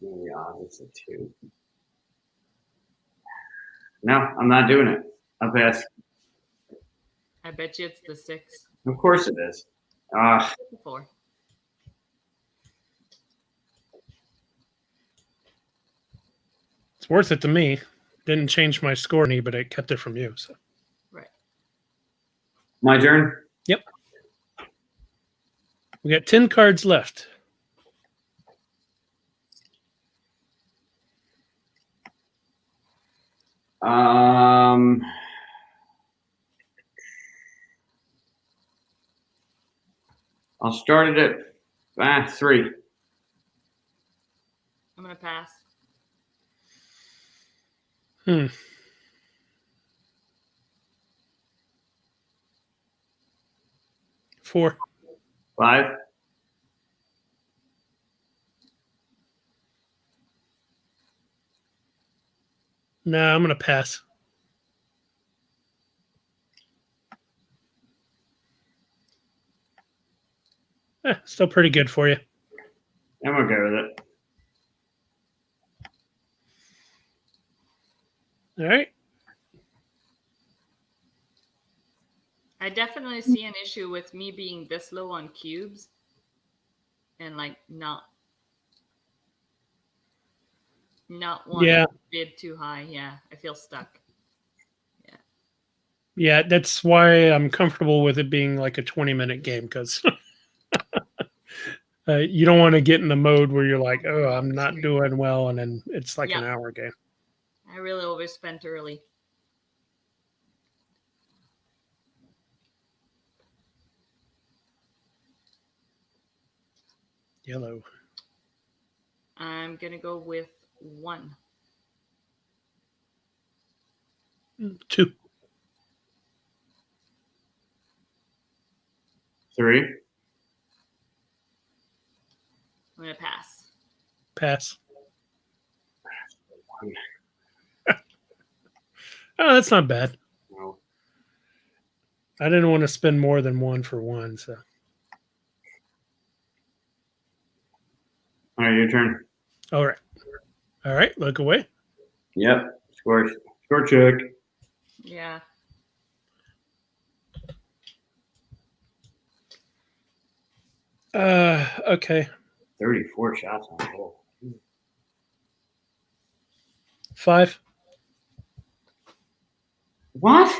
Maybe it's a 2. No, I'm not doing it. I'll pass. I bet you it's the 6. Of course it is. Ah, 4. It's worth it to me. Didn't change my score any, but it kept it from you. So Right. my turn. yep. We got 10 cards left. I'll start it at 3. I'm gonna pass. 4. 5. No, I'm gonna pass. Still pretty good for you. I'm okay with it. All right. I definitely see an issue with me being this low on cubes and like not not want Yeah. to bid too high. Yeah, I feel stuck. Yeah, that's why I'm comfortable with it being like a 20-minute game because you don't want to get in the mode where you're like, oh, I'm not doing well, and then it's like an hour game. I really overspent early. Yellow. I'm gonna go with 1. 2. 3. I'm gonna pass. Pass. Oh, that's not bad. No. I didn't want to spend more than 1 for 1, so. All right, your turn. All right. Look away. Yep. Score check. Yeah. Okay. 34 shots on goal. 5. What?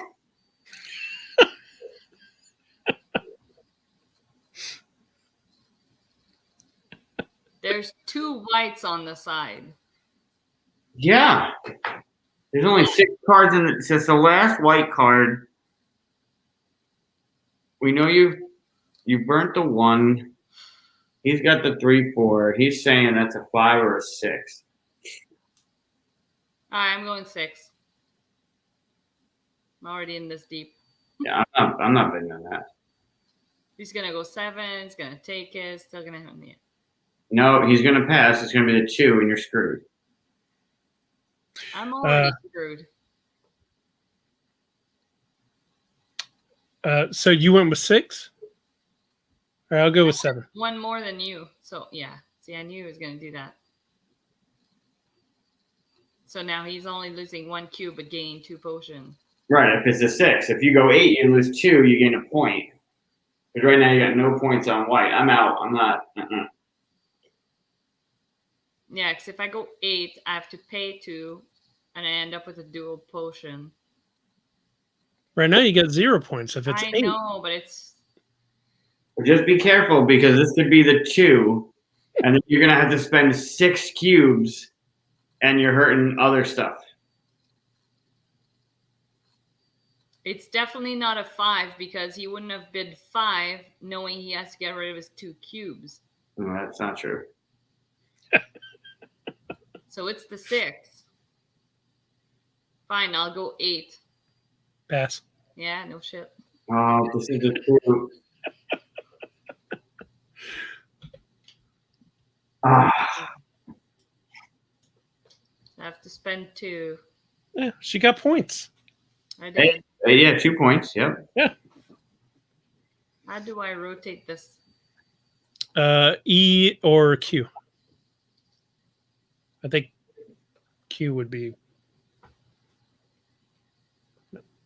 There's 2 whites on the side. Yeah. There's only 6 cards in it. It's the last white card. We know you burnt the 1. He's got the 3-4. He's saying that's a 5 or a 6. All right, I'm going 6. I'm already in this deep. Yeah, I'm not betting on that. He's gonna go 7. He's gonna take it. Still gonna hit me. No, he's gonna pass. It's gonna be the 2, and you're screwed. I'm already screwed. So you went with 6? All right, I'll go with 7. 1 more than you. So yeah. See, I knew he was gonna do that. So now he's only losing 1 cube but gaining 2 potion. Right. If it's a 6, if you go 8, you lose 2. You gain a point. But right now you got no points on white. I'm out. I'm not. Yeah, because if I go 8, I have to pay 2, and I end up with a dual potion. Right now you got 0 points if it's 8. I know, but it's... Just be careful because this could be the 2, and then you're gonna have to spend 6 cubes, and you're hurting other stuff. It's definitely not a 5 because he wouldn't have bid 5 knowing he has to get rid of his 2 cubes. No, that's not true. So it's the 6. Fine, I'll go 8. Pass. Yeah, no shit. Oh, this is a 2. I have to spend 2. Yeah, she got points. I did. Yeah, 2 points. Yep. Yeah. How do I rotate this? E or Q. I think Q would be.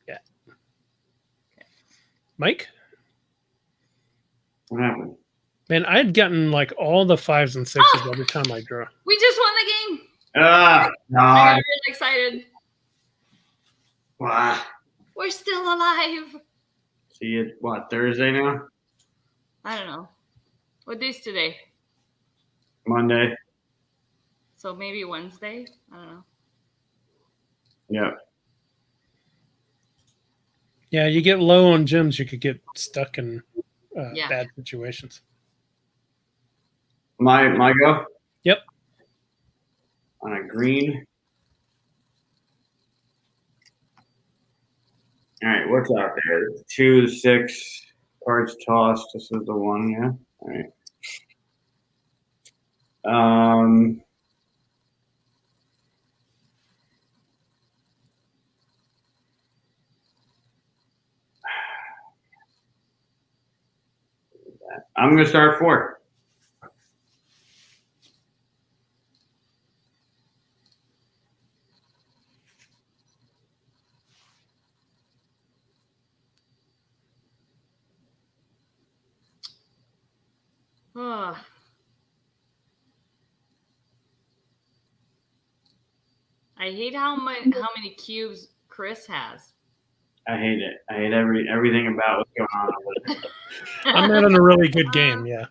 Yeah. Okay. Mike? What happened? Man, I had gotten like all the 5s and 6s every time I draw. We just won the game. Ah, I got God. really excited. Wow. We're still alive. See you, what, Thursday now? I don't know. What day's today? Monday. So maybe Wednesday? I don't know. Yep. Yeah, you get low on gems, you could get stuck in Yeah. bad situations. My go? Yep. On a green. All right, what's out there? 2, 6, cards tossed. This is the 1, yeah? All right. I'm going to start 4. Oh. I hate how many cubes Chris has. I hate it. I hate everything about what's going on over there. I'm having a really good game. Yeah.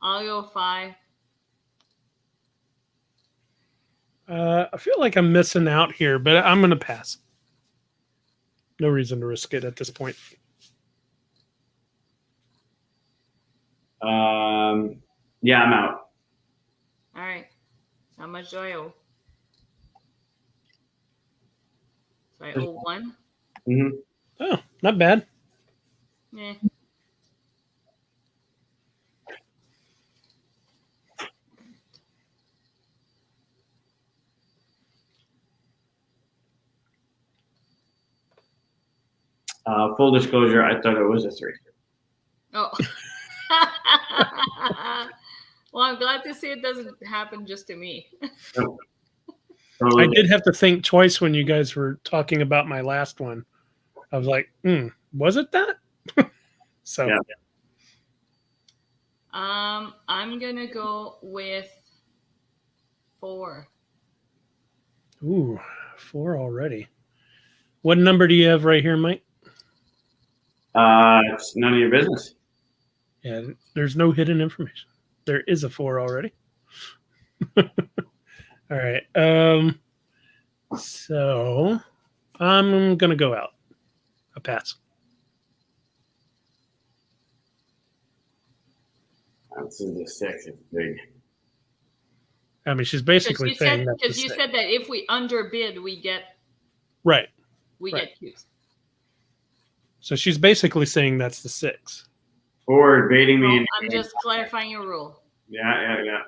I'll go 5. I feel like I'm missing out here, but I'm going to pass. No reason to risk it at this point. Yeah, I'm out. All right. How much do I owe? So I owe 1. Mm-hmm. Oh, not bad. Eh. Full disclosure, I thought it was a 3. Oh. Well, I'm glad to see it doesn't happen just to me. Nope. I did have to think twice when you guys were talking about my last one. I was like, was it that? So Yeah. I'm gonna go with 4. Ooh, 4 already. What number do you have right here, Mike? It's none of your business. Yeah, there's no hidden information. There is a 4 already. All right. So I'm gonna go out. A pass. This is a 6. It's big. I mean, she's basically saying that because you said that if we underbid, we get right. get cubes. So she's basically saying that's the 6. Or baiting me. No, I'm just clarifying your rule. Yeah.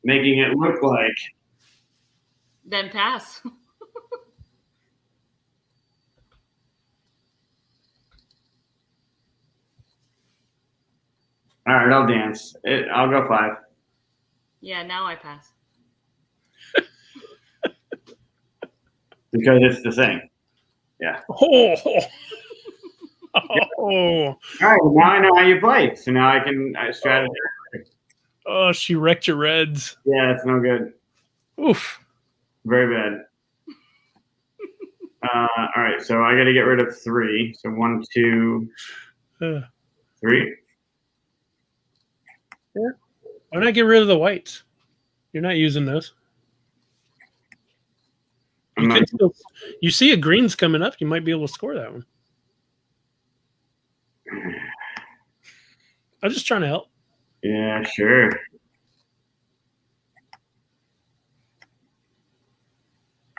Making it look like. Then pass. All right, I'll dance. I'll go 5. Yeah, now I pass. Because it's the same. Yeah. Oh. Oh. All right, well, now I know how you play. So now I can strategize. Oh, she wrecked your reds. Yeah, it's no good. Oof. Very bad. All right, so I got to get rid of 3. So 1, 2, 3. Yeah. Why not get rid of the whites? You're not using those. You see a green's coming up. You might be able to score that one. I'm just trying to help. Yeah, sure.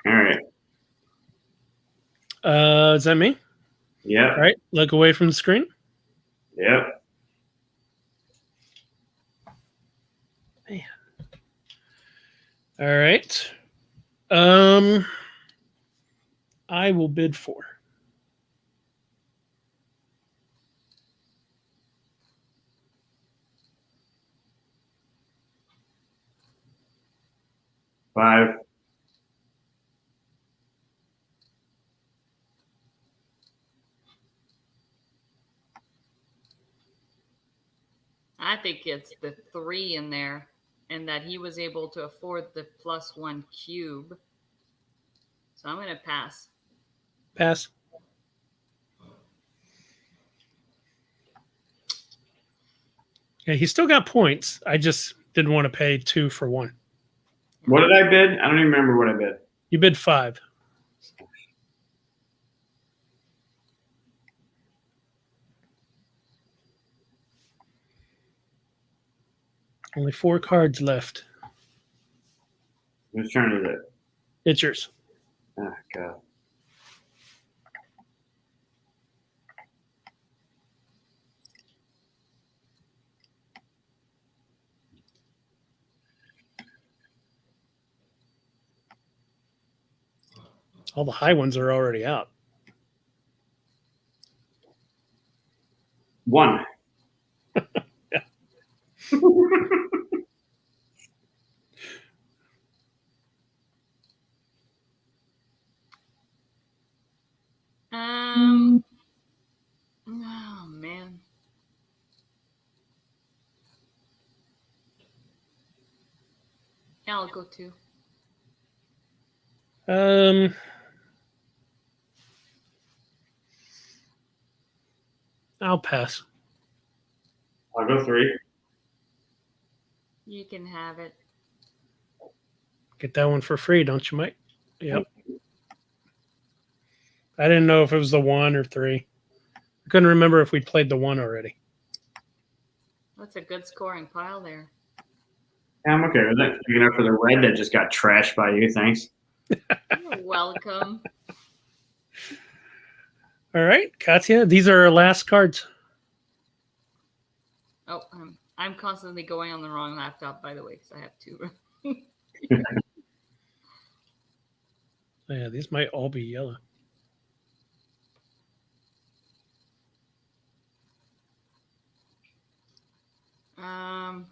All right. Is that me? Yep. All right. Look away from the screen. Yep. Man. All right. I will bid 4. $5. I think it's the 3 in there, and that he was able to afford the +1 cube. So I'm going to pass. Pass. Yeah, he still got points. I just didn't want to pay 2 for 1. What did I bid? I don't even remember what I bid. You bid 5. Only 4 cards left. Whose turn is it? It's yours. Oh, God. All the high ones are already out. 1. Yeah. Oh man. Yeah, I'll go 2. I'll pass. I'll go 3. You can have it. Get that one for free, don't you, Mike? Yep. I didn't know if it was the 1 or 3. I couldn't remember if we'd played the 1 already. That's a good scoring pile there. Yeah, I'm okay with it. Picking up for the red that just got trashed by you. Thanks. You're welcome. All right, Katya, these are our last cards. Oh, I'm constantly going on the wrong laptop, by the way, because I have 2. Yeah, these might all be yellow. Um,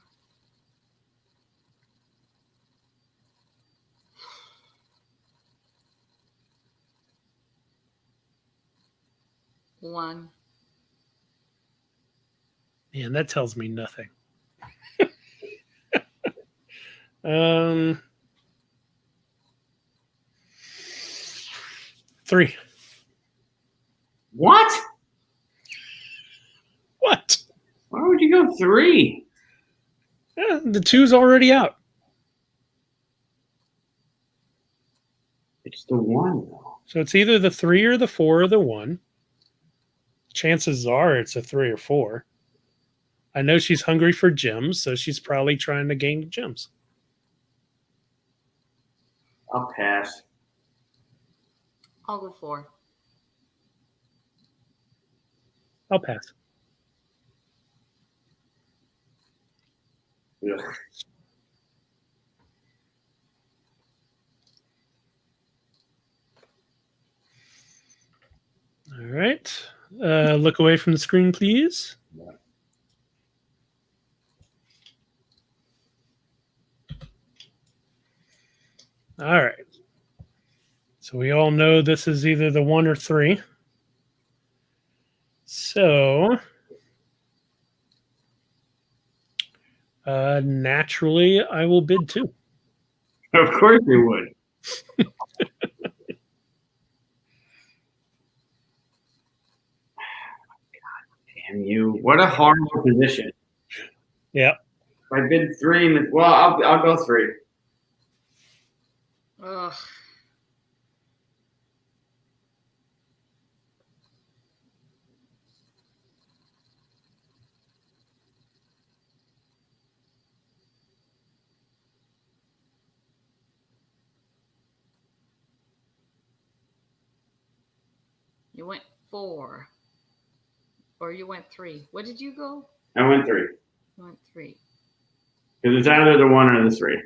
one. Man, that tells me nothing. 3. What? What? Why would you go 3? Yeah, the 2's already out. It's the 1, though. So it's either the 3 or the 4 or the 1. Chances are it's a 3 or 4. I know she's hungry for gems, so she's probably trying to gain gems. I'll pass. I'll go 4. I'll pass. Ugh. All right. Look away from the screen, please. All right. So we all know this is either the 1 or 3. So naturally, I will bid 2. Of course you would. Damn you. What a horrible position. Yeah. I bid 3. Well, I'll go 3. Ugh. You went 4. Or you went 3. What did you go? I went 3. You went 3. Because it's either the 1 or the 3.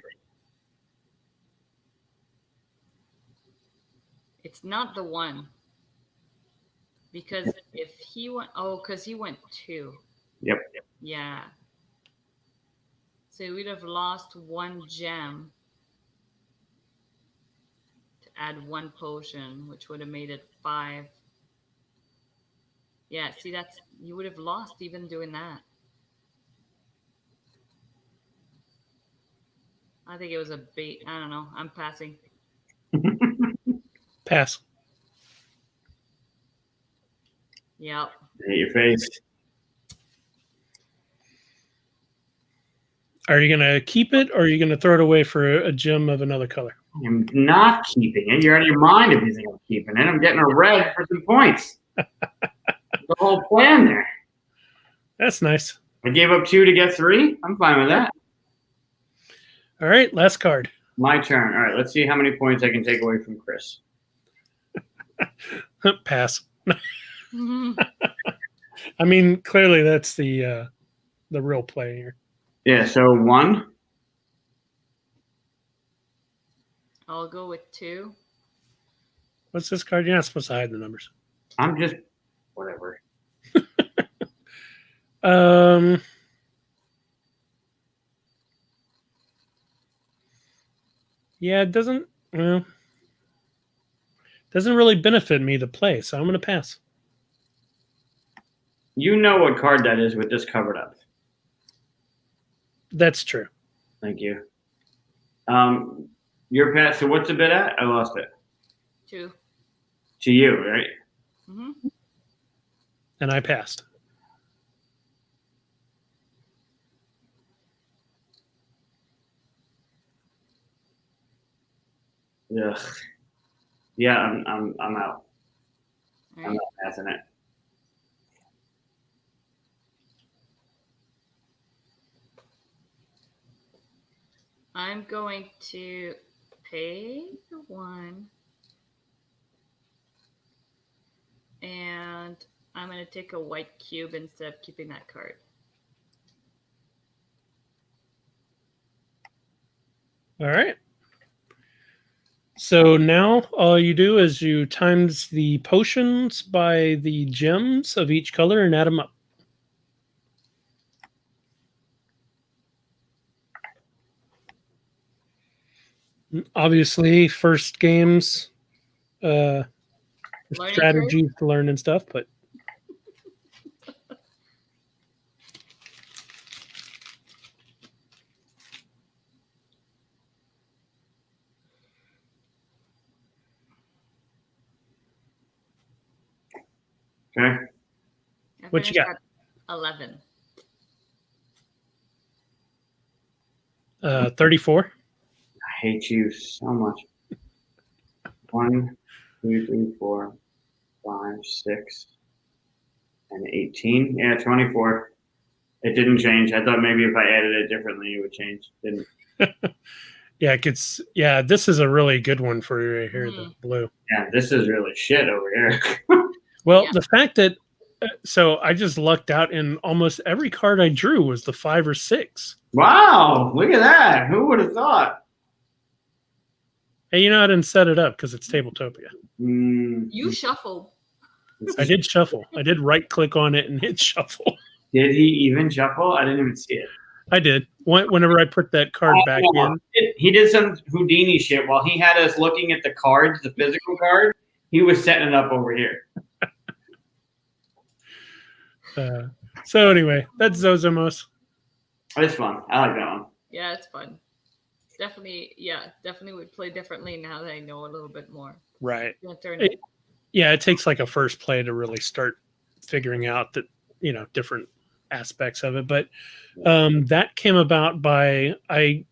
It's not the 1. Because if he went, because he went 2. Yep. Yeah. So we'd have lost 1 gem to add 1 potion, which would have made it 5. Yeah, see, you would have lost even doing that. I think it was a bait. I don't know. I'm passing. Pass. Yep. Hit your face. Are you going to keep it or are you going to throw it away for a gem of another color? I'm not keeping it. You're out of your mind if you think I'm keeping it. I'm getting a red for some points. The whole plan there. That's nice. I gave up 2 to get 3. I'm fine with that. All right, last card. My turn. All right, let's see how many points I can take away from Chris. Pass. I mean, clearly that's the real play here. Yeah, so 1. I'll go with 2. What's this card? You're not supposed to hide the numbers. I'm just whatever. Yeah, it doesn't really benefit me to play, so I'm going to pass. You know what card that is with this covered up. That's true. Thank you. Your pass. So what's the bid at? I lost it. 2. To you, right? Mm-hmm. And I passed. Ugh. Yeah, I'm out. All I'm right. not passing it. I'm going to pay the 1. And I'm going to take a white cube instead of keeping that card. All right. So now all you do is you times the potions by the gems of each color and add them up. Obviously, first games, Learning strategies to learn and stuff, but Okay. I What you finished got? at 11. 34. I hate you so much. 1, 2, 3, 4, 5, 6, and 18. Yeah, 24. It didn't change. I thought maybe if I added it differently, it would change. Didn't. Yeah, it gets. Yeah, this is a really good one for you right here, the blue. Yeah, this is really shit over here. Well, Yeah. the fact that so I just lucked out, and almost every card I drew was the 5 or 6. Wow, look at that. Who would have thought? Hey, I didn't set it up because it's Tabletopia. You shuffled. I did shuffle. I did right click on it and hit shuffle. Did he even shuffle? I didn't even see it. I did. Whenever I put that card back in. He did some Houdini shit while he had us looking at the cards, the physical card. He was setting it up over here. So anyway, that's Zozomos. It's fun. I like that one. Yeah, it's fun. Definitely would play differently now that I know a little bit more. Right. Turn it. Yeah, it takes like a first play to really start figuring out that, different aspects of it. But that came about by I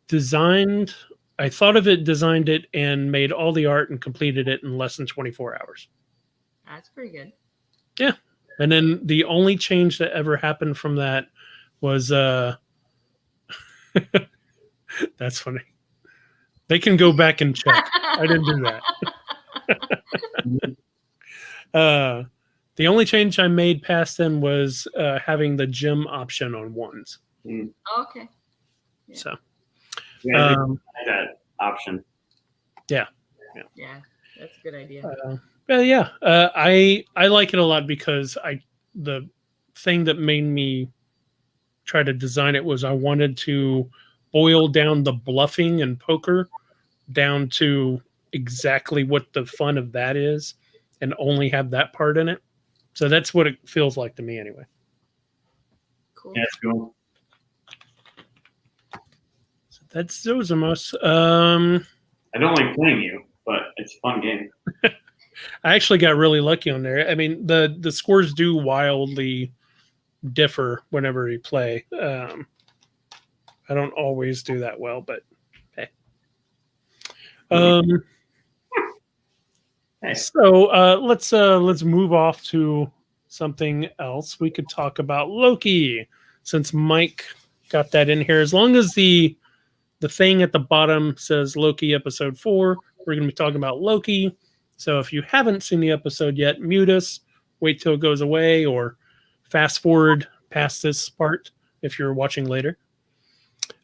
designed it, and made all the art and completed it in less than 24 hours. That's pretty good. Yeah. And then the only change that ever happened from that was that's funny. They can go back and check. I didn't do that. The only change I made past then was having the gem option on ones. Okay. Yeah. So Yeah, that option. Yeah, that's a good idea. I like it a lot because the thing that made me try to design it was I wanted to boil down the bluffing and poker down to exactly what the fun of that is, and only have that part in it. So that's what it feels like to me anyway. Cool. Yeah, it's cool. So that's Zozomos. I don't like playing you, but it's a fun game. I actually got really lucky on there. I mean, the scores do wildly differ whenever you play. I don't always do that well, but hey. So let's move off to something else. We could talk about Loki, since Mike got that in here. As long as the thing at the bottom says Loki episode 4, we're going to be talking about Loki. So if you haven't seen the episode yet, mute us, wait till it goes away, or fast forward past this part if you're watching later.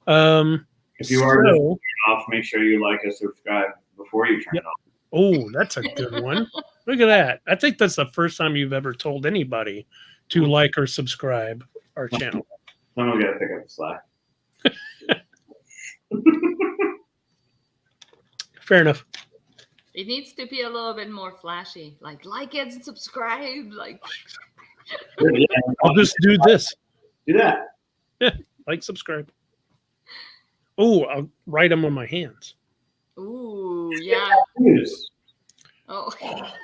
If you are turning off, make sure you like and subscribe before you turn it off. Oh, that's a good one. Look at that. I think that's the first time you've ever told anybody to like or subscribe our channel. Someone's got to pick up the slack. Fair enough. It needs to be a little bit more flashy, like and subscribe. Yeah, I'll just do this. do that. Yeah, like, subscribe. Oh, I'll write them on my hands. Ooh. Ooh, yeah. Oh,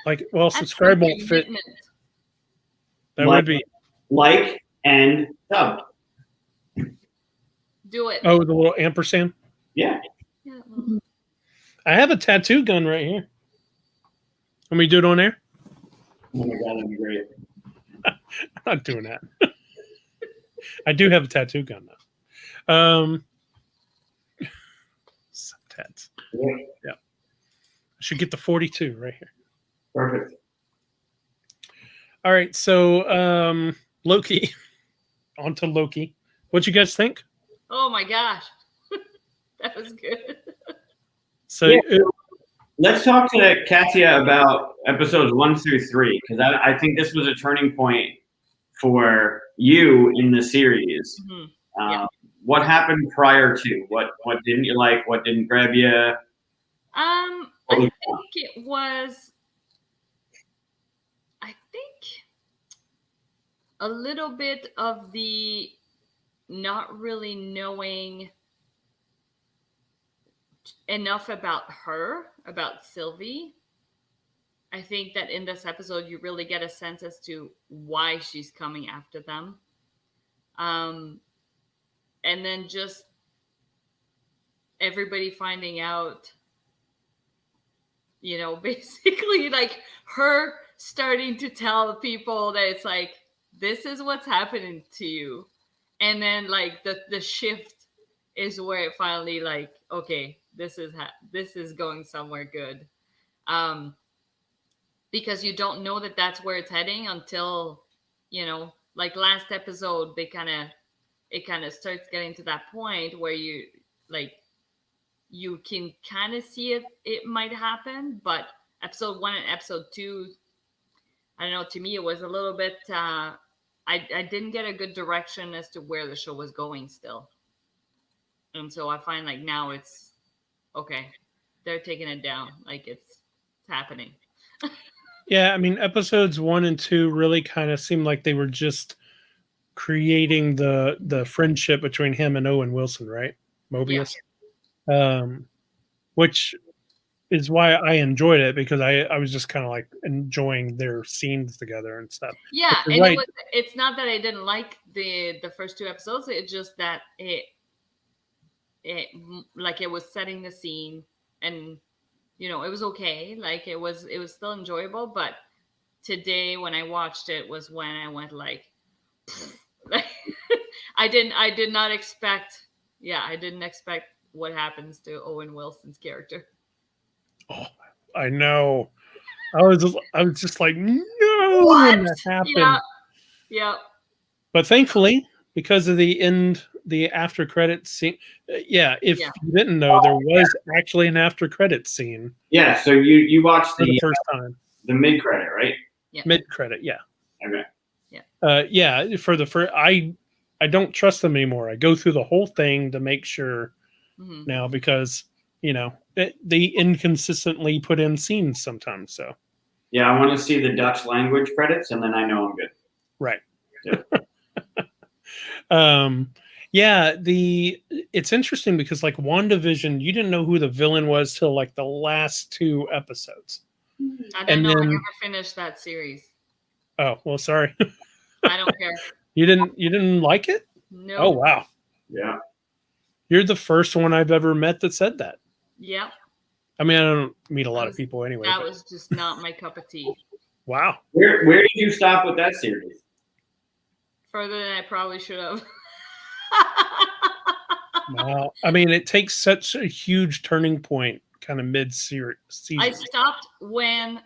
Like, well, that's subscribe some won't fit. commitment. That would be. Like and sub. Do it. Oh, the little ampersand. Yeah. Yeah, well, I have a tattoo gun right here. Let me do it on air. Oh my god, that'd be great. I'm not doing that. I do have a tattoo gun though. Some tats. Yeah. I should get the 42 right here. Perfect. All right, so Loki. On to Loki. What you guys think? oh my gosh. That was good. So Yeah. Let's talk to Katia about episodes 1 through 3, because I think this was a turning point for you in the series. Mhm. Yeah. What happened prior to? What didn't you like? What didn't grab you? I think it was. I think a little bit of the not really knowing enough about her, about Sylvie. I think that in this episode, you really get a sense as to why she's coming after them. And then just everybody finding out, basically like her starting to tell people that it's like, this is what's happening to you. And then like the shift is where it finally like, okay, this is going somewhere good. Because you don't know that that's where it's heading until, like last episode, it kind of starts getting to that point where you can kind of see it might happen, but episode 1 and episode 2, I don't know, to me it was a little bit I didn't get a good direction as to where the show was going still. And so I find like now it's okay, they're taking it down, like it's happening. yeah, I mean, episodes 1 and 2 really kind of seemed like they were just creating the friendship between him and Owen Wilson, right? Mobius. Which is why I enjoyed it, because I was just kind of like enjoying their scenes together and stuff. Yeah, But and right. it's not that I didn't like the first 2 episodes. It's just that it like it was setting the scene, and it was okay. Like it was still enjoyable. But today when I watched it was when I went like, I did not expect. Yeah, I didn't expect what happens to Owen Wilson's character. Oh, I know. I was just like, no, What? when that happened. Yeah. But thankfully, because of the after credits scene, if you didn't know, there was actually an after credits scene. Yeah, so you watched for the first time. The mid credit, right? Yeah. Mid credit, yeah. Okay. Yeah. For the first, I don't trust them anymore. I go through the whole thing to make sure now, because they inconsistently put in scenes sometimes. So yeah, I want to see the Dutch language credits, and then I know I'm good. Right. Yeah. It's interesting because like WandaVision, you didn't know who the villain was till like the last 2 episodes. I don't know. I never finished that series. Oh, well, sorry. I don't care. You didn't like it? No. Oh, wow. Yeah. You're the first one I've ever met that said that. Yep. I mean, I don't meet a lot of people anyway. That was just not my cup of tea. Wow. Where did you stop with that series? Further than I probably should have. Wow. I mean, it takes such a huge turning point kind of mid-season. I stopped when,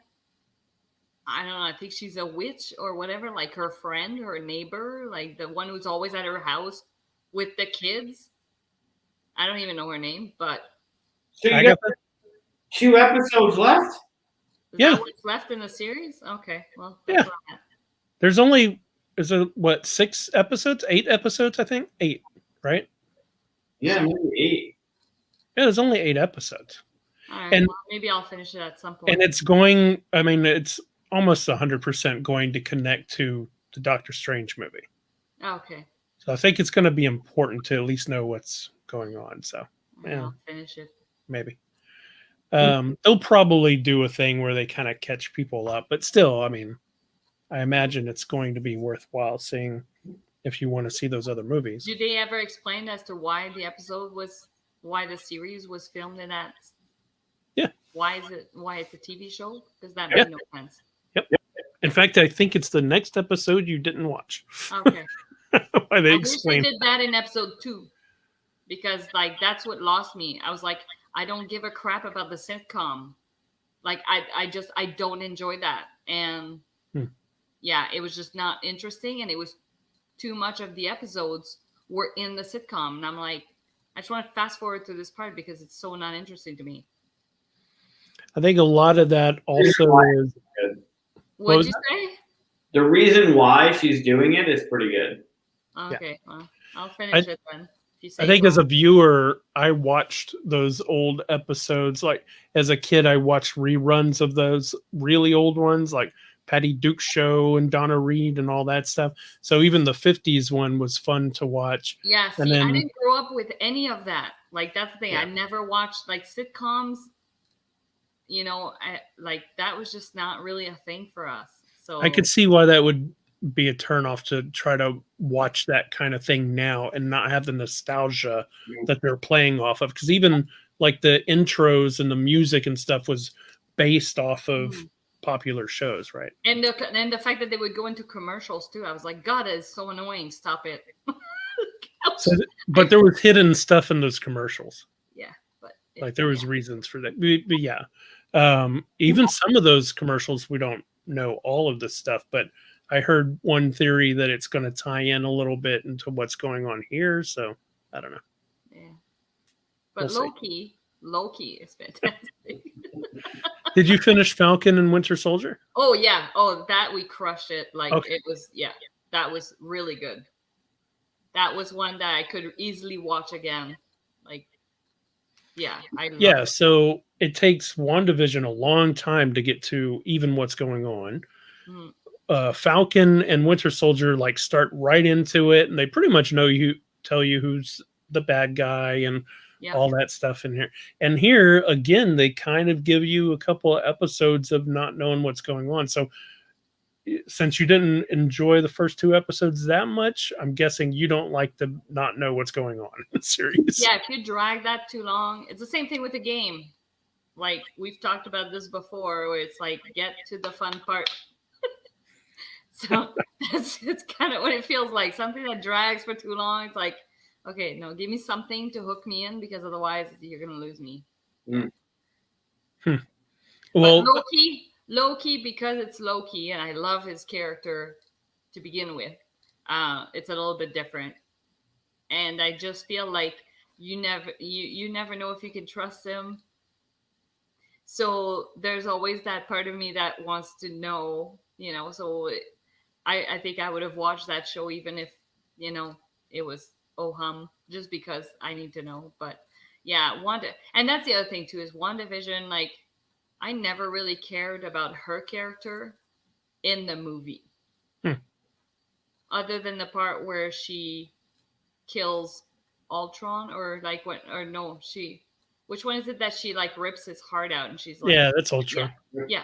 I don't know, I think she's a witch or whatever, like her friend, her neighbor, like the one who's always at her house with the kids. I don't even know her name, but. So you got 2 episodes left? Is that what's left in the series? Okay, well. Yeah. There's only, 6 episodes? 8 episodes, I think? 8, right? Yeah, maybe 8. Yeah, there's only 8 episodes. All right, And well, maybe I'll finish it at some point. And it's going, I mean, it's almost 100% going to connect to the Doctor Strange movie. Okay. So I think it's going to be important to at least know what's going on. So, yeah. I'll finish it. Maybe. They'll probably do a thing where they kind of catch people up, but still, I mean, I imagine it's going to be worthwhile seeing if you want to see those other movies. Did they ever explain as to why why the series was filmed in that? Yeah. Why it's a TV show? Because that Yeah. made no sense. Yep. In fact, I think it's the next episode you didn't watch. Okay. Why they I explain. wish they did that in episode 2, because like that's what lost me. I was like, I don't give a crap about the sitcom. Like I don't enjoy that, and yeah, it was just not interesting, and it was too much of the episodes were in the sitcom, and I'm like, I just want to fast forward through this part because it's so not interesting to me. I think a lot of that also is. What did you say? The reason why she's doing it is pretty good. Okay, well, I'll finish it then. If you say I think so. as a viewer, I watched those old episodes. Like as a kid, I watched reruns of those really old ones, like Patty Duke's show and Donna Reed and all that stuff. So even the 50s one was fun to watch. Yeah, see, and then, I didn't grow up with any of that. Like that's the thing. Yeah. I never watched like sitcoms. You know, that was just not really a thing for us. So I could see why that would be a turnoff to try to watch that kind of thing now and not have the nostalgia that they're playing off of. Because even like the intros and the music and stuff was based off of popular shows, right? And the fact that they would go into commercials too, I was like, God, that is so annoying. Stop it. But there was hidden stuff in those commercials. Yeah, but like there was reasons for that. But yeah, even some of those commercials, we don't know all of this stuff, but I heard one theory that it's going to tie in a little bit into what's going on here. So I don't know. Yeah, but Loki is fantastic. Did you finish Falcon and Winter Soldier? Oh yeah. Oh, that we crushed it. Like Okay. it was. Yeah, that was really good. That was one that I could easily watch again. Like, yeah, I loved it. So it takes WandaVision a long time to get to even what's going on. Falcon and Winter Soldier like start right into it, and they pretty much tell you who's the bad guy and all that stuff in here. And here again, they kind of give you a couple of episodes of not knowing what's going on. So since you didn't enjoy the first 2 episodes that much, I'm guessing you don't like to not know what's going on in the series. Yeah, if you drag that too long, it's the same thing with the game. Like we've talked about this before, where it's like get to the fun part. So it's kind of what it feels like. Something that drags for too long. It's like, okay, no, give me something to hook me in, because otherwise you're gonna lose me. Well, Loki, because it's Loki, and I love his character to begin with. It's a little bit different, and I just feel like you never know if you can trust him. So there's always that part of me that wants to know, you know. So I think I would have watched that show even if, you know, it was just because I need to know. But yeah, and that's the other thing too, is WandaVision, like I never really cared about her character in the movie. Other than the part where she kills Ultron, which one is it that she like rips his heart out and she's like, yeah, that's Ultron. Yeah.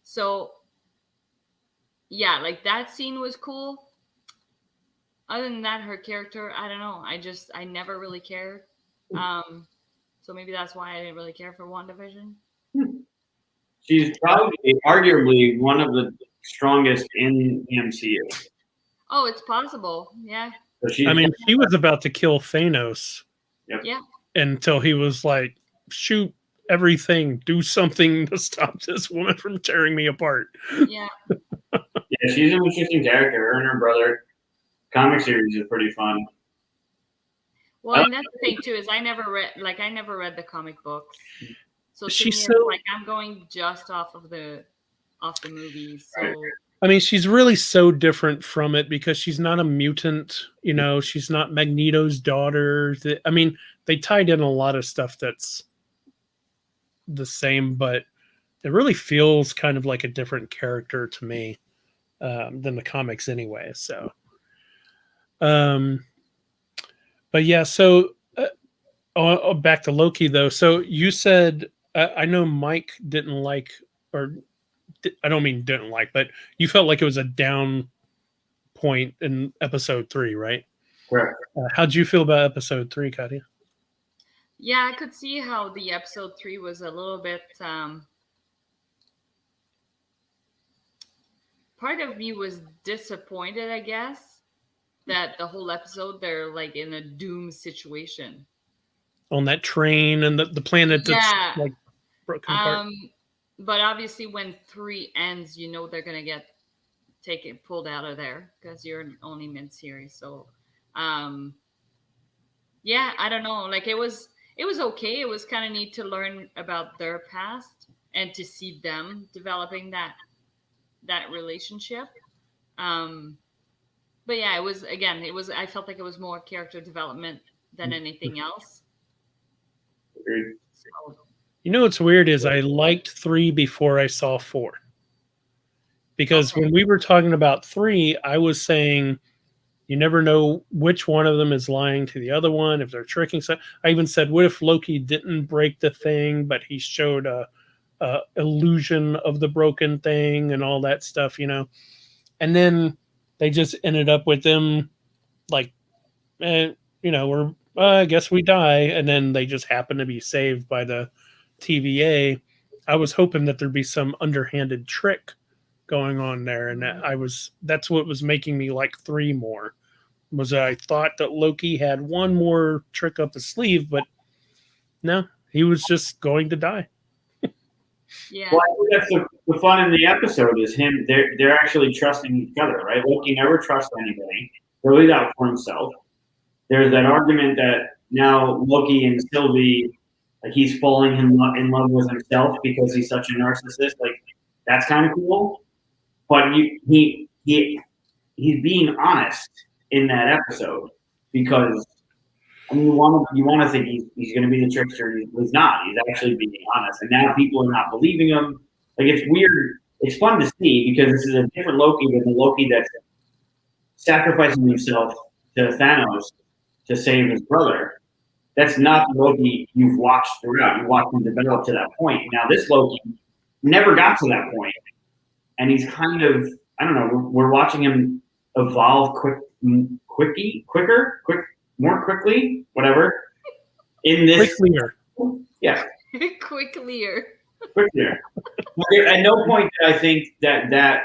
So yeah, like that scene was cool. Other than that, her character, I don't know. I never really cared. So maybe that's why I didn't really care for WandaVision. She's probably arguably one of the strongest in the MCU. Oh, it's possible. Yeah. So she was about to kill Thanos. Yep. Yeah. Until he was like, shoot everything, do something to stop this woman from tearing me apart. Yeah. Yeah, she's an interesting character. Her and her brother. Comic series is pretty fun. Well, and that's the thing too, is I never read the comic books. So to me, it's like I'm going just off the movies. So I mean, she's really so different from it because she's not a mutant, you know, she's not Magneto's daughter. I mean, they tied in a lot of stuff that's the same, but it really feels kind of like a different character to me than the comics anyway. So, but yeah, so back to Loki though. So you said I know Mike didn't like, or I don't mean didn't like, but you felt like it was a down point in episode 3, right? Correct. How'd you feel about episode 3, Katia? Yeah, I could see how the episode 3 was a little bit. Part of me was disappointed, I guess, that the whole episode they're like in a doom situation On that train and the planet that's Yeah. like broken apart. But obviously, when 3 ends, you know they're gonna get pulled out of there because you're only mid-series. So, yeah, I don't know. Like it was okay. It was kind of neat to learn about their past and to see them developing that relationship. But yeah, it was I felt like it was more character development than anything else. Agreed. So, You know what's weird is I liked 3 before I saw 4. Because Okay. when we were talking about 3, I was saying you never know which one of them is lying to the other one, if they're tricking. So I even said, what if Loki didn't break the thing, but he showed a illusion of the broken thing and all that stuff, you know? And then they just ended up with them like, you know, I guess we die. And then they just happen to be saved by the TVA. I was hoping that there'd be some underhanded trick going on there. And that's what was making me like 3 more. Was I thought that Loki had one more trick up his sleeve, but no, he was just going to die. yeah. Well, I think that's the fun in the episode is him. They're actually trusting each other, right? Loki never trusts anybody. He'll leave out for himself. There's that argument that now Loki and Sylvie, like he's falling in love with himself because he's such a narcissist. Like that's kind of cool. But he's being honest in that episode because I mean, you want to think he's going to be the trickster. He's not. He's actually being honest. And now people are not believing him. Like, it's weird. It's fun to see because this is a different Loki than the Loki that's sacrificing himself to Thanos to save his brother. That's not the Loki you've watched throughout. You watched him develop to that point. Now, this Loki never got to that point. And he's kind of, I don't know, we're watching him evolve more quickly, whatever. In this, Quicklier. yeah, Quicklier. At no point did I think that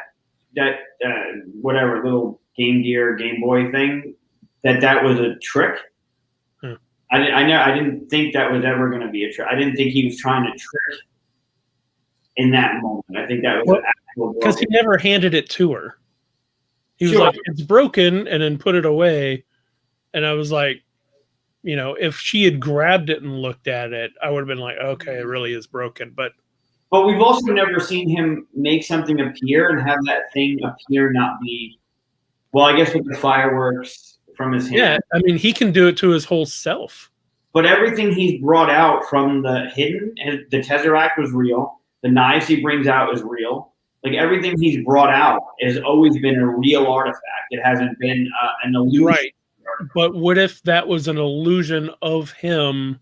whatever little Game Gear, Game Boy thing that was a trick. I didn't think that was ever going to be a trick. I didn't think he was trying to trick in that moment. I think that was actual because he never handed it to her. He was Sure. like, "It's broken," and then put it away. And I was like, you know, if she had grabbed it and looked at it, I would have been like, okay, it really is broken. But we've also never seen him make something appear and have that thing appear not be. Well, I guess with the fireworks from his hand. yeah, I mean, he can do it to his whole self. But everything he's brought out from the hidden, and the Tesseract was real. The knives he brings out is real. Like everything he's brought out has always been a real artifact. It hasn't been an illusion. Right. But what if that was an illusion of him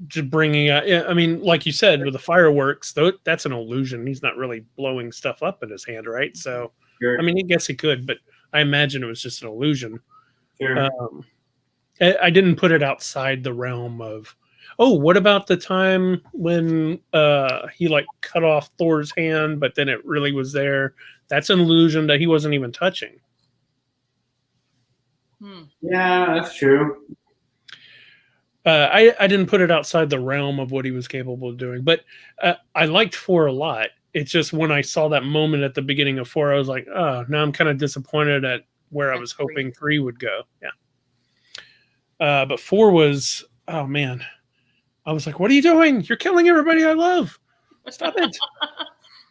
just bringing out? I mean, like you said, with the fireworks, that's an illusion. He's not really blowing stuff up in his hand, right? So, Sure. I mean, I guess he could, but I imagine it was just an illusion. Sure. I didn't put it outside the realm of, oh, what about the time when he like cut off Thor's hand, but then it really was there? That's an illusion that he wasn't even touching. Yeah, that's true. I didn't put it outside the realm of what he was capable of doing, but I liked 4 a lot. It's just when I saw that moment at the beginning of 4, I was like, oh, now I'm kind of disappointed at where I was hoping 3 would go. Yeah. But 4 was, oh man, I was like, what are you doing? You're killing everybody I love. Stop it.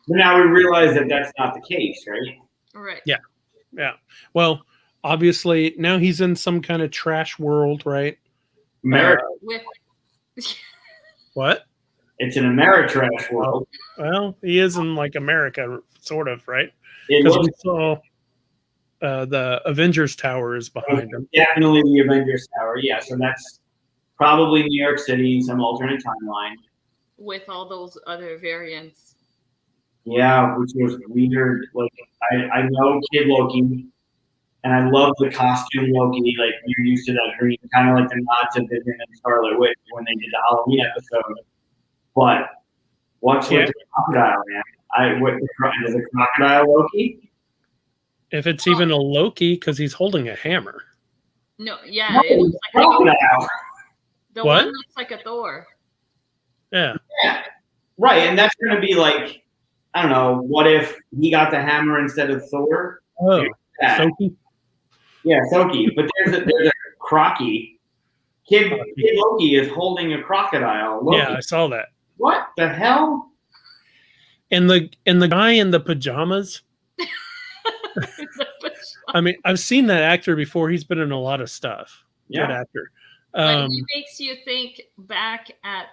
But now we realize that that's not the case, right? Right. Yeah. Well, obviously now he's in some kind of trash world, right? What? It's an Ameritrash world. Well, he is in like America, sort of, right? It Because we looks saw the Avengers Tower is behind him. definitely the Avengers Tower. Yeah, so that's Probably New York City, some alternate timeline. with all those other variants. Yeah, which was weird. Like I know Kid Loki, and I love the costume Loki. Like you're used to that green, kind of like the nod to Vision and Scarlet Witch when they did the Halloween episode. But what's with the crocodile, man? Is a crocodile Loki? If it's even a Loki, because he's holding a hammer. No, yeah, No, it looks like crocodile. the What? one looks like a Thor. Yeah. Yeah, right. And that's going to be like, I don't know. What if he got the hammer instead of Thor? Oh, Yeah, Soki? yeah, Soki. But there's a crocky. Kid Loki is holding a crocodile. Loki. Yeah, I saw that. What the hell? And the guy in the pajamas. I mean, I've seen that actor before. He's been in a lot of stuff. Yeah. Good actor. But he makes you think back at,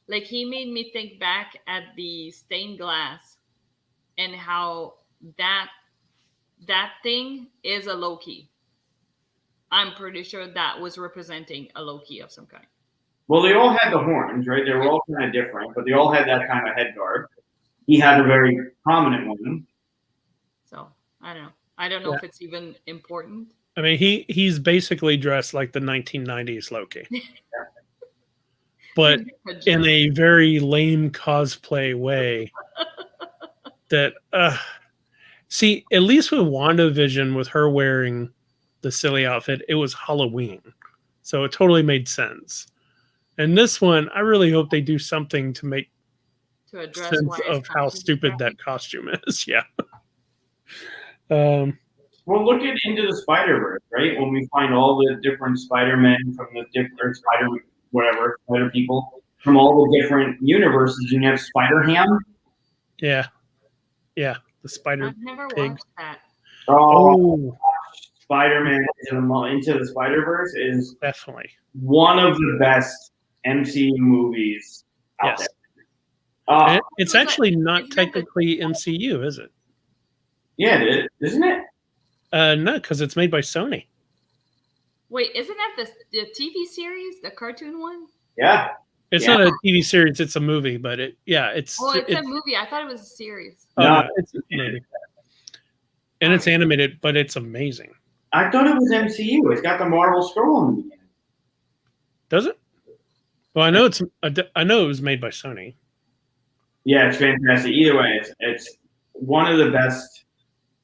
like, he made me think back at the stained glass and how that thing is a Loki. I'm pretty sure that was representing a Loki of some kind. Well, they all had the horns, right? They were all kind of different, but they all had that kind of head guard. He had a very prominent one. So I don't know. I don't know if it's even important. I mean, he's basically dressed like the 1990s Loki, but in a very lame cosplay way. That see, at least with WandaVision, with her wearing the silly outfit, it was Halloween, so it totally made sense. And this one, I really hope they do something to make address sense of how stupid that costume is. Yeah. Well, look at Into the Spider-Verse, right? When we find all the different Spider-Men from the different Spider people from all the different universes, and you have Spider-Ham. Yeah. Yeah. The Spider I've never Pig. watched that. Oh. Spider-Man Into the Spider-Verse is definitely one of the best MCU movies out there. It's actually not technically MCU, is it? Yeah, it is, isn't it? No, because it's made by Sony. Wait, isn't that the TV series, the cartoon one? Yeah. It's not a TV series; it's a movie. But it's it's a movie. I thought it was a series. No, it's a movie, and it's animated, but it's amazing. I thought it was MCU. It's got the Marvel scroll on the beginning. Does it? Well, I know I know it was made by Sony. Yeah, it's fantastic. Either way, it's one of the best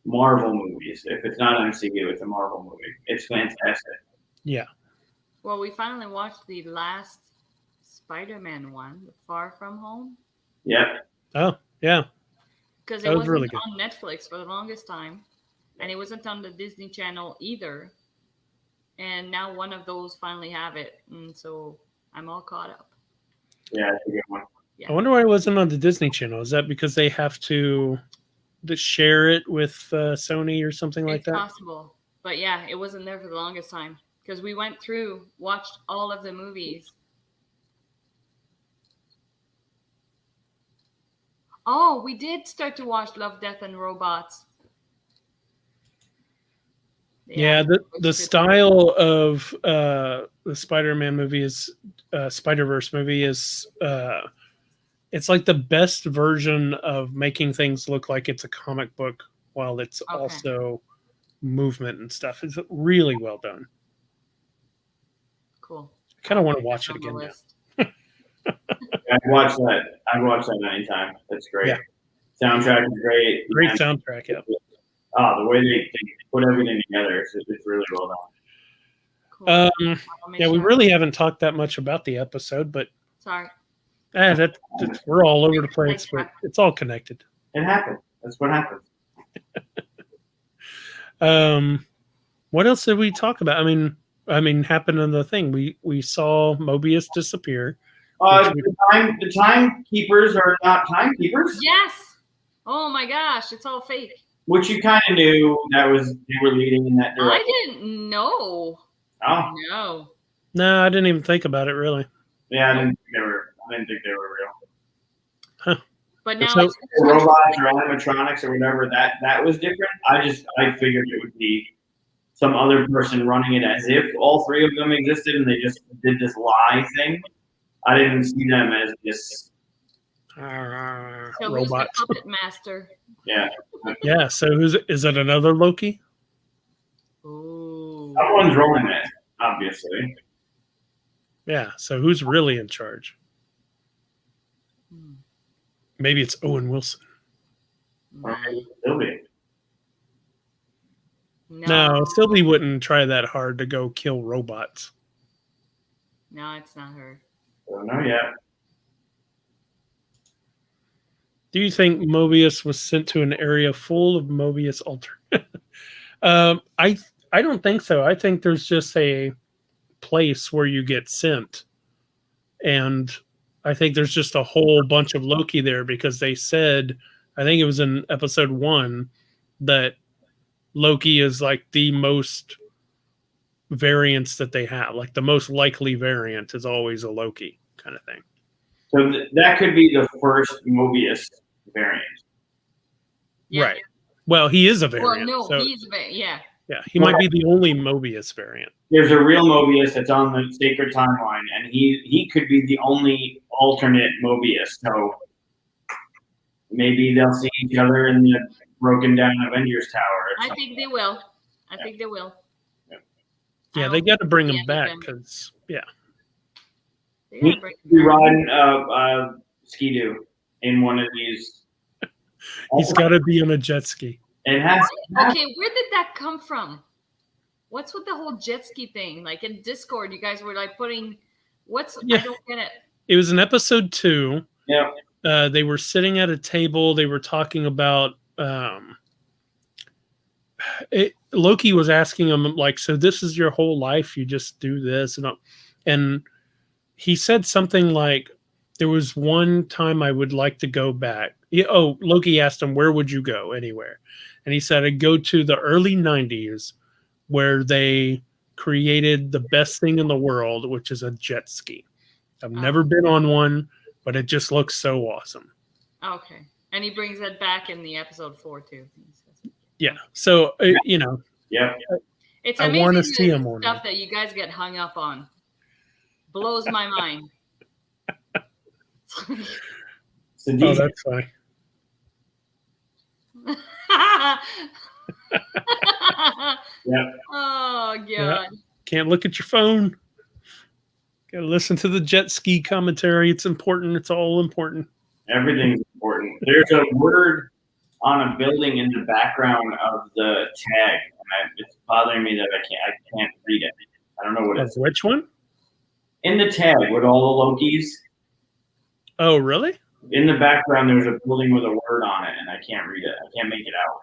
Marvel movies. If it's not MCU, it's a Marvel movie. It's fantastic. Yeah. Well, we finally watched the last Spider-Man one, Far From Home. Yep. Oh, yeah. Because it wasn't really on Netflix for the longest time, and it wasn't on the Disney Channel either. And now one of those finally have it, and so I'm all caught up. Yeah, it's a good one. Yeah. I wonder why it wasn't on the Disney Channel. Is that because they have to share it with Sony or something like that? It's possible. But yeah, it wasn't there for the longest time because we went through, watched all of the movies. Oh, we did start to watch Love, Death, and Robots. Yeah, the style of the Spider-Man movie is Spider-Verse movie is it's like the best version of making things look like it's a comic book while it's also movement and stuff. It's really well done. Cool. I kind of want to watch it again now. I'd watch that anytime. That's great. Yeah. Soundtrack is great. Great soundtrack, yeah. The way they put everything together, it's really well done. Cool. Yeah, we really haven't talked that much about the episode, but sorry. We're all over the place, but it's all connected. It happened. That's what happens. What else did we talk about? I mean, happened in the thing. We saw Mobius disappear. The timekeepers are not timekeepers. Yes. Oh my gosh, it's all fake. Which you kind of knew they were leading in that direction. I didn't know. Oh no. No, I didn't even think about it really. Yeah, I didn't think they were real. Huh. But now it's robots or animatronics or whatever that was different. I figured it would be some other person running it as if all three of them existed and they just did this lie thing. I didn't see them as this. So who's the robots. puppet master? Yeah. Yeah. So is it another Loki? Ooh. Someone's running it, obviously. Yeah. So who's really in charge? Hmm. Maybe it's Owen Wilson. Nice. Sylvie. No, Sylvie wouldn't try that hard to go kill robots. No, it's not her. Don't know yet. Do you think Mobius was sent to an area full of Mobius alter? I don't think so. I think there's just a place where you get sent, and I think there's just a whole bunch of Loki there because they said, I think it was in episode 1, that Loki is like the most variants that they have. Like the most likely variant is always a Loki kind of thing. So that could be the first Mobius variant. Yeah. Right. Well, he is a variant. Well, no, so, he's yeah. yeah, he might be the only Mobius variant. There's a real Mobius that's on the sacred timeline, and he could be the only alternate Mobius. So maybe they'll see each other in the broken down Avengers Tower. I think they will. I think they will. Yeah, they got to bring him back because, yeah. They He be riding Ski-Doo in one of these. He's got to be on a jet ski. It has. Okay, where did that come from? What's with the whole jet ski thing? Like in Discord, you guys were like putting what's I don't get it. It was in episode 2. Yeah. They were sitting at a table. They were talking about Loki was asking him like, so this is your whole life? You just do this and he said something like, there was one time I would like to go back. Loki asked him, where would you go? Anywhere. And he said, I'd go to the early 90s where they created the best thing in the world, which is a jet ski. I've never been on one, but it just looks so awesome. Okay. And he brings that back in the episode 4 too. Yeah. So, you know. Yeah. It's I amazing want to see him on stuff that you guys get hung up on. Blows my mind. Oh, that's funny. Yeah. Oh god. Yeah. Can't look at your phone. Gotta listen to the jet ski commentary. It's important. It's all important. Everything's important. There's a word on a building in the background of the tag, and it's bothering me that I can't read it. I don't know what it's. Which one? In the tag with all the Lokis. Oh, really? In the background, there's a building with a word on it, and I can't read it. I can't make it out.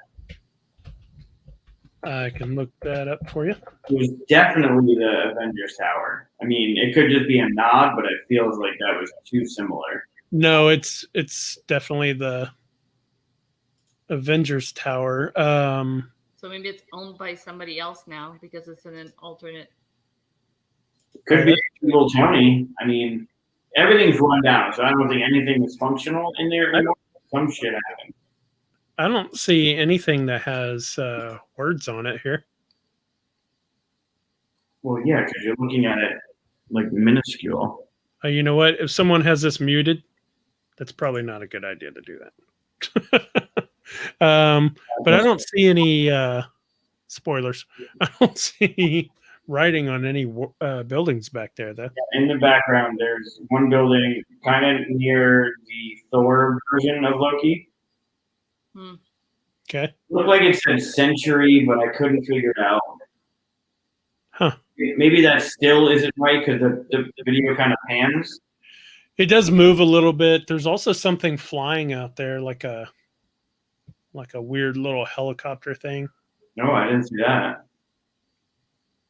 I can look that up for you. It was definitely the Avengers Tower. I mean, it could just be a nod, but it feels like that was too similar. No, it's definitely the Avengers Tower. So maybe it's owned by somebody else now because it's in an alternate. Could be Evil Tony. I mean, everything's run down, so I don't think anything is functional in there anymore. Some shit happened. I don't see anything that has words on it here. Well, yeah, because you're looking at it like minuscule. You know what? If someone has this muted, that's probably not a good idea to do that. But I don't see any spoilers. I don't see writing on any buildings back there, though. In the background, there's one building kind of near the Thor version of Loki. Okay. It looked like it said century, but I couldn't figure it out. Huh. Maybe that still isn't right because the video kind of pans. It does move a little bit. There's also something flying out there, like a weird little helicopter thing. No, I didn't see that.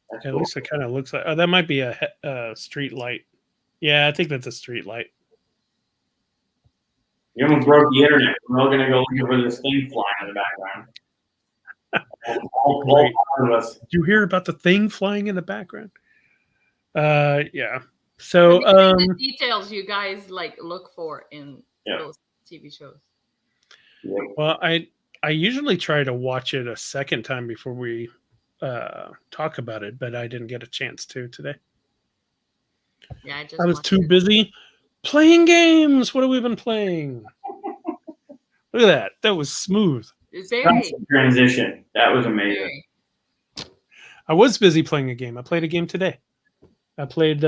That's At cool. least it kind of looks like. Oh, that might be a street light. Yeah, I think that's a street light. You almost broke the internet. We're all going to go looking for this thing flying in the background. all five of us. Did you hear about the thing flying in the background? Yeah. So the details you guys like look for in those TV shows. Yeah. Well, I usually try to watch it a second time before we talk about it, but I didn't get a chance to today. Yeah, I just I was watched too it. busy playing games. What have we been playing? Look at that. That was smooth. It's That's very, a transition. That was amazing. very. I was busy playing a game. I played a game today. I played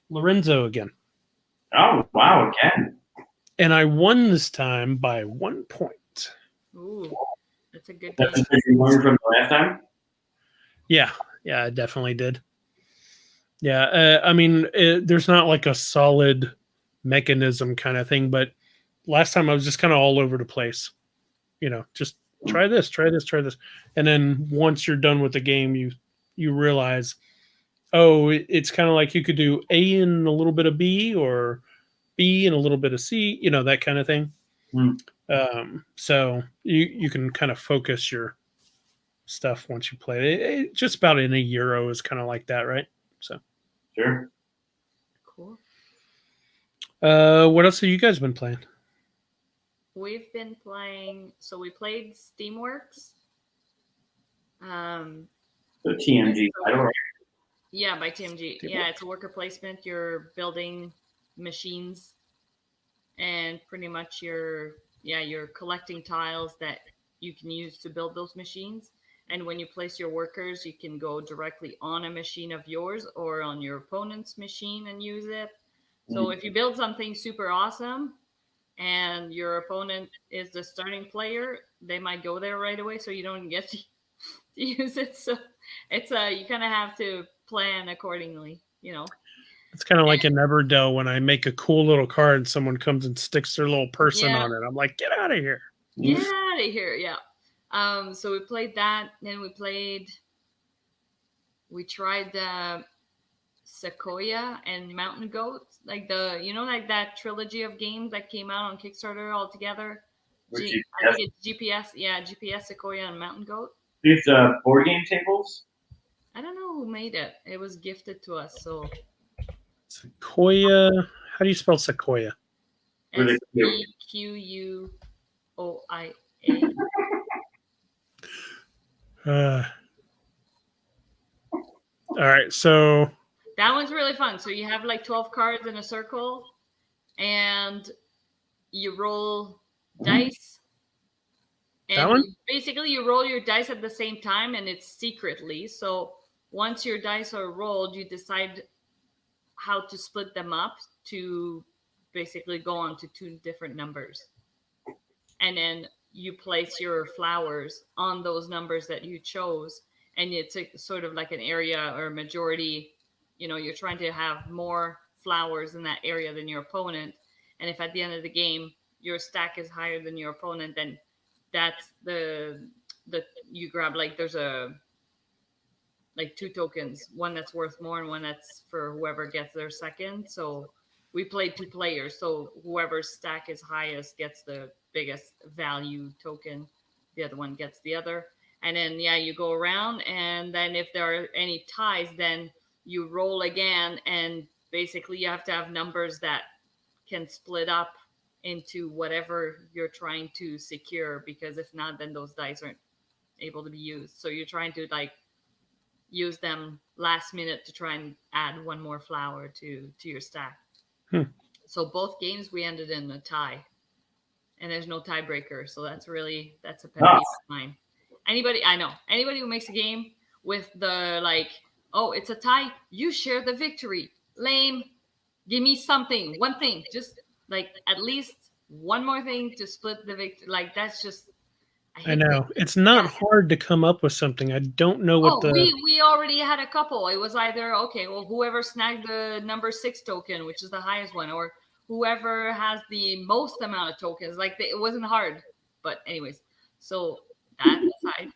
Lorenzo again. Oh wow! Again, And I won this time by 1 point. Ooh, that's a good that's game. what you learned from the last time. Yeah, I definitely did. Yeah, I mean, there's not like a solid mechanism kind of thing, but last time I was just kind of all over the place. Just try this, try this, try this, and then once you're done with the game, you realize, oh, it's kind of like you could do A and a little bit of B, or B and a little bit of C, that kind of thing. Hmm. So you can kind of focus your stuff once you play it. Just about in a Euro is kind of like that, right? So Sure. Cool. what else have you guys been playing? We've been playing. So we played Steamworks. The TMG title. Yeah, by TMG. Yeah, it's a worker placement. You're building machines, and pretty much you're collecting tiles that you can use to build those machines. And when you place your workers, you can go directly on a machine of yours or on your opponent's machine and use it. So if you build something super awesome and your opponent is the starting player, they might go there right away, so you don't get to use it. So it's you kind of have to plan accordingly. It's kind of like in Everdell when I make a cool little card and someone comes and sticks their little person Yeah. on it. I'm like, get out of here. Get out of here. Yeah. So we played that. Then we tried the Sequoia and Mountain Goat, like like that trilogy of games that came out on Kickstarter all together. I think it's GPS. Yeah, GPS, Sequoia, and Mountain Goat. These board game tables. I don't know who made it. It was gifted to us. So Sequoia. How do you spell Sequoia? SEQUOIA. All right, so That one's really fun. So you have like 12 cards in a circle, and you roll dice. That one? Basically, you roll your dice at the same time, and it's secretly. So once your dice are rolled, you decide how to split them up to basically go on to two different numbers. And then you place your flowers on those numbers that you chose. And it's sort of like an area or majority. You're trying to have more flowers in that area than your opponent. And if at the end of the game, your stack is higher than your opponent, then that's the you grab, like, there's two tokens, one that's worth more and one that's for whoever gets their second. So we played 2 players, so whoever's stack is highest gets the biggest value token, the other one gets the other. And then you go around, and then if there are any ties, then you roll again, and basically you have to have numbers that can split up into whatever you're trying to secure, because if not, then those dice aren't able to be used. So you're trying to use them last minute to try and add one more flower to your stack. So both games we ended in a tie, and there's no tiebreaker. So that's a pet peeve of mine. Anybody who makes a game with the oh, it's a tie, you share the victory. Lame. Give me something, one thing, just at least one more thing to split the victory. That's just. I know it's not hard to come up with something. I don't know what we already had a couple. It was either whoever snagged the number 6 token, which is the highest one, or whoever has the most amount of tokens. It wasn't hard, but anyways. So that aside,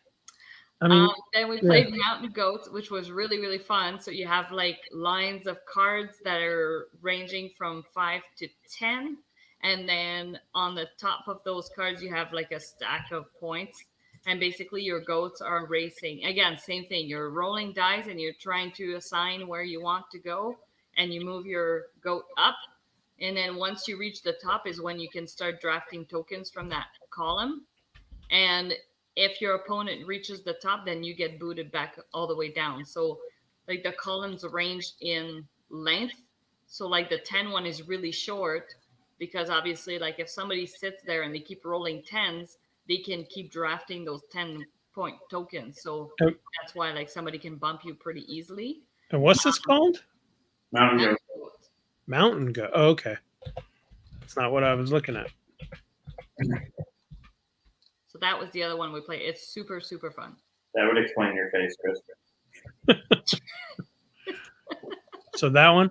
then we played Mountain Goats, which was really, really fun. So you have lines of cards that are ranging from 5 to 10. And then on the top of those cards, you have a stack of points. And basically your goats are racing. Again, same thing. You're rolling dice and you're trying to assign where you want to go. And you move your goat up. And then once you reach the top is when you can start drafting tokens from that column. And if your opponent reaches the top, then you get booted back all the way down. So like the columns range in length. So like the 10 one is really short because obviously like if somebody sits there and they keep rolling 10s, they can keep drafting those 10-point tokens. So Oh. that's why like somebody can bump you pretty easily. And what's this called? Mountain Goat. Mountain Goat. Oh, okay. That's not what I was looking at. So that was the other one we played. It's super, super fun. That would explain your face, Chris. So that one?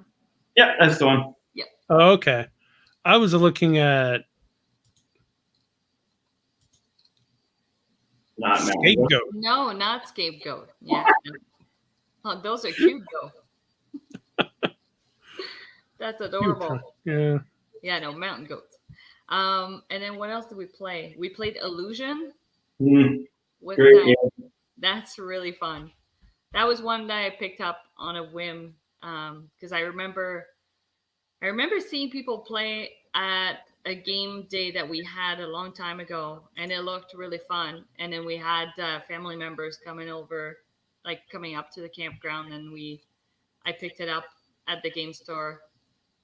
Yeah, that's the one. Oh, okay. I was looking at Not Mountain Goat. Scapegoat. No, not Scapegoat. Yeah. Oh, those are cute though. That's adorable. Yeah. Yeah, no, Mountain Goats. And then what else did we play? We played Illusion. Mm, With great that. game. That's really fun. That was one that I picked up on a whim because I remember seeing people play at a game day that we had a long time ago, and it looked really fun. And then we had family members coming over, like coming up to the campground, and I picked it up at the game store.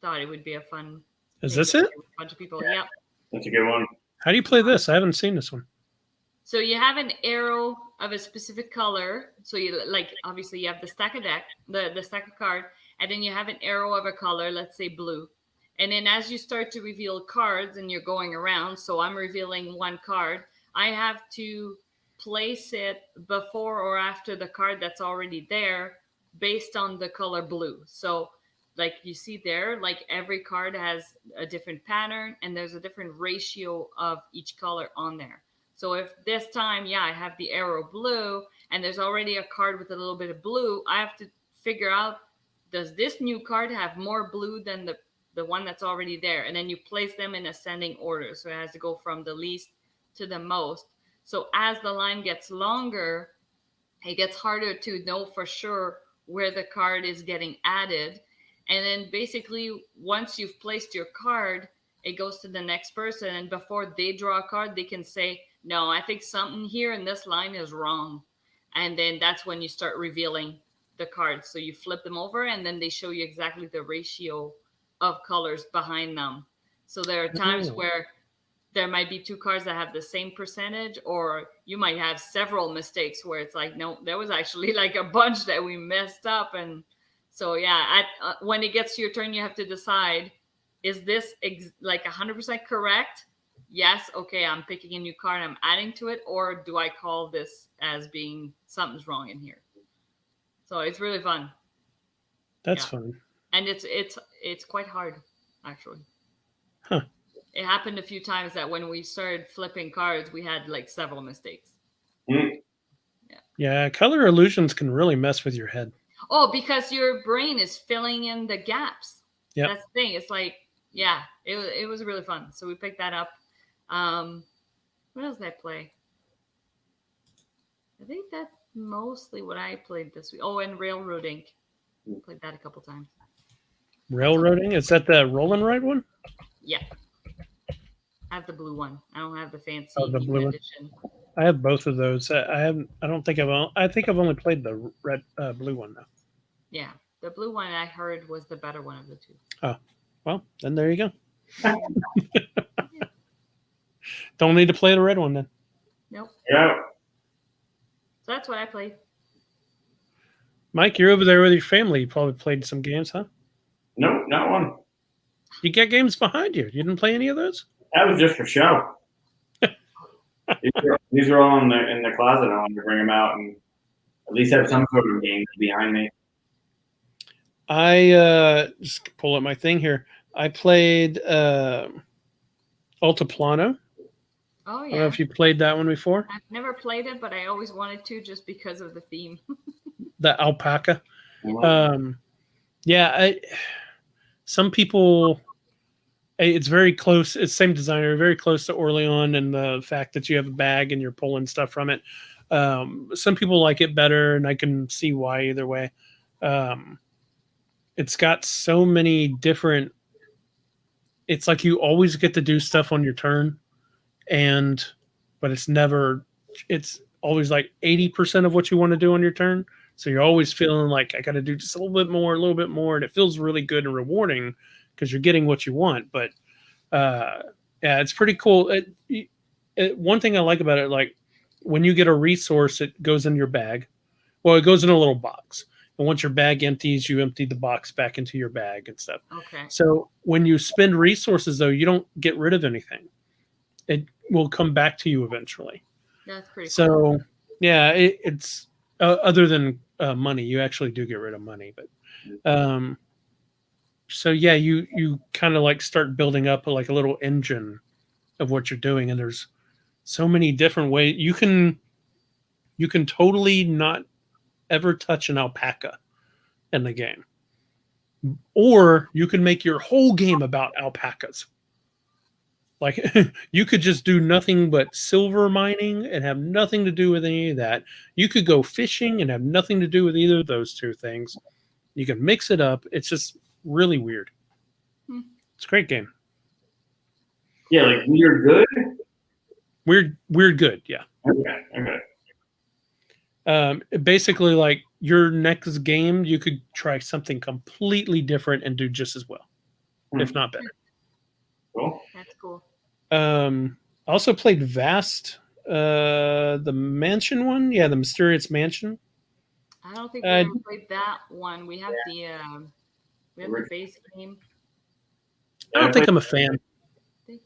Thought it would be a fun. Is this it? A bunch of people. Yeah. That's a good one. How do you play this? I haven't seen this one. So you have an arrow of a specific color. So you like obviously you have the stack of deck, the stack of card, and then you have an arrow of a color, let's say blue. And then as you start to reveal cards and you're going around, so I'm revealing one card, I have to place it before or after the card that's already there based on the color blue. So like you see there, like every card has a different pattern and there's a different ratio of each color on there. So if this time, I have the arrow blue and there's already a card with a little bit of blue, I have to figure out, does this new card have more blue than the one that's already there? And then you place them in ascending order. So it has to go from the least to the most. So as the line gets longer, it gets harder to know for sure where the card is getting added. And then basically, once you've placed your card, it goes to the next person. And before they draw a card, they can say, no, I think something here in this line is wrong. And then that's when you start revealing the cards. So you flip them over and then they show you exactly the ratio of colors behind them. So there are times where there might be two cards that have the same percentage, or you might have several mistakes where it's like, no, there was actually like a bunch that we messed up. And so, when it gets to your turn, you have to decide, is this like 100% correct? Yes. Okay. I'm picking a new card. I'm adding to it. Or do I call this as being something's wrong in here? So it's really fun. That's fun. And it's quite hard, actually. Huh. It happened a few times that when we started flipping cards, we had like several mistakes. Mm. Yeah. Color illusions can really mess with your head. Oh, because your brain is filling in the gaps. Yeah. That's the thing. It's like, it was really fun. So we picked that up. What else did I play? I think that's mostly what I played this week. Oh, and Railroading. Played that a couple times. Railroading? Is that the roll and ride one? Yeah. I have the blue one. I don't have the fancy the blue edition. I have both of those. I think I've only played the red blue one though. Yeah. The blue one I heard was the better one of the two. Oh. Well, then there you go. Don't need to play the red one then. Nope. Yeah. So that's what I played. Mike, you're over there with your family. You probably played some games, huh? No, not one. You got games behind you. You didn't play any of those? That was just for show. These are all in the closet. I wanted to bring them out and at least have some sort of game behind me. I just pull up my thing here. I played Altiplano. Oh, I yeah. don't know if you played that one before. I've never played it, but I always wanted to just because of the theme. The alpaca. Wow. Some people, it's very close. It's same designer, very close to Orleans, and the fact that you have a bag and you're pulling stuff from it. Some people like it better, and I can see why either way. It's got so many different. It's like you always get to do stuff on your turn, but it's never it's always like 80% of what you want to do on your turn. So you're always feeling like I got to do just a little bit more, and it feels really good and rewarding because you're getting what you want. But yeah, it's pretty cool. One thing I like about it, like when you get a resource, it goes in your bag. Well, it goes in a little box. And once your bag empties, you empty the box back into your bag and stuff. Okay. So when you spend resources, though, you don't get rid of anything. It will come back to you eventually. That's pretty cool. So, yeah, it's other than money, you actually do get rid of money. But so, yeah, you kind of like start building up like a little engine of what you're doing. And there's so many different ways. You can totally not ever touch an alpaca in the game. Or you can make your whole game about alpacas. Like you could just do nothing but silver mining and have nothing to do with any of that. You could go fishing and have nothing to do with either of those two things. You can mix it up. It's just really weird. It's a great game. Yeah, like weird good? Weird good, yeah. Okay. Basically, like your next game, you could try something completely different and do just as well, if not better. Cool. That's cool. I also played Vast, the mansion one. Yeah, the Mysterious Mansion. I don't think we ever played that one. We have the base game. I don't think I'm a fan.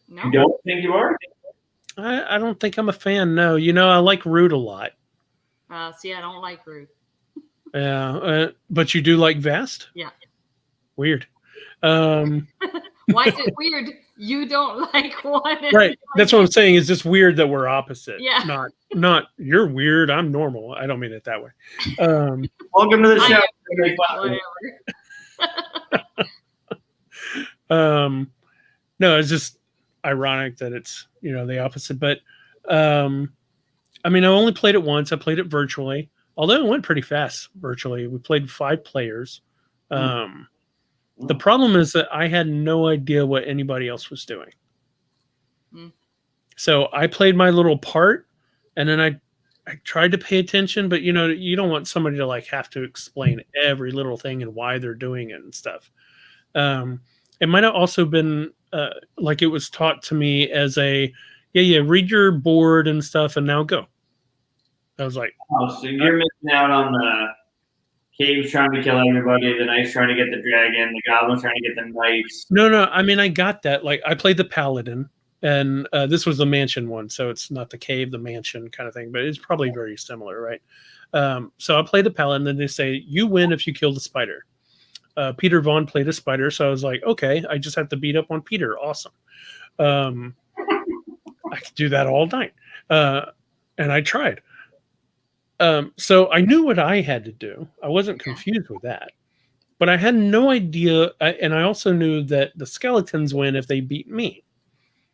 No. You don't think you are? I don't think I'm a fan. No, I like Root a lot. See, I don't like Root. Yeah, but you do like Vast? Yeah. Weird. Why is it weird? You don't like one. Right. That's what I'm saying. It's just weird that we're opposite. Yeah. Not you're weird. I'm normal. I don't mean it that way. Welcome to the show. Whatever. No, it's just ironic that it's the opposite. But I mean, I only played it once. I played it virtually, although it went pretty fast virtually. We played 5 players. The problem is that I had no idea what anybody else was doing. So I played my little part, and then I tried to pay attention, but you don't want somebody to like have to explain every little thing and why they're doing it and stuff. It might have also been like it was taught to me as a read your board and stuff, and now go. I was like, oh, so you're missing out on the caves trying to kill everybody, the knights trying to get the dragon, the goblins trying to get the knights. No. I mean, I got that. Like, I played the paladin, and this was the mansion one, so it's not the cave, the mansion kind of thing, but it's probably very similar, right? So I played the paladin, and they say you win if you kill the spider. Peter Vaughn played a spider, so I was like, okay, I just have to beat up on Peter. Awesome. I could do that all night, and I tried. So I knew what I had to do. I wasn't confused with that, but I had no idea. And I also knew that the skeletons win if they beat me.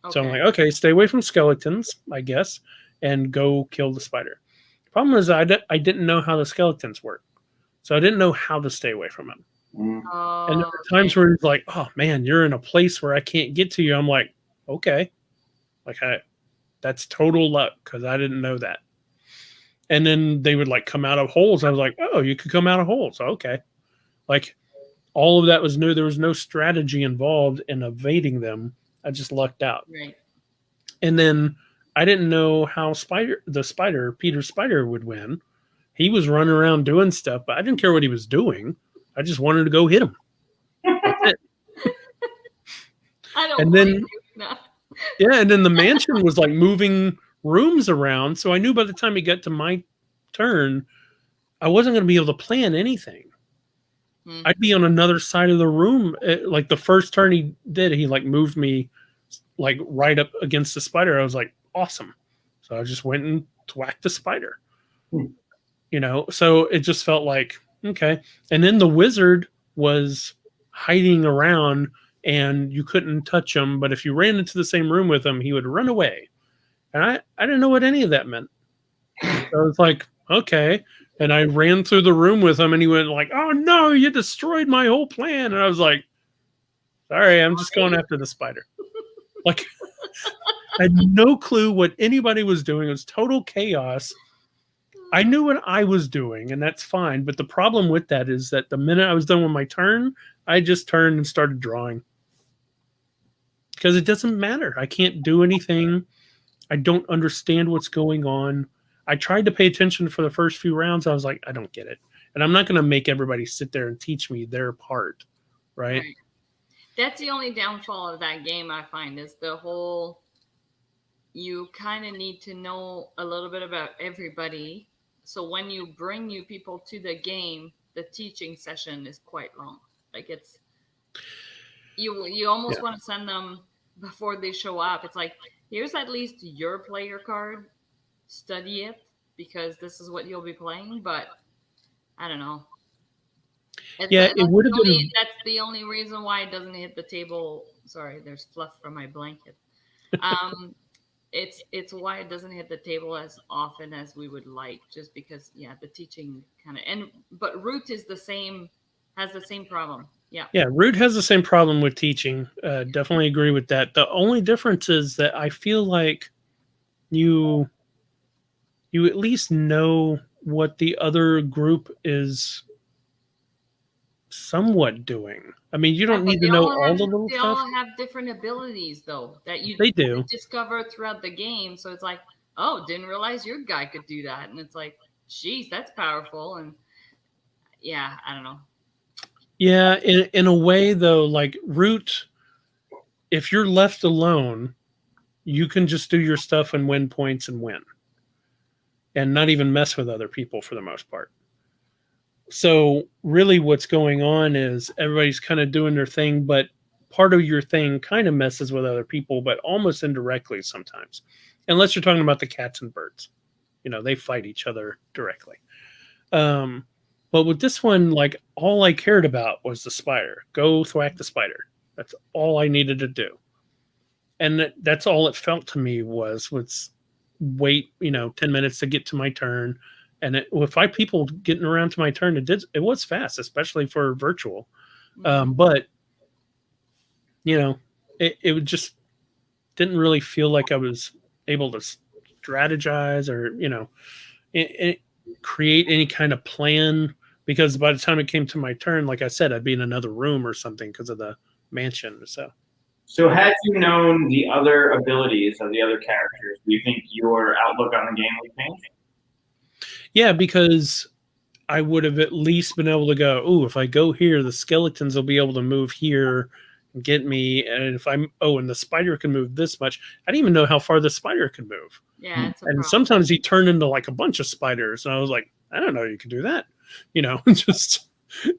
Okay. So I'm like, okay, stay away from skeletons, I guess, and go kill the spider. Problem is I didn't know how the skeletons work. So I didn't know how to stay away from them. And there were times where he's like, oh man, you're in a place where I can't get to you. I'm like, okay. Like that's total luck because I didn't know that. And then they would like come out of holes. I was like, oh, you could come out of holes. Okay. Like all of that was new. There was no strategy involved in evading them. I just lucked out. Right. And then I didn't know how Peter Spider would win. He was running around doing stuff, but I didn't care what he was doing. I just wanted to go hit him. That's it. I don't and like then, you. No. Yeah, and then the mansion was like moving rooms around, so I knew by the time it got to my turn, I wasn't going to be able to plan anything. I'd be on another side of the room. Like the first turn he did, he like moved me like right up against the spider. I was like, awesome. So I just went and whacked the spider. So it just felt like, okay. And then the wizard was hiding around and you couldn't touch him, but if you ran into the same room with him, he would run away. And I didn't know what any of that meant. So I was like, okay. And I ran through the room with him and he went like, oh no, you destroyed my whole plan. And I was like, sorry, I'm just going after the spider. Like, I had no clue what anybody was doing. It was total chaos. I knew what I was doing, and that's fine. But the problem with that is that the minute I was done with my turn, I just turned and started drawing. Because it doesn't matter. I can't do anything. I don't understand what's going on. I tried to pay attention for the first few rounds. I was like, I don't get it. And I'm not going to make everybody sit there and teach me their part, right? That's the only downfall of that game, I find, is the whole, you kind of need to know a little bit about everybody. So when you bring new people to the game, the teaching session is quite long. Like it's, you almost want to send them before they show up. It's like, here's at least your player card, study it, because this is what you'll be playing. But I don't know. It would have been. That's the only reason why it doesn't hit the table. Sorry, there's fluff from my blanket. It's why it doesn't hit the table as often as we would like, just because the teaching kind of but Root is has the same problem. Yeah, Root has the same problem with teaching. Definitely agree with that. The only difference is that I feel like you at least know what the other group is somewhat doing. I mean, you don't need to know all the little stuff. They all have different abilities, though, that you discover throughout the game. So it's like, oh, didn't realize your guy could do that. And it's like, geez, that's powerful. And I don't know. Yeah, in a way, though, like Root, if you're left alone, you can just do your stuff and win points and win. And not even mess with other people for the most part. So really what's going on is everybody's kind of doing their thing, but part of your thing kind of messes with other people, but almost indirectly sometimes. Unless you're talking about the cats and birds. They fight each other directly. But with this one, like, all I cared about was the spider. Go thwack the spider. That's all I needed to do. And that's all it felt to me was wait, 10 minutes to get to my turn. And with 5 people getting around to my turn, it was fast, especially for virtual. But, it just didn't really feel like I was able to strategize or, create any kind of plan. Because by the time it came to my turn, like I said, I'd be in another room or something because of the mansion. So had you known the other abilities of the other characters, do you think your outlook on the game would change? Yeah, because I would have at least been able to go, if I go here, the skeletons will be able to move here and get me. And if and the spider can move this much. I didn't even know how far the spider could move. Yeah, it's a and problem. Sometimes he turned into like a bunch of spiders. And I was like, I don't know you can do that.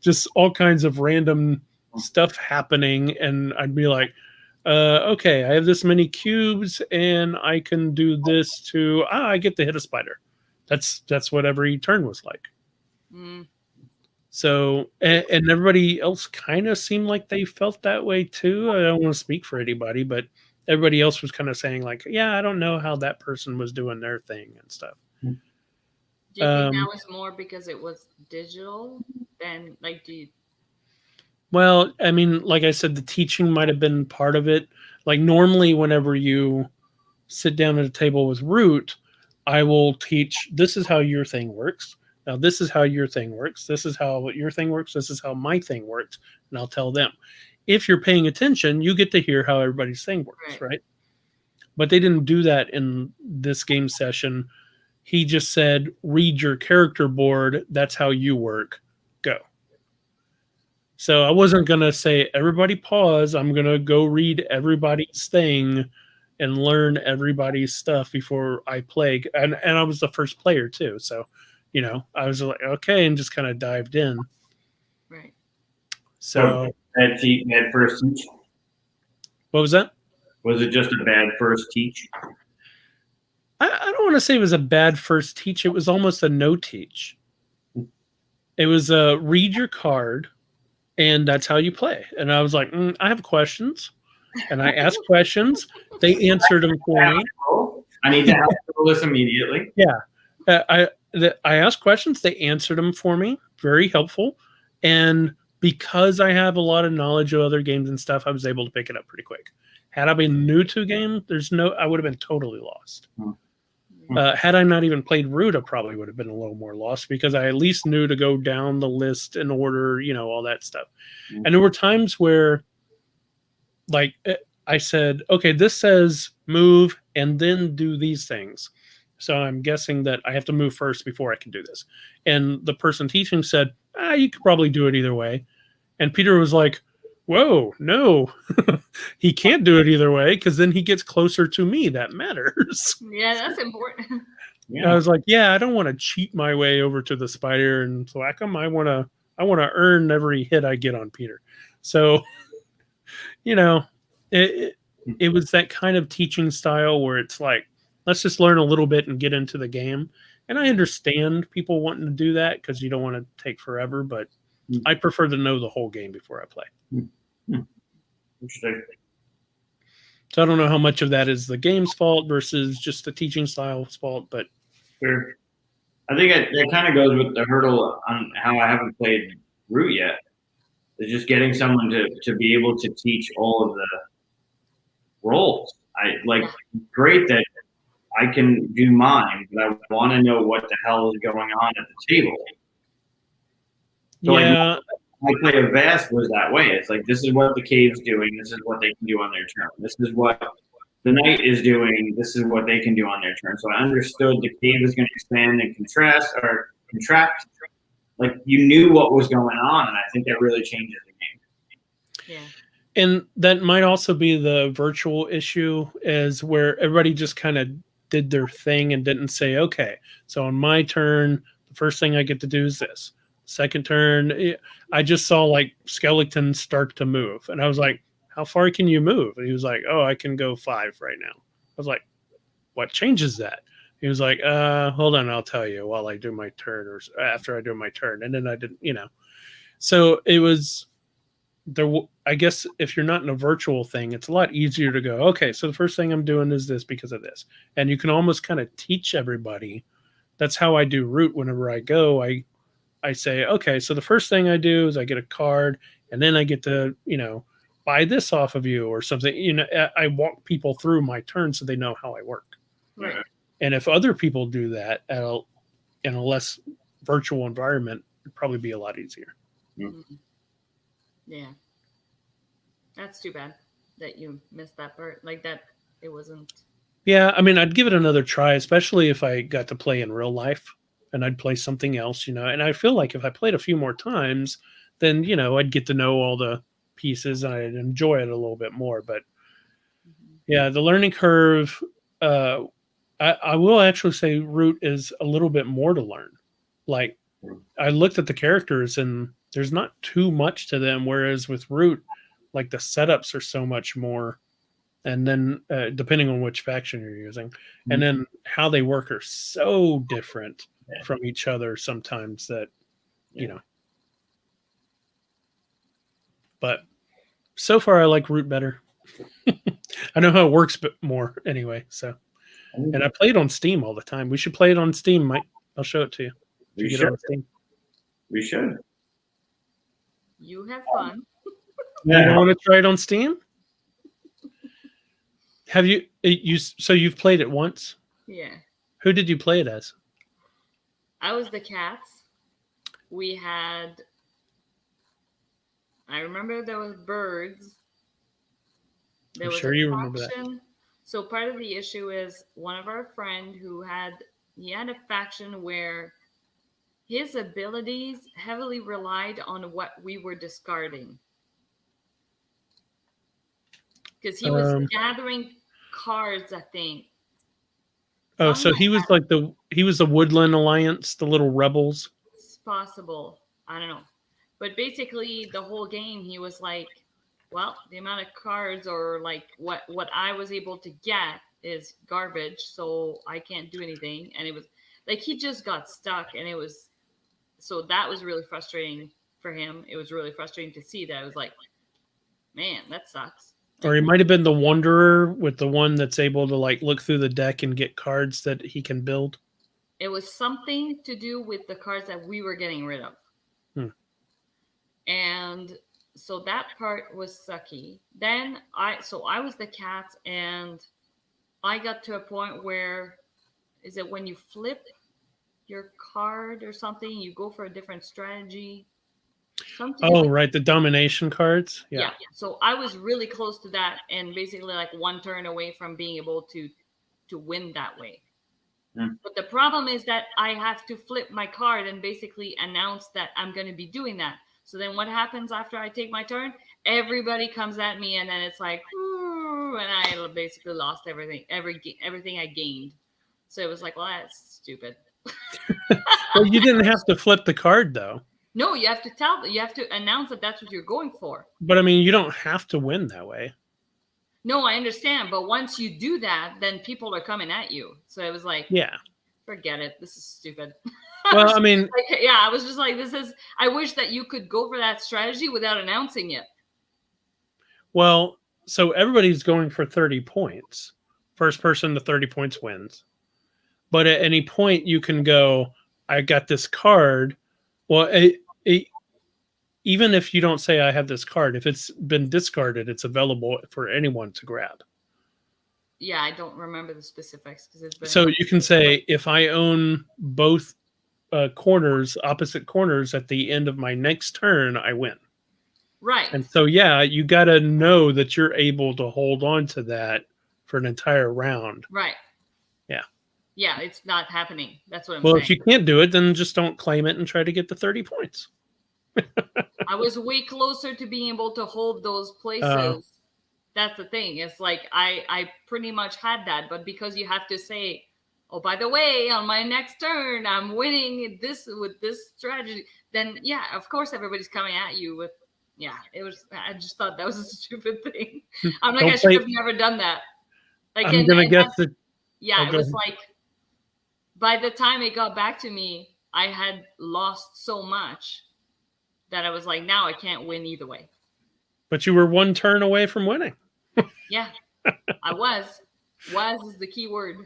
Just all kinds of random stuff happening. And I'd be like, okay, I have this many cubes and I can do this to, I get to hit a spider. That's what every turn was like. So, and everybody else kind of seemed like they felt that way too. I don't want to speak for anybody, but everybody else was kind of saying like, I don't know how that person was doing their thing and stuff. Do you think that was more because it was digital than Well, I mean, like I said, the teaching might have been part of it. Like normally whenever you sit down at a table with Root, I will teach, this is how your thing works. Now, this is how your thing works. This is how your thing works. This is how my thing works. And I'll tell them. If you're paying attention, you get to hear how everybody's thing works, right? But they didn't do that in this game session. He just said, read your character board. That's how you work. Go. So I wasn't going to say, everybody pause. I'm going to go read everybody's thing and learn everybody's stuff before I play. And I was the first player too. So, I was like, okay, and just kind of dived in. Right. So bad first teach? What was that? Was it just a bad first teach? I don't want to say it was a bad first teach. It was almost a no teach. It was read your card, and that's how you play. And I was like, I have questions. And I asked questions. They answered them for me. I need to have this immediately. Yeah. I asked questions. They answered them for me. Very helpful. And because I have a lot of knowledge of other games and stuff, I was able to pick it up pretty quick. Had I been new to a game, I would have been totally lost. Had I not even played Root, I probably would have been a little more lost because I at least knew to go down the list in order, all that stuff. And there were times where, like, I said, okay, this says move and then do these things. So I'm guessing that I have to move first before I can do this. And the person teaching said, you could probably do it either way. And Peter was like, whoa, no, he can't do it either way because then he gets closer to me. That matters. Yeah, that's important. Yeah. I was like, I don't want to cheat my way over to the spider and thwack him. I want to earn every hit I get on Peter. So, it was that kind of teaching style where it's like, let's just learn a little bit and get into the game. And I understand people wanting to do that because you don't want to take forever, but I prefer to know the whole game before I play. Interesting. So I don't know how much of that is the game's fault versus just the teaching style's fault, but sure. I think it kind of goes with the hurdle on how I haven't played Root yet. It's just getting someone to be able to teach all of the roles. Great that I can do mine, but I want to know what the hell is going on at the table. So yeah. I play a Vast was that way. It's like, this is what the cave's doing. This is what they can do on their turn. This is what the knight is doing. This is what they can do on their turn. So I understood the cave is going to expand and contract. Like, you knew what was going on, and I think that really changes the game. Yeah. And that might also be the virtual issue, is where everybody just kind of did their thing and didn't say, okay, so on my turn, the first thing I get to do is this. Second turn, I just saw like skeletons start to move. And I was like, how far can you move? And he was like, I can go 5 right now. I was like, what changes that? He was like, hold on, I'll tell you while I do my turn or after I do my turn. And then I didn't, So it was there. I guess if you're not in a virtual thing, it's a lot easier to go, okay, so the first thing I'm doing is this because of this. And you can almost kind of teach everybody. That's how I do Root whenever I go. I say, okay, so the first thing I do is I get a card and then I get to, buy this off of you or something. I walk people through my turn so they know how I work. Right. And if other people do that in a less virtual environment, it'd probably be a lot easier. Mm-hmm. Yeah. That's too bad that you missed that part. Like that, it wasn't. Yeah, I mean, I'd give it another try, especially if I got to play in real life. And I'd play something else, and I feel like if I played a few more times, then, I'd get to know all the pieces and I'd enjoy it a little bit more. But yeah, the learning curve, I will actually say Root is a little bit more to learn. Like, I looked at the characters and there's not too much to them, whereas with Root, like the setups are so much more. And then depending on which faction you're using, and then how they work are so different from each other sometimes that, but so far I like Root better. I know how it works more anyway. So, and I play it on Steam all the time. We should play it on Steam, Mike. I'll show it to you. We should. We should. You have fun. You don't want to try it on Steam? Have so you've played it once? Yeah. Who did you play it as? I was the cats. I remember there was birds. There was you remember that. So part of the issue is one of our friend he had a faction where his abilities heavily relied on what we were discarding. Because he was gathering cards, I think. Oh, so he was like he was the Woodland Alliance, the little rebels. It's possible. I don't know. But basically the whole game he was like, well, the amount of cards or like what I was able to get is garbage, so I can't do anything. And it was like he just got stuck, and so that was really frustrating for him. It was really frustrating to see that. I was like, man, that sucks. Or he might have been the Wanderer with the one that's able to like look through the deck and get cards that he can build. It was something to do with the cards that we were getting rid of. And so that part was sucky. Then I was the cat, and I got to a point where, is it when you flip your card or something, you go for a different strategy? Something Oh, like, right, the domination cards. yeah. So I was really close to that, and basically like one turn away from being able to win that way. But the problem is that I have to flip my card and basically announce that I'm going to be doing that. So then what happens after I take my turn? Everybody comes at me, and then it's like, ooh, and I basically lost everything I gained. So it was like, well, that's stupid. Well, you didn't have to flip the card though. No, you have to announce that that's what you're going for. But I mean, you don't have to win that way. No, I understand. But once you do that, then people are coming at you. So it was like, Yeah. forget it. This is stupid. Well, I mean, like, yeah, I was just like, I wish that you could go for that strategy without announcing it. well, so everybody's going for 30 points. First person to 30 points wins. But at any point, you can go, I got this card. Well, even if you don't say I have this card, if it's been discarded, it's available for anyone to grab. Yeah, I don't remember the specifics because it's been. So you can say, if I own both opposite corners at the end of my next turn, I win. Right. And so, yeah, you got to know that you're able to hold on to that for an entire round. Right. Yeah. Yeah, it's not happening. That's what I'm Well, saying. if you can't do it, then just don't claim it and try to get the 30 points. I was way closer to being able to hold those places. That's the thing. It's like I pretty much had that, but because you have to say, oh, by the way, on my next turn, I'm winning this with this strategy, then yeah, of course everybody's coming at you with, yeah, it was, I just thought that was a stupid thing. I'm like, I should have never done that. Like, I'm going to guess that. Yeah, it was like, by the time it got back to me, I had lost so much that I was like, now I can't win either way. But you were one turn away from winning. Yeah, I was. Was is the key word.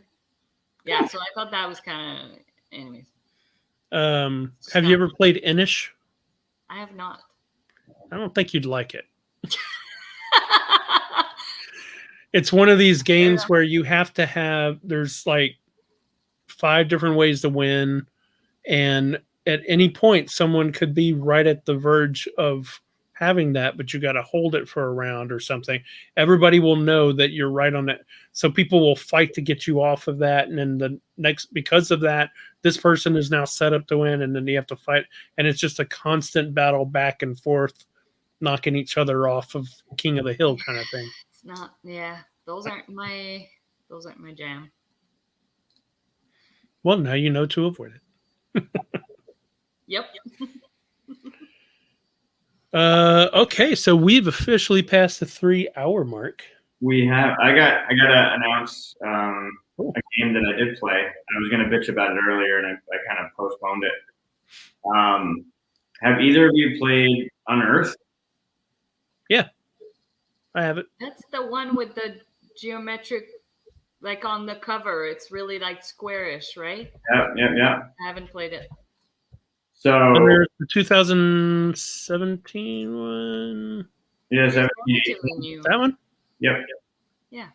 Yeah, so I thought that was kind of, anyways. Have you ever played Inish? I have not. I don't think you'd like it. It's one of these games where you have to have, there's like 5 different ways to win. And at any point, someone could be right at the verge of having that, but you got to hold it for a round or something. Everybody will know that you're right on it. So people will fight to get you off of that. And then the next, because of that, this person is now set up to win. And then you have to fight. And it's just a constant battle back and forth, knocking each other off of King of the Hill kind of thing. It's not, yeah, those aren't my jam. Well, now you know to avoid it. Yep. Okay, so we've officially passed the 3-hour mark. We have. I got to announce a game that I did play. I was going to bitch about it earlier, and I kind of postponed it. Have either of you played Unearthed? Yeah, I have it. That's the one with the geometric, like on the cover. It's really like squarish, right? Yeah. I haven't played it. So There's the 2017 one. Yeah, It's 17. relatively new. That one? Yep. Yeah.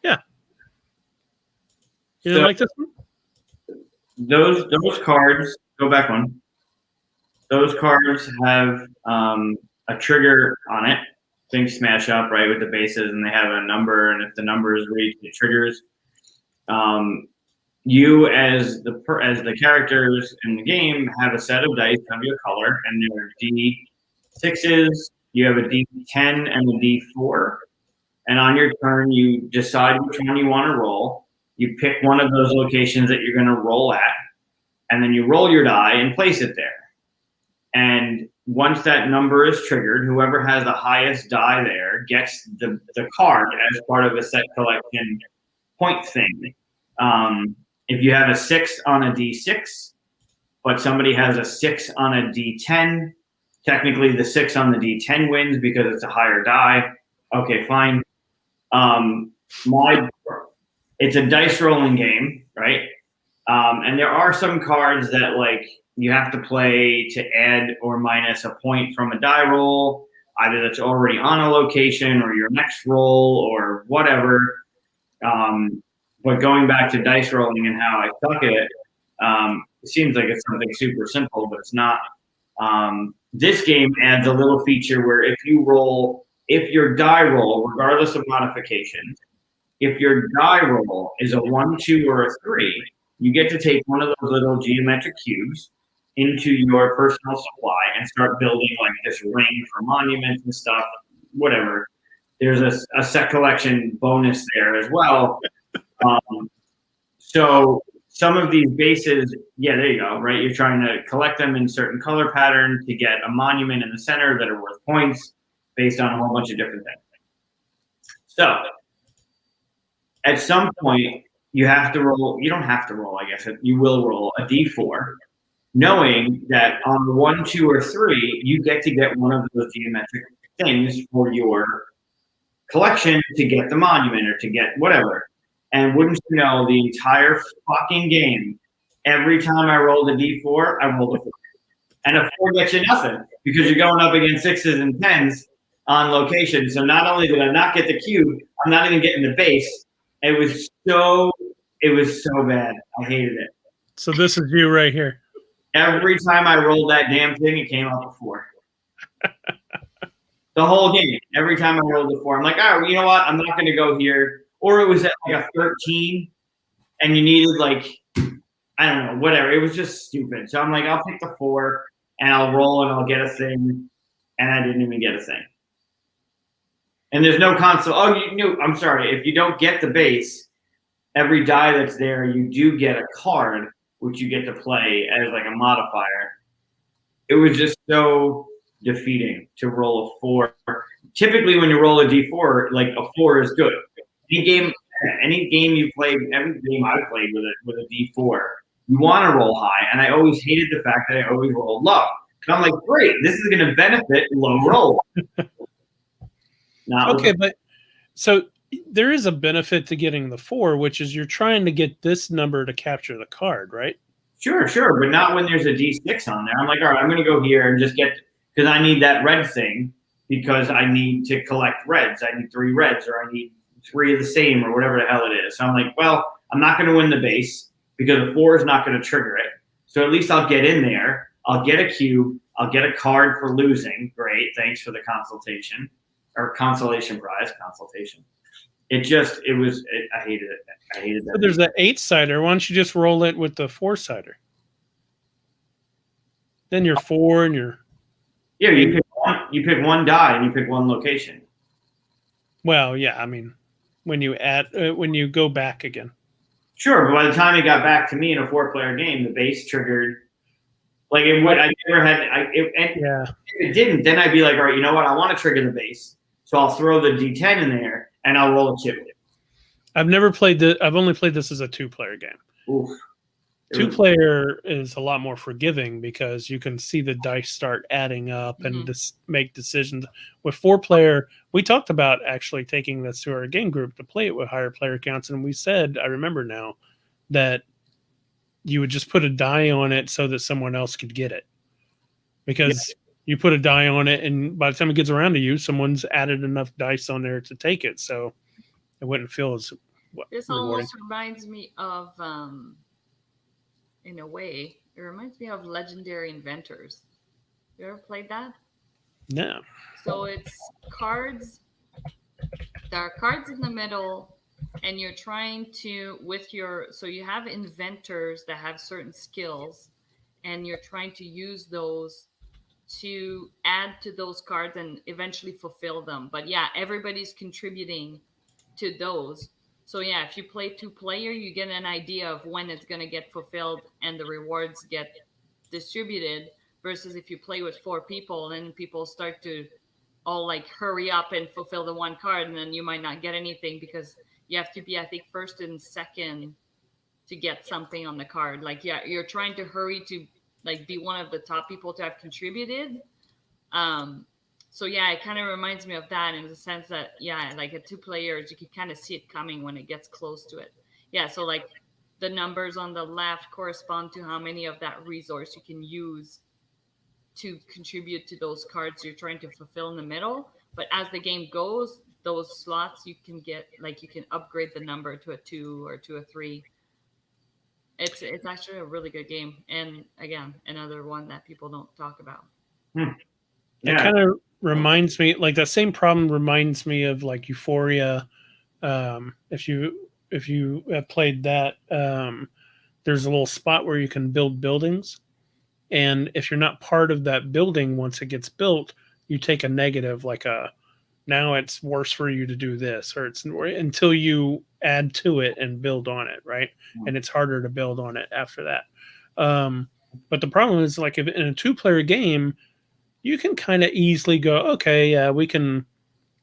You didn't like this one? Those cards, go back one. Those cards have a trigger on it. Things smash up, right, with the bases, and they have a number, and if the number is reached, it triggers. You as the characters in the game have a set of dice of your color, and there are D6s. You have a D10 and a D4, and on your turn, you decide which one you want to roll. You pick one of those locations that you're going to roll at, and then you roll your die and place it there. And once that number is triggered, whoever has the highest die there gets the card as part of a set collection point thing. If you have a 6 on a D6, but somebody has a 6 on a D10, technically the 6 on the D10 wins because it's a higher die. Okay, fine. It's a dice rolling game, right? And there are some cards that like you have to play to add or minus a point from a die roll, either that's already on a location or your next roll or whatever. But going back to dice rolling and how I suck at it, it seems like it's something super simple, but it's not. This game adds a little feature where if your die roll, regardless of modifications, if your die roll is a 1, 2, or a 3, you get to take one of those little geometric cubes into your personal supply and start building like this ring for monuments and stuff, whatever. There's a set collection bonus there as well. So some of these bases, yeah, there you go, right? You're trying to collect them in certain color patterns to get a monument in the center that are worth points based on a whole bunch of different things. So at some point, you have to roll, you don't have to roll, I guess, you will roll a d4, knowing that on the 1, 2, or 3, you get to get one of those geometric things for your collection to get the monument or to get whatever. And wouldn't you know, the entire fucking game, every time I rolled a d4, I rolled a 4. And a 4 gets you nothing because you're going up against 6s and 10s on location. So not only did I not get the cube, I'm not even getting the base. It was so bad. I hated it. So this is you right here. Every time I rolled that damn thing, it came up a 4. The whole game. Every time I rolled a 4, I'm like, all right, you know what? I'm not going to go here. Or it was at like a 13, and you needed like, I don't know, whatever. It was just stupid. So I'm like, I'll pick the 4, and I'll roll, and I'll get a thing. And I didn't even get a thing. And there's no console. Oh, I'm sorry. If you don't get the base, every die that's there, you do get a card, which you get to play as like a modifier. It was just so defeating to roll a 4. Typically, when you roll a d4, like a 4 is good. Any game you play, every game I played with a d4, you want to roll high. And I always hated the fact that I always rolled low. And I'm like, great, this is going to benefit low roll. Okay, but so there is a benefit to getting the 4, which is you're trying to get this number to capture the card, right? Sure, but not when there's a d6 on there. I'm like, all right, I'm going to go here and just get, because I need that red thing because I need to collect reds. I need 3 reds, or I need 3 of the same, or whatever the hell it is. So I'm like, well, I'm not going to win the base because the 4 is not going to trigger it. So at least I'll get in there. I'll get a cube. I'll get a card for losing. Great, thanks for the consultation. Or consolation prize, consultation. I hated it. I hated that. So there's an 8-sider. Why don't you just roll it with the 4-sider? Then you're 4 and you're... Yeah, you pick one die and you pick one location. Well, yeah, I mean, when you go back again. Sure, but by the time it got back to me in a 4-player game, the base triggered. Like it would, I never had. If it didn't, then I'd be like, all right, you know what? I want to trigger the base, so I'll throw the D10 in there and I'll roll a chip. I've never played this. I've only played this as a 2-player game. Oof. 2-player is a lot more forgiving because you can see the dice start adding up and make decisions. With 4-player, we talked about actually taking this to our game group to play it with higher player counts, and we said, I remember now, that you would just put a die on it so that someone else could get it. Because you put a die on it, and by the time it gets around to you, someone's added enough dice on there to take it, so it wouldn't feel as This rewarding. almost reminds me of, in a way, it reminds me of Legendary Inventors. You ever played that? No. So it's cards. There are cards in the middle, and you're trying to, so you have inventors that have certain skills, and you're trying to use those to add to those cards and eventually fulfill them. But yeah, everybody's contributing to those. So yeah, if you play 2-player, you get an idea of when it's going to get fulfilled and the rewards get distributed, versus if you play with 4 people, then people start to all like hurry up and fulfill the one card, and then you might not get anything because you have to be, I think, first and second to get something on the card. Like, yeah, you're trying to hurry to like be one of the top people to have contributed. So yeah, it kind of reminds me of that in the sense that, yeah, like at 2 players, you can kind of see it coming when it gets close to it. Yeah, so like the numbers on the left correspond to how many of that resource you can use to contribute to those cards you're trying to fulfill in the middle. But as the game goes, those slots you can get, like you can upgrade the number to a 2 or to a 3. It's actually a really good game, and again, another one that people don't talk about. Yeah. It kind of reminds me, like that same problem reminds me of like Euphoria. If you have played that, there's a little spot where you can build buildings, and if you're not part of that building once it gets built, you take a negative, like a now it's worse for you to do this, or it's until you add to it and build on it, right? And it's harder to build on it after that. But the problem is, like, if in a 2-player game, you can kind of easily go, okay, yeah,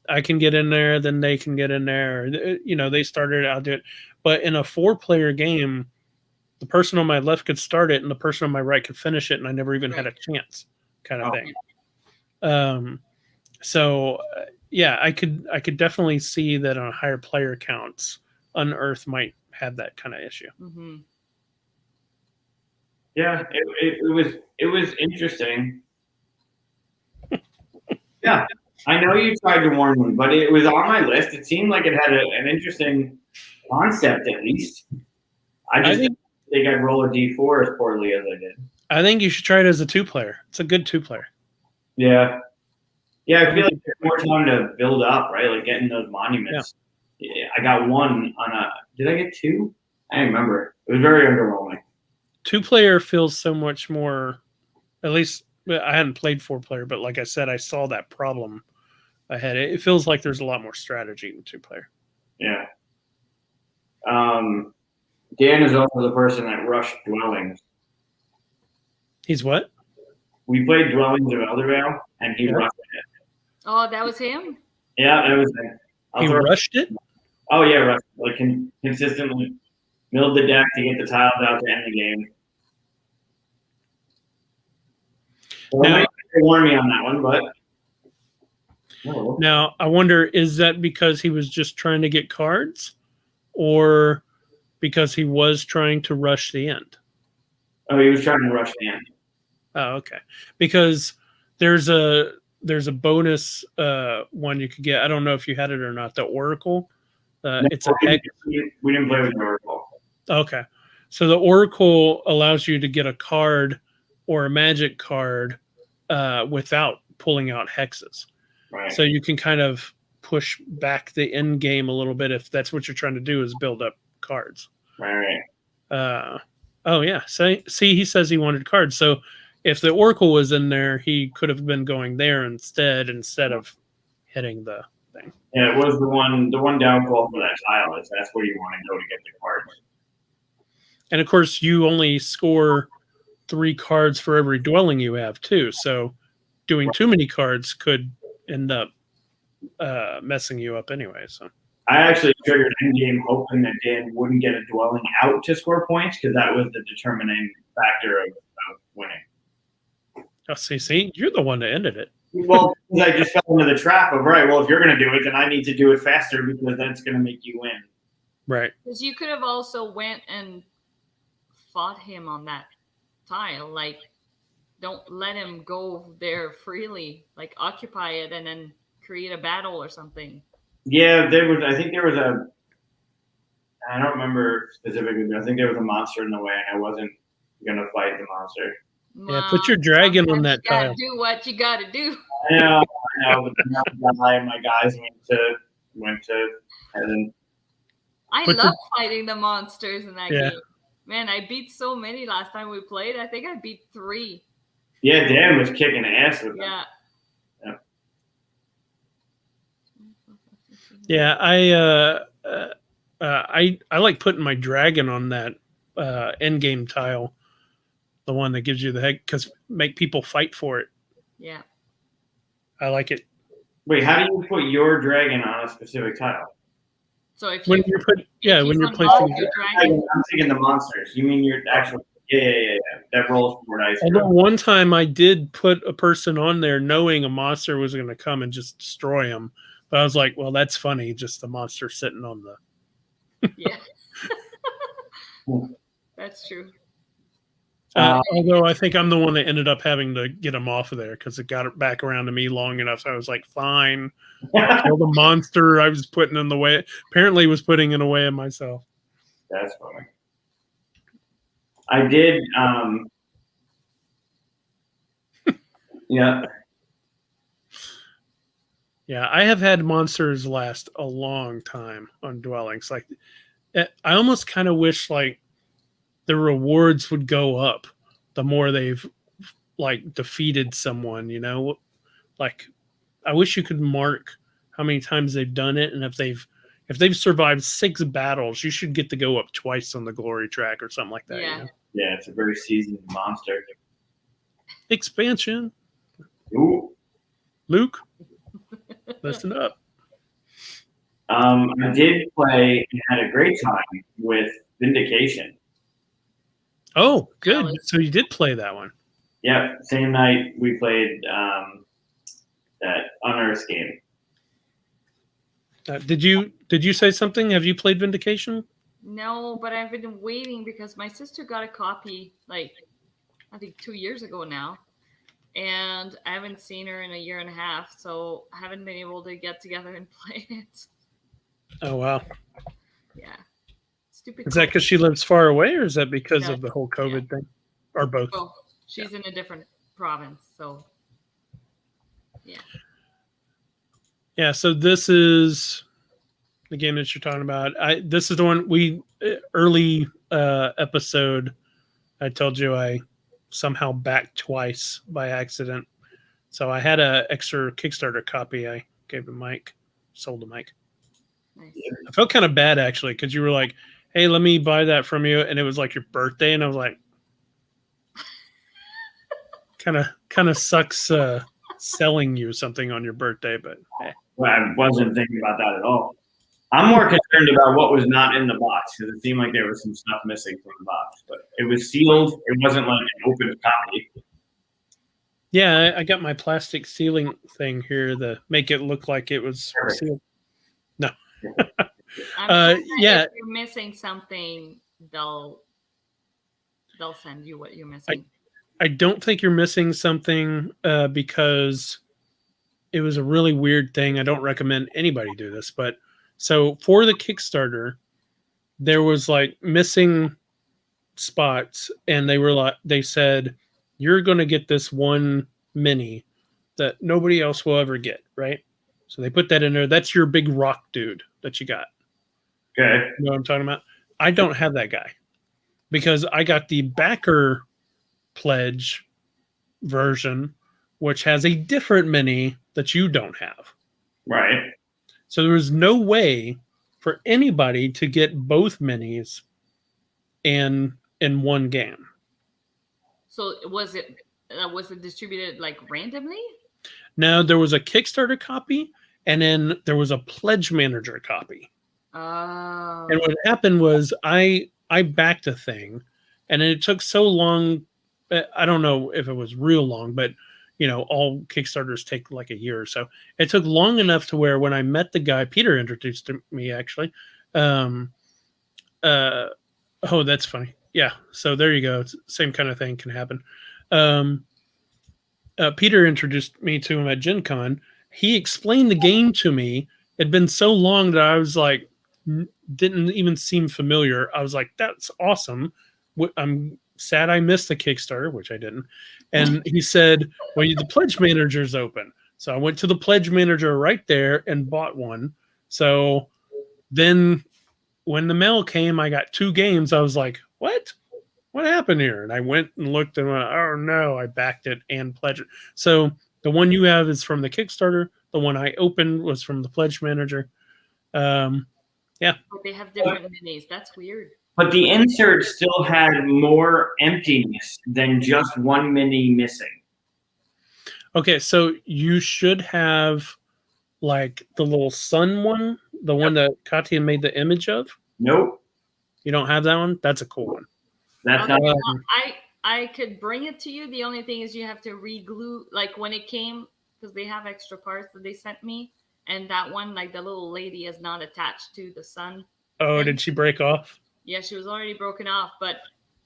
I can get in there, then they can get in there. They started, I'll do it. But in a 4-player game, the person on my left could start it, and the person on my right could finish it, and I never even had a chance, kind of thing. So yeah, I could definitely see that on higher player counts, Unearth might have that kind of issue. Mm-hmm. Yeah, it was interesting. Yeah, I know you tried to warn me, but it was on my list. It seemed like it had an interesting concept, at least. I think I'd roll a D4 as poorly as I did. I think you should try it as a 2-player. It's a good 2-player. Yeah. Yeah, I feel like there's more time to build up, right? Like getting those monuments. Yeah, I got one on a. Did I get 2? I don't remember. It was very underwhelming. 2-player feels so much more. At least I hadn't played 4-player, but like I said, I saw that problem ahead. It feels like there's a lot more strategy in 2-player. Yeah. Dan is also the person that rushed Dwellings. He's what? We played Dwellings of Eldervale, and he rushed it. Oh, that was him? Yeah, that was him. He rushed it? Oh, yeah, rushed it. Like, consistently milled the deck to get the tiles out to end the game. Well, now, they warned me on that one, but... Oh. Now, I wonder, is that because he was just trying to get cards? Or because he was trying to rush the end? Oh, he was trying to rush the end. Oh, okay. Because there's a bonus one you could get. I don't know if you had it or not. The Oracle. No, it's a hex. We didn't play with the Oracle. Okay. So the Oracle allows you to get a card or a magic card without pulling out hexes. Right. So you can kind of push back the end game a little bit if that's what you're trying to do, is build up cards. Right. Oh, yeah. See, he says he wanted cards. So if the Oracle was in there, he could have been going there instead of hitting the thing. Yeah, it was the one downfall for that tile is that's where you want to go to get the cards. And of course, you only score 3 cards for every dwelling you have too. So doing too many cards could end up messing you up anyway. So I actually triggered endgame hoping that Dan wouldn't get a dwelling out to score points because that was the determining factor of winning. Oh, see, you're the one that ended it. Well, I just fell into the trap of, right, well, if you're going to do it, then I need to do it faster because that's going to make you win. Right. Because you could have also went and fought him on that tile. Like, don't let him go there freely. Like, occupy it and then create a battle or something. Yeah, I think there was I don't remember specifically, but I think there was a monster in the way and I wasn't going to fight the monster. Yeah, put your dragon on that tile. Do what you got to do. I know. But my guys went to heaven. I love fighting the monsters in that game. Man, I beat so many last time we played. I think I beat 3. Yeah, Dan was kicking ass with them. Yeah, I like putting my dragon on that end game tile. The one that gives you the heck, because make people fight for it. Yeah. I like it. Wait, how do you put your dragon on a specific tile? So if when you're placing your dragon. I'm thinking the monsters. You mean your actual yeah. That rolls 4 dice. Although one time I did put a person on there knowing a monster was going to come and just destroy him. But I was like, well, that's funny. Just the monster sitting on the. Yeah. That's true. Although I think I'm the one that ended up having to get him off of there because it got it back around to me long enough. So I was like, fine, kill the monster I was putting in the way. Apparently, was putting in the way of myself. That's funny. I did. Yeah. Yeah, I have had monsters last a long time on dwellings. Like, I almost kind of wish like the rewards would go up the more they've like defeated someone. You know, like I wish you could mark how many times they've done it, and if they've survived 6 battles, you should get to go up twice on the glory track or something like that. Yeah. You know? Yeah, it's a very seasoned monster. Expansion. Ooh. Luke, listen up. I did play and had a great time with Vindication. Oh, good. So you did play that one. Yeah, same night we played that Unearthed game. Did you say something? Have you played Vindication? No, but I've been waiting because my sister got a copy like I think 2 years ago now, and I haven't seen her in a year and a half, so I haven't been able to get together and play it. Oh wow. Yeah. Stupid. Is that because she lives far away, or is that because of the whole COVID thing, or both? Well, she's in a different province, so yeah. Yeah. So this is the game that you're talking about. This is the one we early episode. I told you I somehow backed twice by accident. So I had an extra Kickstarter copy. I gave to Mike, sold to Mike. Nice. I felt kind of bad actually because you were like, "Hey, let me buy that from you," and it was like your birthday, and I was like, kind of sucks selling you something on your birthday, but hey. Well, I wasn't thinking about that at all. I'm more concerned about what was not in the box because it seemed like there was some stuff missing from the box, but it was sealed. It wasn't like an open copy. Yeah, I got my plastic sealing thing here to make it look like it was sealed. No. If you're missing something, they'll send you what you're missing. I don't think you're missing something because it was a really weird thing. I don't recommend anybody do this, but so for the Kickstarter, there was like missing spots, and they said you're going to get this one mini that nobody else will ever get, right? So they put that in there. That's your big rock dude that you got. Okay. You know what I'm talking about? I don't have that guy because I got the backer pledge version, which has a different mini that you don't have. Right. So there was no way for anybody to get both minis in one game. So was it distributed like randomly? No, there was a Kickstarter copy, and then there was a Pledge Manager copy. Oh. And what happened was I backed a thing, and it took so long. I don't know if it was real long, but you know, all Kickstarters take like a year or so. It took long enough to where when I met the guy, Peter introduced me actually. Oh, that's funny. Yeah. So there you go. It's same kind of thing can happen. Peter introduced me to him at Gen Con. He explained the game to me. It'd been so long that I was like, didn't even seem familiar. I was like, that's awesome. I'm sad I missed the Kickstarter, which I didn't. And he said, well, the Pledge Manager's open. So I went to the Pledge Manager right there and bought one. So then when the mail came, I got 2 games. I was like, what? What happened here? And I went and looked and went, oh no, I backed it and pledged it. So the one you have is from the Kickstarter. The one I opened was from the Pledge Manager. Yeah. But they have different minis. That's weird. But the insert still had more emptiness than just one mini missing. Okay, so you should have like the little sun one, the one that Katya made the image of. Nope. You don't have that one? That's a cool one. That's not. I could bring it to you. The only thing is you have to re-glue, like when it came, because they have extra parts that they sent me, and that one, like the little lady, is not attached to the sun. Oh, did she break off? Yeah, she was already broken off, but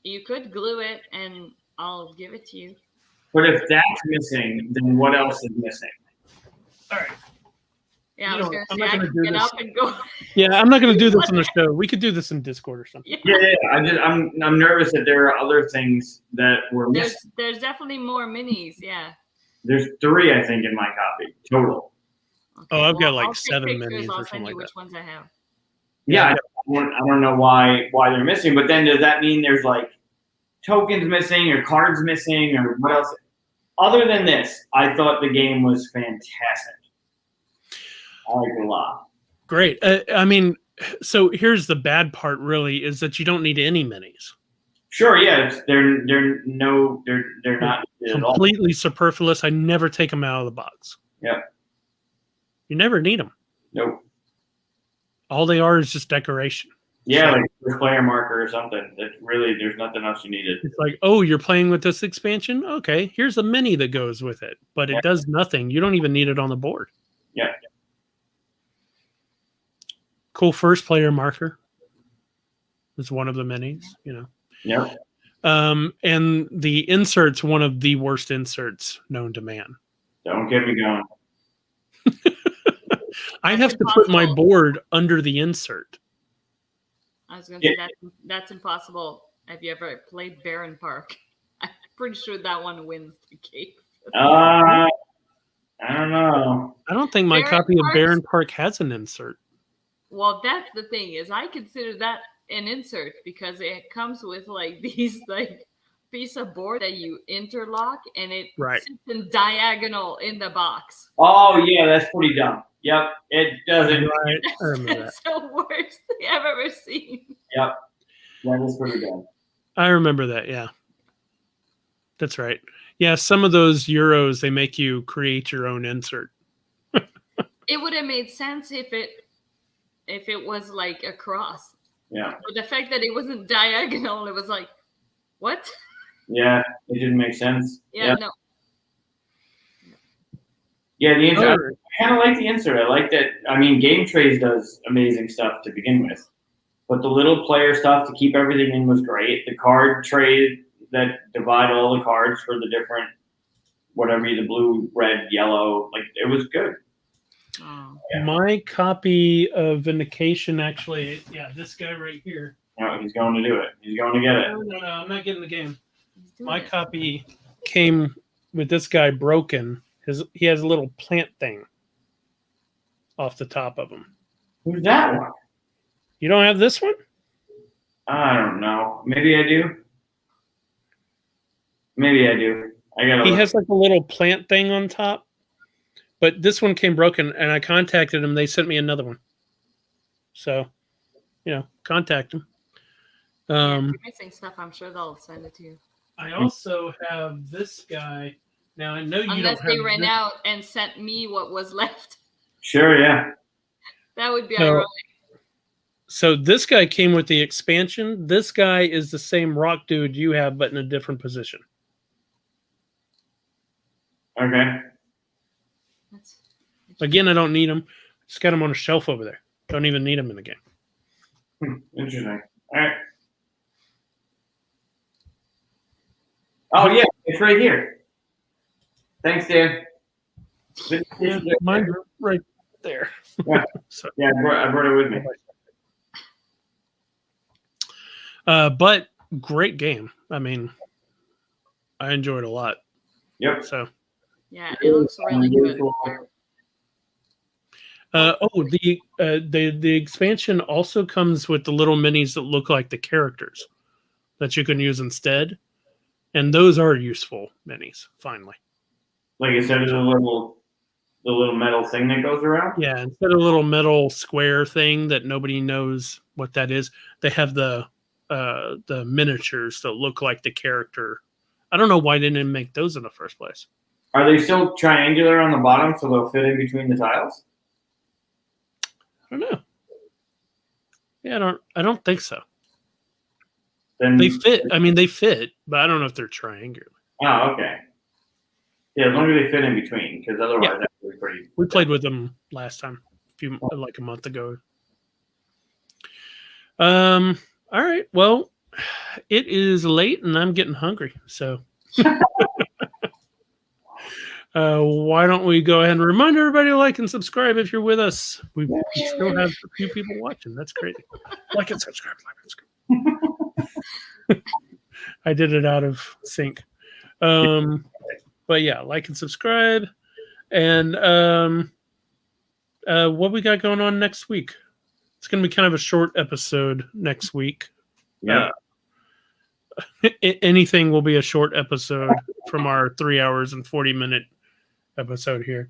you could glue it, and I'll give it to you. But if that's missing, then what else is missing? All right. Yeah, You I was know, gonna I'm say not I gonna can do get this. up and go. Yeah, I'm not going to do this on the show. We could do this in Discord or something. Yeah. I'm nervous that there are other things that were missing. There's definitely more minis. Yeah. There's 3, I think, in my copy total. Okay, Oh, I've got like I'll take 7 pictures, minis I'll or send something you like which ones I have. Yeah, I don't know why they're missing, but then does that mean there's like tokens missing or cards missing or what else? Other than this, I thought the game was fantastic. I liked it a lot. Great. I mean, so here's the bad part. Really, is that you don't need any minis. Sure, yeah, they're not needed at all. Completely superfluous. I never take them out of the box. Yeah. You never need them. Nope. All they are is just decoration. Yeah, So- like a player marker or something. That really, there's nothing else you needed. It's like, oh, you're playing with this expansion? Okay, here's a mini that goes with it, but it does nothing. You don't even need it on the board. Yeah. Cool first player marker is one of the minis, you know. Yep. And the insert's one of the worst inserts known to man. Don't get me going. I That's have to put my impossible. board under the insert. I was gonna say that's impossible. Have you ever played Barren Park? I'm pretty sure that one wins the game. I don't know. I don't think my Barren copy of Park's- Barren Park has an insert. Well, that's the thing is I consider that an insert because it comes with like these like piece of board that you interlock and it Right. sits in diagonal in the box. Oh yeah, that's pretty dumb. Yep, it doesn't. Right. I remember that. That's the worst thing I've ever seen. Yep, that is pretty dumb. I remember that. Yeah. That's right. Yeah. Some of those Euros, they make you create your own insert. It would have made sense if it was like a cross. Yeah, But the fact that it wasn't diagonal, it was like, what? yeah, it didn't make sense. Yeah, no. Yeah, the insert. Oh, I kind of like the insert. I like that. I mean, Game Trays does amazing stuff to begin with, but the little player stuff to keep everything in was great. The card tray that divide all the cards for the different, whatever, the blue, red, yellow, like it was good. Oh. Yeah. My copy of Vindication actually, yeah, this guy right here. No, he's going to do it. He's going to get it. No, I'm not getting the game. He's doing My it. copy came with this guy broken. He has a little plant thing off the top of him. Who's that one? You don't have this one? I don't know. Maybe I do. Maybe I do. I gotta. He look. has like a little plant thing on top. But this one came broken, and I contacted them. They sent me another one. So, contact them. Yeah, if you're missing stuff, I'm sure they'll send it to you. I also have this guy. Now, I know you Unless don't they have ran this. out and sent me what was left. Sure. Yeah. That would be So- ironic. So this guy came with the expansion. This guy is the same rock dude you have, but in a different position. Okay. That's Again, I don't need him. Just got him on a shelf over there. Don't even need him in the game. Interesting. All right. Oh yeah, it's right here. Thanks, Dan. Yeah, mine's right there. Yeah. So, Yeah, I brought it with me. but great game. I mean, I enjoyed it a lot. Yep. So, Yeah, it looks really good. the expansion also comes with the little minis that look like the characters that you can use instead, and those are useful minis. Finally, Like instead of the little metal thing that goes around. yeah. Instead of a little metal square thing that nobody knows what that is, they have the miniatures that look like the character. I don't know why they didn't make those in the first place. Are they still triangular on the bottom so they'll fit in between the tiles? I don't know. Yeah, I don't think so. Then They fit. I mean, they fit, but I don't know if they're triangular. Oh, okay. Yeah, as long as they fit in between, because otherwise Yeah. that would be pretty. We played with them last time, like a month ago. All right. Well, it is late and I'm getting hungry. So why don't we go ahead and remind everybody to like and subscribe if you're with us. We still have a few people watching. That's crazy. Like and subscribe. Like and subscribe. I did it out of sync. But yeah, like and subscribe. And what we got going on next week? It's going to be kind of a short episode next week. Yeah. Anything will be a short episode from our 3 hours and 40-minute episode here.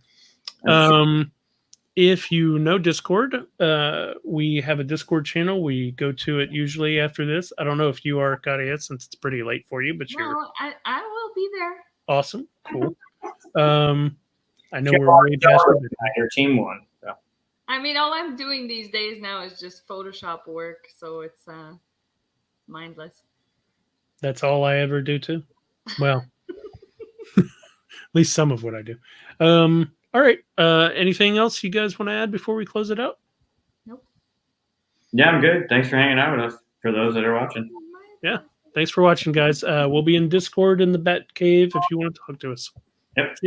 If you know Discord, we have a Discord channel. We go to it usually after this. I don't know if you are, Arcadia, since it's pretty late for you, but you're I will be there. awesome. Cool. I know we're way past it. Your team won. So. I mean, all I'm doing these days now is just Photoshop work, so it's mindless. That's all I ever do too. Well, at least some of what I do. All right. Anything else you guys want to add before we close it out? Nope. Yeah, I'm good. Thanks for hanging out with us. For those that are watching. Yeah. Thanks for watching, guys. We'll be in Discord in the Bat Cave if you want to talk to us. Yep.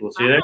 We'll see you there.